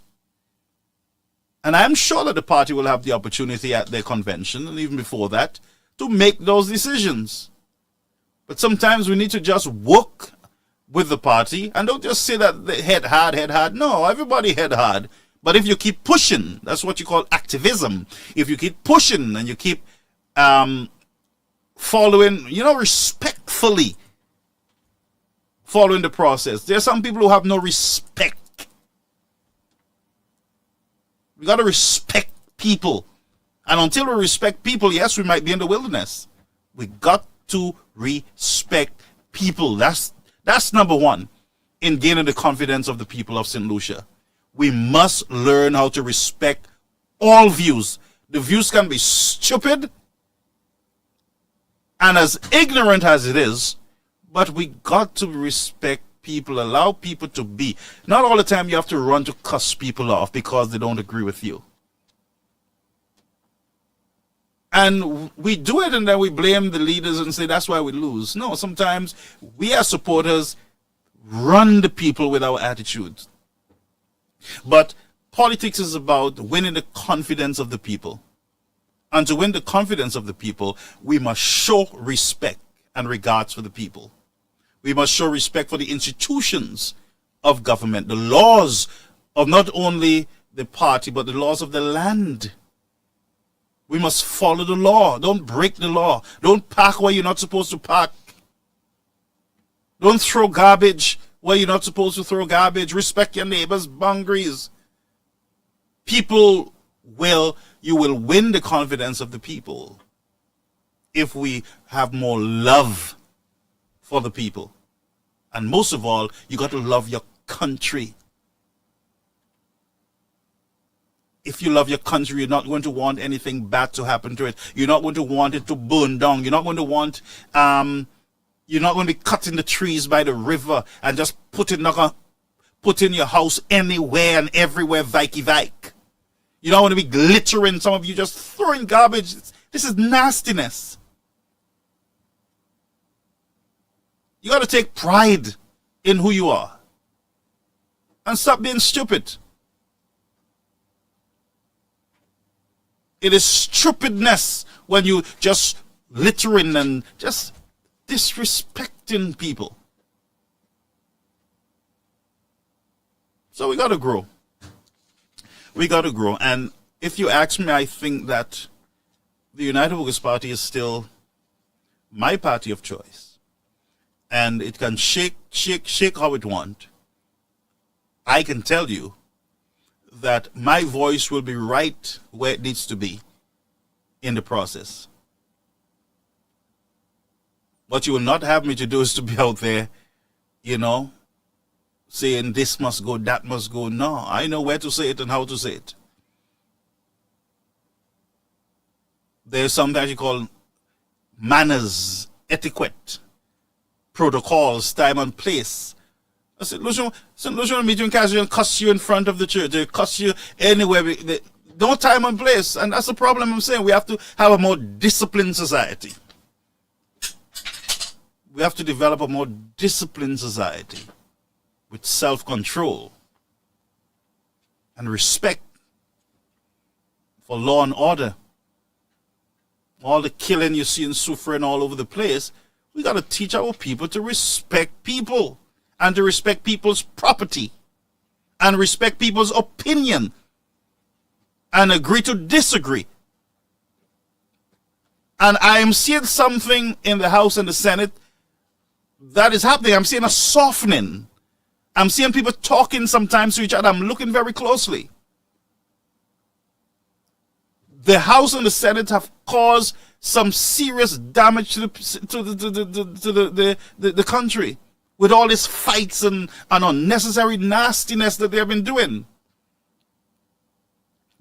And I'm sure that the party will have the opportunity at their convention, and even before that, to make those decisions. But sometimes we need to just work with the party and don't just say that they head hard. No, everybody head hard. But if you keep pushing, that's what you call activism. If you keep pushing and you keep following, respectfully following the process. There are some people who have no respect. We got to respect people. And until we respect people, yes, we might be in the wilderness. We got to respect people. That's number one in gaining the confidence of the people of St. Lucia. We must learn how to respect all views. The views can be stupid and as ignorant as it is, but we got to respect people, allow people to be. Not all the time you have to run to cuss people off because they don't agree with you. And we do it and then we blame the leaders and say that's why we lose. No, sometimes we as supporters run the people with our attitude. But politics is about winning the confidence of the people. And to win the confidence of the people, we must show respect and regards for the people. We must show respect for the institutions of government, the laws of not only the party, but the laws of the land. We must follow the law. Don't break the law. Don't park where you're not supposed to park. Don't throw garbage where you're not supposed to throw garbage. Respect your neighbor's boundaries. You will win the confidence of the people if we have more love for the people. And most of all, you got to love your country. If you love your country, you're not going to want anything bad to happen to it. You're not going to want it to burn down. You're not going to want, you're not going to be cutting the trees by the river and just putting your house anywhere and everywhere, vike. You don't want to be glittering. Some of you just throwing garbage. This is nastiness. You got to take pride in who you are and stop being stupid. It is stupidness when you just littering and just disrespecting people. So we got to grow. We got to grow. And if you ask me, I think that the United Workers' Party is still my party of choice. And it can shake how it wants. I can tell you that my voice will be right where it needs to be in the process. What you will not have me to do is to be out there, saying this must go, that must go. No, I know where to say it and how to say it. There's something that you call manners, etiquette, protocols, time and place. I said, Lucia, meet you in casual and cuss you in front of the church. They cuss you anywhere. No time and place. And that's the problem I'm saying. We have to have a more disciplined society. We have to develop a more disciplined society with self-control and respect for law and order. All the killing you see and suffering all over the place, we got to teach our people to respect people and to respect people's property and respect people's opinion and agree to disagree. And I am seeing something in the House and the Senate that is happening. I'm seeing a softening. I'm seeing people talking sometimes to each other. I'm looking very closely. The House and the Senate have caused some serious damage to the country with all these fights and unnecessary nastiness that they have been doing.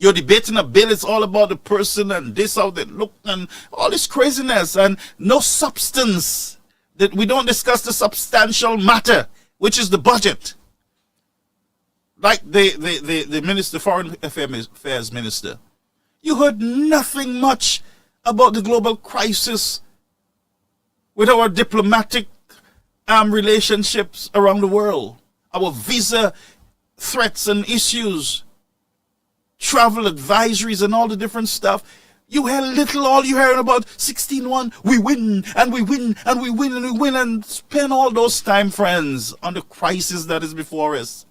You're debating a bill, it's all about the person and this, how they look, and all this craziness, and no substance. That we don't discuss the substantial matter, which is the budget. Like the minister, foreign affairs minister, you heard nothing much about the global crisis with our diplomatic relationships around the world, our visa threats and issues, travel advisories and all the different stuff. You hear little, all you hearing about 16-1, we win, and we win, and we win, and we win, and spend all those time, friends, on the crisis that is before us.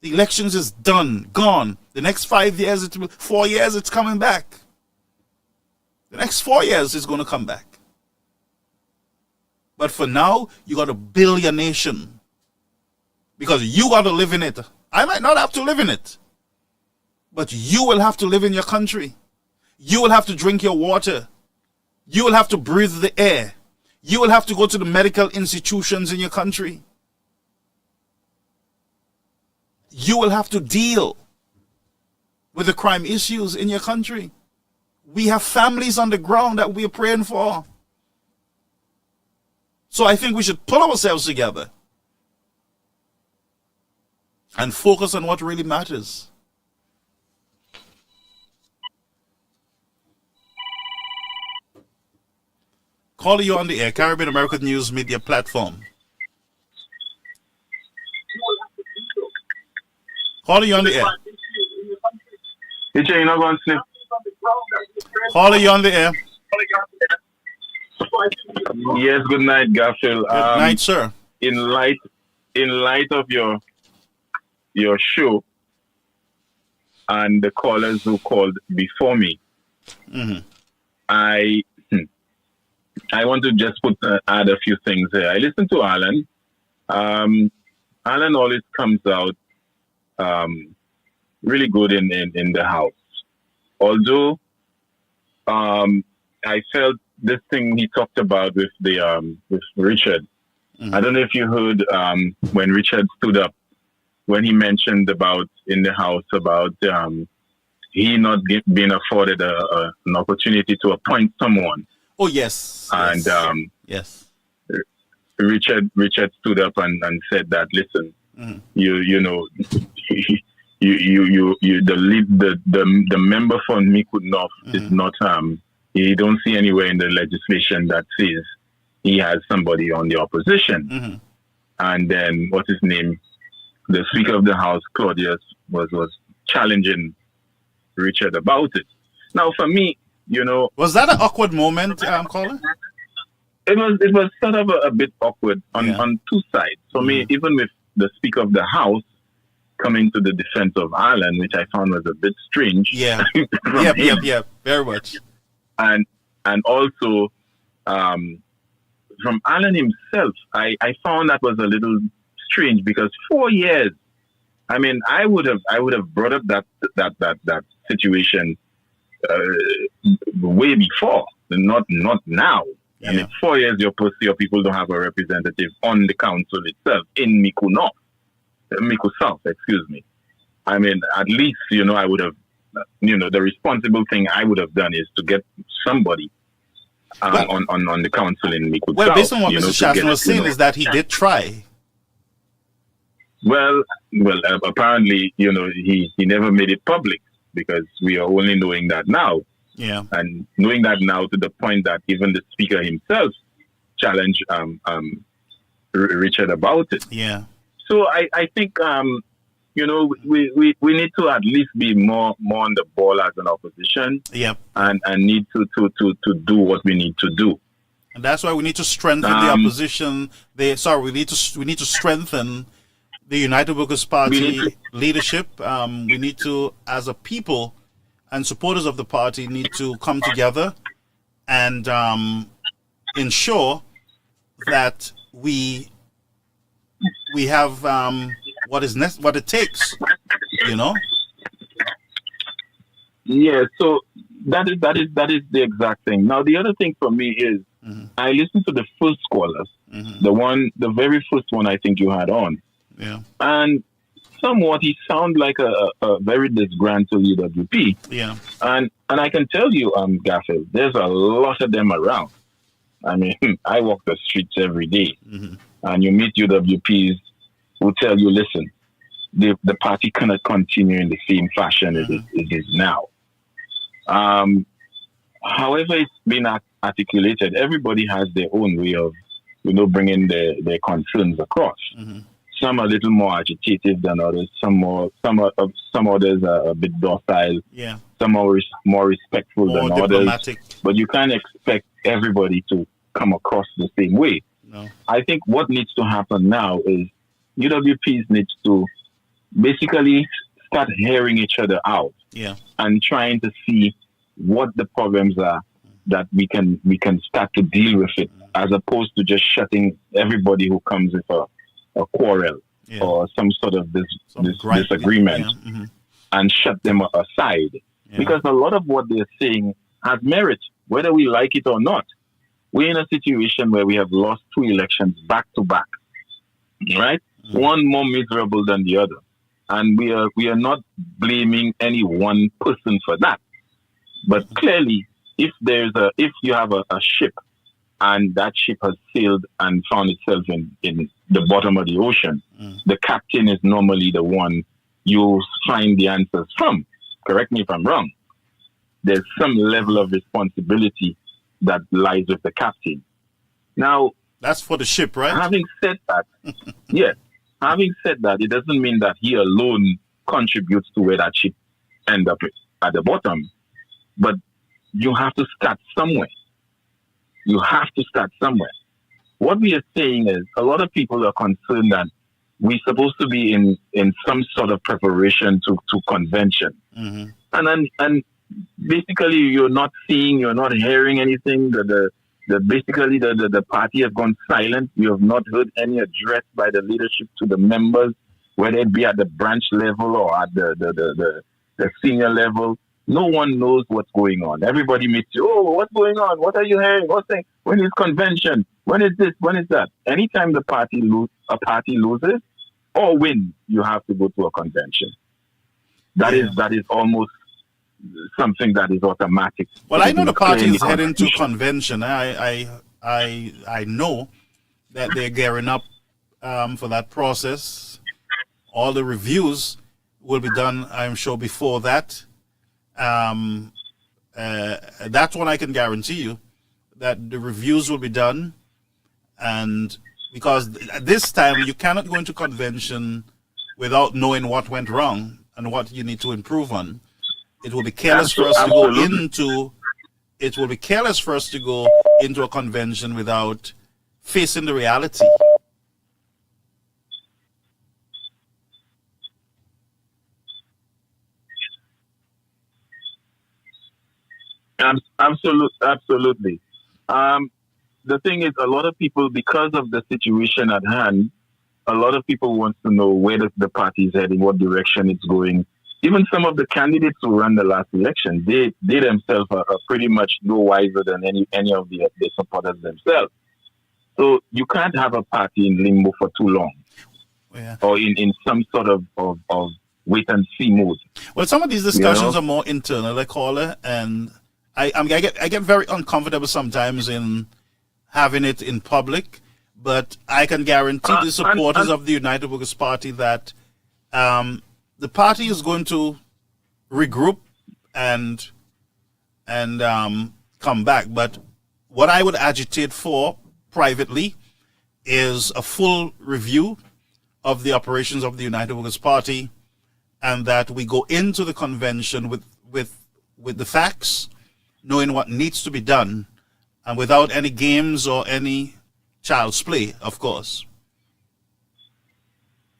The elections is done, gone. The next 5 years, 4 years, it's coming back. The next 4 years is going to come back. But for now, you got to build your nation. Because you got to live in it. I might not have to live in it. But you will have to live in your country. You will have to drink your water. You will have to breathe the air. You will have to go to the medical institutions in your country. You will have to deal with the crime issues in your country. We have families on the ground that we are praying for. So I think we should pull ourselves together and focus on what really matters. Calling you on the air, Caribbean American News Media Platform. Calling you on the air. Calling you on the air. Yes, good night, Garfield. Good night, sir. In light of your show and the callers who called before me, I want to just add a few things here. I listened to Alan. Alan always comes out really good in the house. Although I felt this thing he talked about with Richard. I don't know if you heard when Richard stood up, when he mentioned about in the house about he not being afforded an opportunity to appoint someone. Oh yes, and yes. Richard stood up and said that, listen, you know, you the member for Miku North is not he don't see anywhere in the legislation that says he has somebody on the opposition. And then what's his name? The Speaker of the House, Claudius, was challenging Richard about it. Now, for me, you know, was that an awkward moment, Colin? It was sort of a bit awkward on two sides. For me, even with the Speaker of the House coming to the defense of Alan, which I found was a bit strange. Yeah, very much. And also from Alan himself, I found that was a little strange because 4 years. I mean, I would have brought up that situation way before, not now. Yeah. I mean, 4 years your people don't have a representative on the council itself in Miku North, Miku South, excuse me. I mean, at least, you know, I would have, you know, the responsible thing I would have done is to get somebody on the council in Miku South. Well, based on what Mr. Chastanet was saying is that he did try. Well, apparently, you know, he never made it public because we are only knowing that now. Yeah. And knowing that now to the point that even the speaker himself challenged Richard about it. Yeah. So I think you know, we need to at least be more on the ball as an opposition. Yep. And need to do what we need to do. And that's why we need to strengthen the opposition. We need to strengthen the United Workers' Party leadership. We need to, as a people and supporters of the party, need to come together and ensure that we have what it takes, you know. Yeah. So that is the exact thing. Now the other thing for me is I listened to the first callers, the very first one I think you had on. Yeah. And somewhat he sounds like a very disgruntled UWP. Yeah. And I can tell you, Garfield, there's a lot of them around. I mean, I walk the streets every day, and you meet UWPs who tell you, listen, the party cannot continue in the same fashion as it is now. However it's been articulated, everybody has their own way of, bringing their concerns across. Some are a little more agitated than others. Some others are a bit docile. Yeah. Some are more respectful More than diplomatic. others. But you can't expect everybody to come across the same way. No. I think what needs to happen now is UWPs needs to basically start hearing each other out. Yeah. And trying to see what the problems are that we can start to deal with it, as opposed to just shutting everybody who comes with a quarrel or some sort of disagreement and shut them aside. Yeah. Because a lot of what they're saying has merit, whether we like it or not. We're in a situation where we have lost 2 elections back to back, right? One more miserable than the other. And we are not blaming any one person for that. But clearly, if you have a ship and that ship has sailed and found itself in the bottom of the ocean, the captain is normally the one you find the answers from. Correct me if I'm wrong. There's some level of responsibility that lies with the captain. Now, that's for the ship, right? Having said that, yes. Having said that, it doesn't mean that he alone contributes to where that ship ends up at the bottom. But you have to start somewhere. You have to start somewhere. What we are saying is a lot of people are concerned that we're supposed to be in some sort of preparation to convention. And basically you're not seeing, you're not hearing anything. Basically the party has gone silent. You have not heard any address by the leadership to the members, whether it be at the branch level or at the senior level. No one knows what's going on. Everybody meets you. Oh, what's going on? What are you hearing? When is convention? When is this? When is that? Anytime a party loses or wins, you have to go to a convention. That is almost something that is automatic. Well, I know the party is heading to convention. I know that they're gearing up for that process. All the reviews will be done, I'm sure, before that. That's what I can guarantee you, that the reviews will be done. And because at this time you cannot go into convention without knowing what went wrong and what you need to improve on. It will be careless for us to go into a convention without facing the reality. Absolutely. The thing is, a lot of people, because of the situation at hand, a lot of people want to know where the party is heading, what direction it's going. Even some of the candidates who ran the last election, they themselves are pretty much no wiser than any of the supporters themselves. So you can't have a party in limbo for too long, or in some sort of wait and see mode. Well, some of these discussions are more internal, I call it, and I get very uncomfortable sometimes in having it in public, but I can guarantee the supporters of the United Workers' Party that the party is going to regroup and come back. But what I would agitate for privately is a full review of the operations of the United Workers' Party, and that we go into the convention with the facts, knowing what needs to be done, and without any games or any child's play, of course.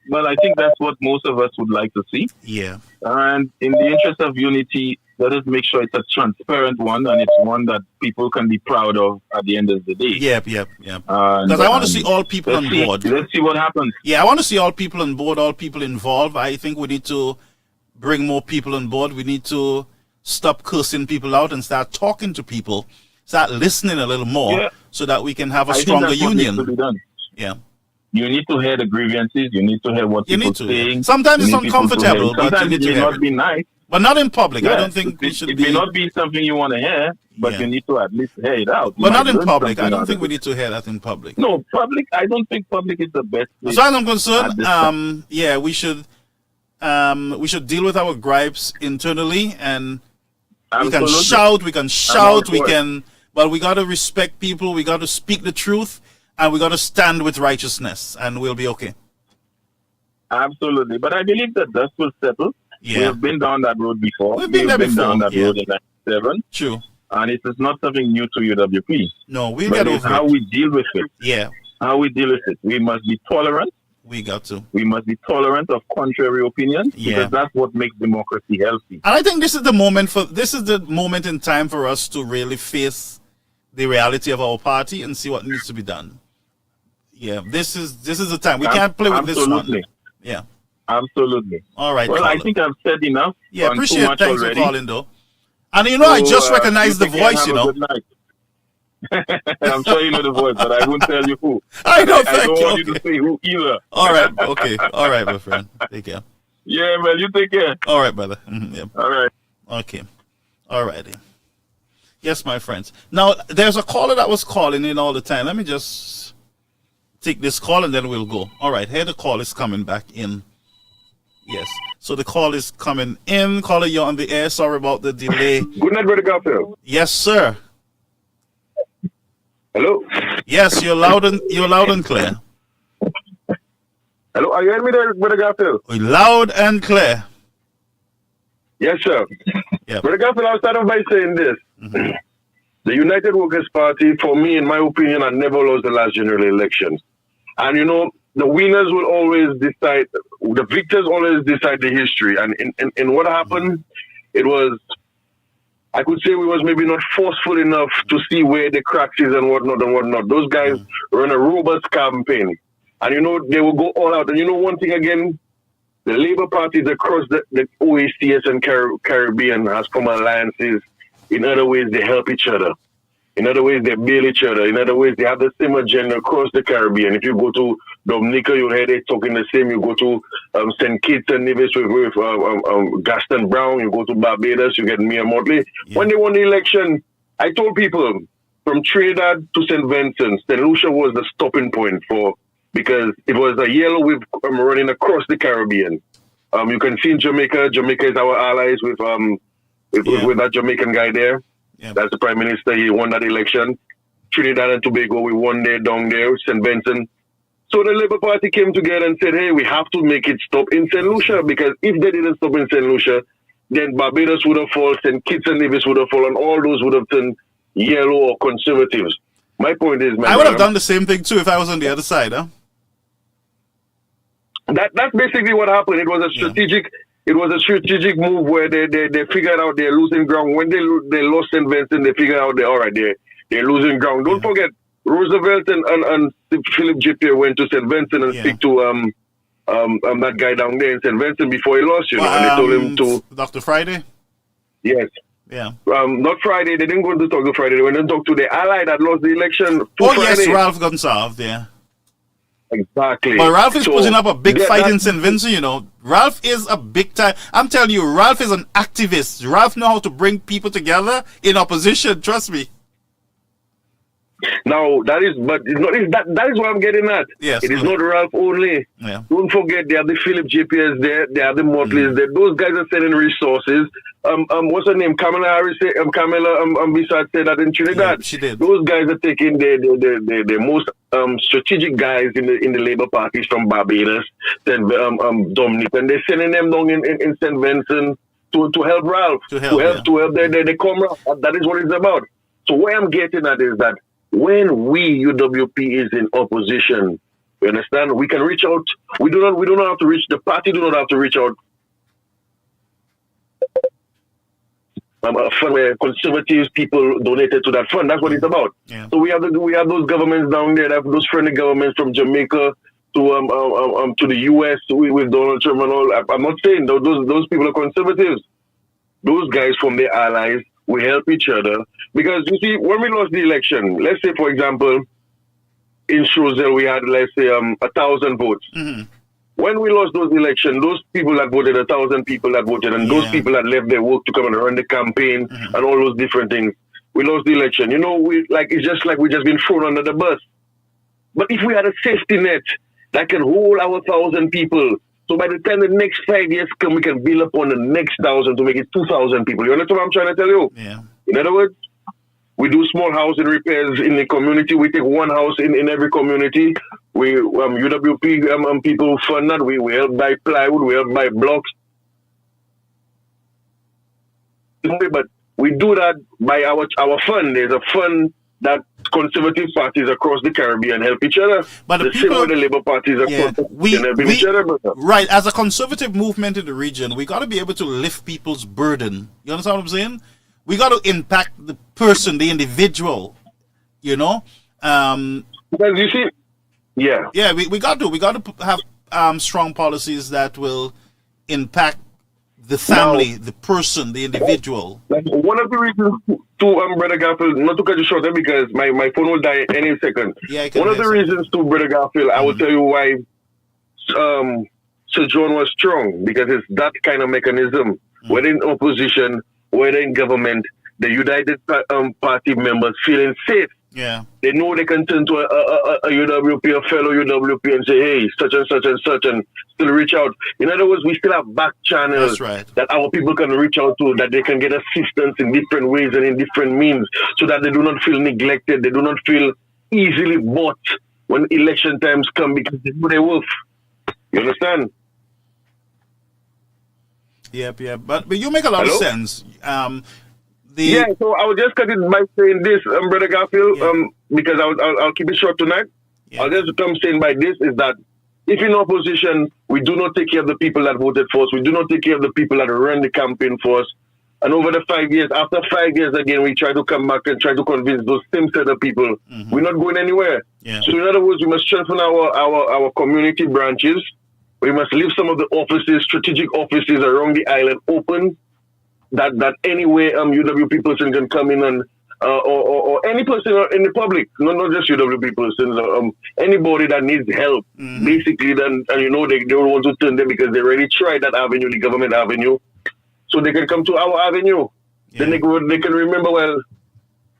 Well, I think that's what most of us would like to see. Yeah. And in the interest of unity, let us make sure it's a transparent one, and it's one that people can be proud of at the end of the day. Yep. Because I want to see all people on board. Let's see what happens. Yeah, I want to see all people on board, all people involved. I think we need to bring more people on board. We need to stop cursing people out and start talking to people, start listening a little more, so that we can have a stronger union. Needs to be done. Yeah. you need to hear the grievances. You need to hear what You people need to. saying. Sometimes You it's need people to hear uncomfortable, it. but you Sometimes need it to may hear not it. be nice. But not in public. I Yeah, don't think we should it be. may not be something you want to hear, but Yeah. you need to at least hear it out. You But not might in learn public. I something don't out think of we it. need to hear that in public. No, public. I don't think public is the best As place. far as I'm concerned, at this time. yeah, we should deal with our gripes internally, and we can Absolutely. shout, we can shout, we for it. can. But we got to respect people. We got to speak the truth, and we got to stand with righteousness, and we'll be okay. Absolutely. But I believe the dust will settle. Yeah. We have been down that road before. We've been there before, down that yeah. road in 97. True. And it is not something new to UWP. No, we'll But get it's over how it. we deal with it. Yeah, How we deal with it. We must be tolerant. we got to. We must be tolerant of contrary opinions Yeah. because that's what makes democracy healthy. And I think this is the moment in time for us to really face the reality of our party and see what needs to be done. Yeah, this is the time. We can't play with this Absolutely. one. Yeah. Absolutely. All right. Well, caller. I think I've said enough. Yeah, on too appreciate it. much Thanks already. for calling, though. And you know, I just recognized the you take care and voice, have you a know. good night. I'm sure you know the voice, but I won't tell you who. I know, I thank don't you. want you to say who either. All right. Okay. All right, my friend. Take care. Yeah, man, you take care. All right, brother. Yeah. All right. Okay. All righty. Yes, my friends. Now, there's a caller that was calling in all the time. Let me just take this call and then we'll go. All right. Here the call is coming back in. Yes. So the call is coming in. Caller, you're on the air. Sorry about the delay. Good night, Brother Garfield. Yes, sir. Hello? Yes, you're loud and clear. Hello, are you hearing me there, Brother Garfield? Loud and clear. Yes, sir. Yep. Brother Garfield, I'll start off by saying this. The United Workers' Party, for me, in my opinion, had never lost the last general elections. And, you know, the winners will always decide, the victors always decide the history. And in what happened, it was, I could say we was maybe not forceful enough to see where the cracks is and whatnot and whatnot. Those guys run a robust campaign. And, you know, they will go all out. And, you know, one thing again, the Labour parties across the OACS and Caribbean has come alliances. In other ways, they help each other. In other ways, they bail each other. In other ways, they have the same agenda across the Caribbean. If you go to Dominica, you'll hear they talking the same. You go to St. Kitts and Nevis with Gaston Brown. You go to Barbados, you get Mia Motley. Yeah. When they won the election, I told people from Trinidad to St. Vincent, St. Lucia was the stopping point because it was a yellow wave running across the Caribbean. You can see in Jamaica. Jamaica is our allies with that Jamaican guy there. Yeah. That's the Prime Minister. He won that election. Trinidad and Tobago, we won there, down there, St. Vincent. So the Labour Party came together and said, hey, we have to make it stop in St. Lucia, because if they didn't stop in St. Lucia, then Barbados would have fallen, St. Kitts and Nevis would have fallen, all those would have turned yellow or conservatives. My point is, I would have done the same thing too if I was on the other side, huh? That's basically what happened. It was a strategic move where they figured out they're losing ground. When they lost St. Vincent, they figured out they're losing ground. Don't forget, Roosevelt and Philip J. Pierre went to St. Vincent and speak to that guy down there in St. Vincent before he lost, you know, and they told him to Dr. Friday? Yes. Yeah. Not Friday. They didn't go to talk to Friday. They went to talk to the ally that lost the election. Yes, Ralph Gonsalves, yeah. Exactly. But Ralph is putting up a big fight in St. Vincent, you know. Ralph is a big time. I'm telling you, Ralph is an activist. Ralph knows how to bring people together in opposition. Trust me. Now, that is what I'm getting at. Yes. It is not Ralph only. Yeah. Don't forget, they have the Philip JPS there, they have the Motleys there. Those guys are sending resources. What's her name? Kamala Harris, Bissard said that in Trinidad. Yeah, she did. Those guys are taking the most strategic guys in the Labour parties from Barbados, then Dominic, and they're sending them down in St. Vincent to help Ralph, to help their comrade. That is what it's about. So what I'm getting at is that when we UWP is in opposition, you understand, we can reach out. We do not have to reach the party. Do not have to reach out. A fund where conservative people donated to that fund. That's what it's about. Yeah. So we have those governments down there, those friendly governments from Jamaica to the US with Donald Trump and all. I'm not saying those people are conservatives. Those guys from their allies, we help each other. Because you see, when we lost the election, let's say, for example, in Shrewsbury we had, let's say, 1,000 votes. When we lost those elections, those people that voted, 1,000 people that voted, and those people that left their work to come and run the campaign and all those different things, we lost the election. You know, it's just like we just been thrown under the bus. But if we had a safety net that can hold our 1,000 people, so by the time the next 5 years come, we can build upon the next 1,000 to make it 2,000 people. You understand what I'm trying to tell you? Yeah. In other words, we do small housing repairs in the community. We take one house in every community. We UWP people fund that. We help buy plywood. We help buy blocks. But we do that by our fund. There's a fund that conservative parties across the Caribbean help each other. But the same way the Labour parties across the Caribbean help each other. Right. As a conservative movement in the region, we got to be able to lift people's burden. You understand what I'm saying? We got to impact the person, the individual, you know. Because you see, yeah, we got to have strong policies that will impact the family, the person, the individual. One of the reasons to Brother Garfield, not to cut you short, because my phone will die any second. Yeah, one of the reasons to Brother Garfield, I will tell you why Sir John was strong, because it's that kind of mechanism. Whether in opposition, whether in government, the United Party members feeling safe. Yeah. They know they can turn to a UWP, a fellow UWP, and say, hey, such and such and such, and still reach out. In other words, we still have back channels that our people can reach out to, that they can get assistance in different ways and in different means, so that they do not feel neglected, they do not feel easily bought when election times come, because they know they're worth. You understand? Yep. But you make a lot of sense. So I will just cut it by saying this, Brother Garfield, because I'll keep it short tonight. I'll just come saying by this is that if in opposition, we do not take care of the people that voted for us, we do not take care of the people that ran the campaign for us, and over the 5 years, after 5 years again, we try to come back and try to convince those same set of people, we're not going anywhere. Yeah. So in other words, we must strengthen our community branches. We must leave some of the offices, strategic offices around the island open, that any way UWP person can come in and or any person in the public, not just UWP persons, anybody that needs help, basically, then and they don't want to turn them because they already tried that avenue, the government avenue, so they can come to our avenue. Then they can remember, well,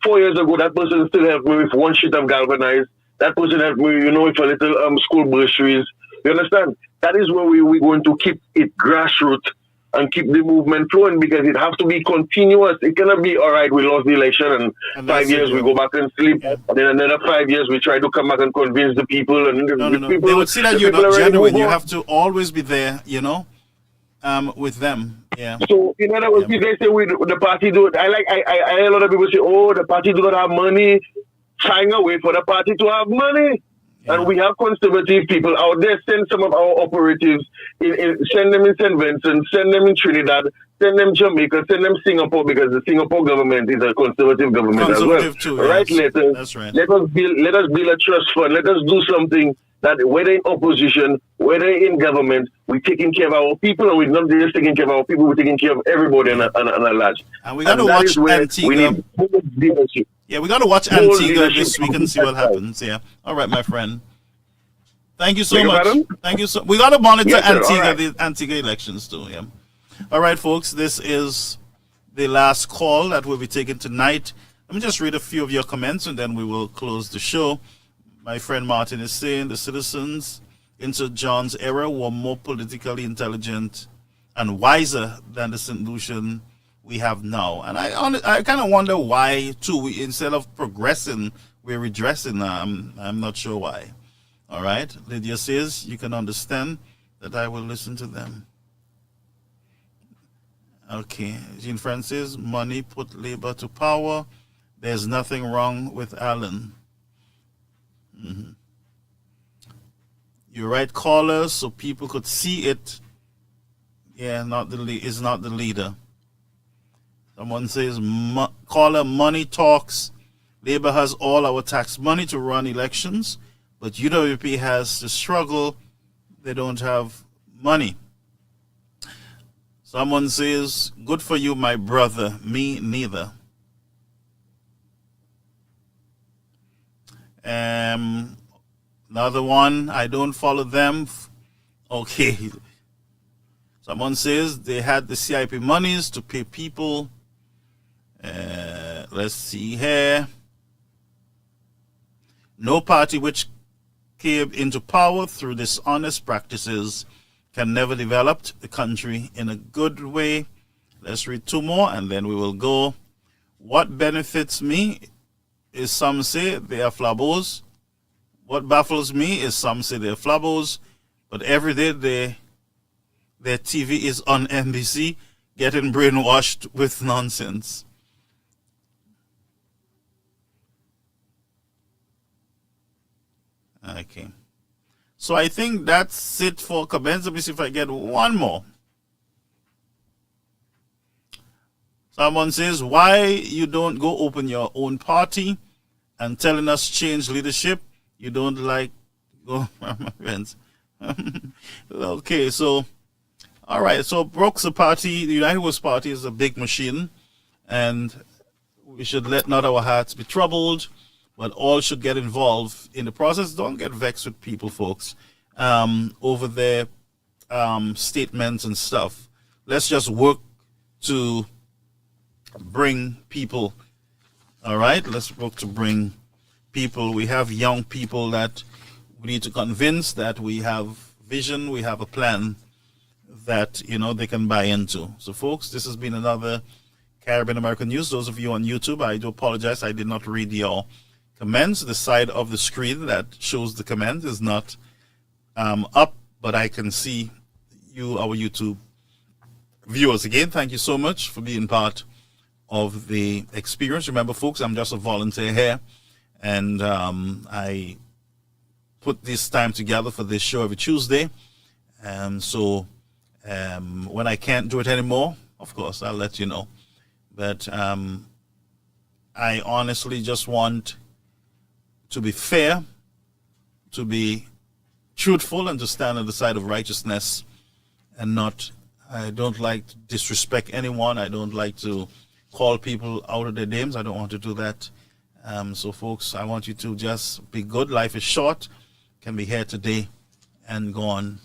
4 years ago that person still helped me with one sheet of galvanized. That person helped me, with a little school bursaries. You understand? That is where we're going to keep it grassroots and keep the movement flowing, because it has to be continuous. It cannot be, all right, we lost the election and 5 years we go back and sleep. And then another 5 years we try to come back and convince the people. And No. People, they would see that you're not genuine. You have to always be there, with them. Yeah. So, in other words, if they say the party do it, I hear a lot of people say, oh, the party do not have money. Trying away for the party to have money. And we have conservative people out there. Send some of our operatives, send them in St. Vincent, send them in Trinidad, send them Jamaica, send them Singapore, because the Singapore government is a conservative government as well. Too, right? Yes. That's right. Let us build a trust fund. Let us do something that, whether in opposition, whether in government, we're taking care of our people, and we're not just taking care of our people, we're taking care of everybody and a large. And we got to watch Antigua. We need leadership. Yeah, we got to watch Antigua this week and see what happens. Yeah. All right, my friend. Thank you so much. Thank you so. We got to monitor Antigua, the Antigua elections too. Yeah. All right, folks. This is the last call that we'll be taking tonight. Let me just read a few of your comments, and then we will close the show. My friend Martin is saying the citizens in Sir John's era were more politically intelligent and wiser than the St. Lucian we have now. And I kind of wonder why, too. Instead of progressing, we're regressing. I'm not sure why. All right. Lydia says, you can understand that I will listen to them. Okay. Jean Francis, money put labor to power. There's nothing wrong with Alan. You write callers so people could see it. Yeah, is not the leader. Someone says, caller, money talks. Labor has all our tax money to run elections, but UWP has to struggle. They don't have money. Someone says, good for you, my brother. Me neither. Another one, I don't follow them. Okay. Someone says they had the CIP monies to pay people. Let's see here. No party which came into power through dishonest practices can never develop the country in a good way. Let's read two more and then we will go. What benefits me is some say they are flabos. What baffles me is some say they're flabos, but every day their TV is on NBC getting brainwashed with nonsense. Okay. So I think that's it for comments. Let me see if I get one more. Someone says, why you don't go open your own party and telling us change leadership? You don't like go, my friends. Okay, so, all right. So Brooks, the party, the United Works Party is a big machine, and we should let not our hearts be troubled, but all should get involved in the process. Don't get vexed with people, folks, over their statements and stuff. Let's just work to bring people. All right, let's work to bring people. We have young people that we need to convince that we have vision, we have a plan that, you know, they can buy into. So, folks, this has been another Caribbean American News. Those of you on YouTube, I do apologize. I did not read your comments. The side of the screen that shows the comment is not up, but I can see you, our YouTube viewers. Again, thank you so much for being part of the experience. Remember, folks, I'm just a volunteer here, and I put this time together for this show every Tuesday. So when I can't do it anymore, of course, I'll let you know. But I honestly just want to be fair, to be truthful, and to stand on the side of righteousness, and not, I don't like to disrespect anyone. I don't like to call people out of their names. I don't want to do that. So, folks, I want you to just be good. Life is short. Can be here today and gone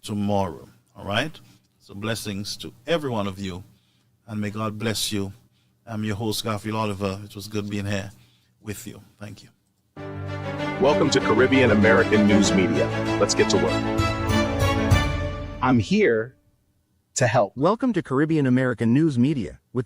tomorrow. All right? So blessings to every one of you, and may God bless you. I'm your host, Garfield Olliver. It was good being here with you. Thank you. Welcome to Caribbean American News Media. Let's get to work. I'm here to help. Welcome to Caribbean American News Media with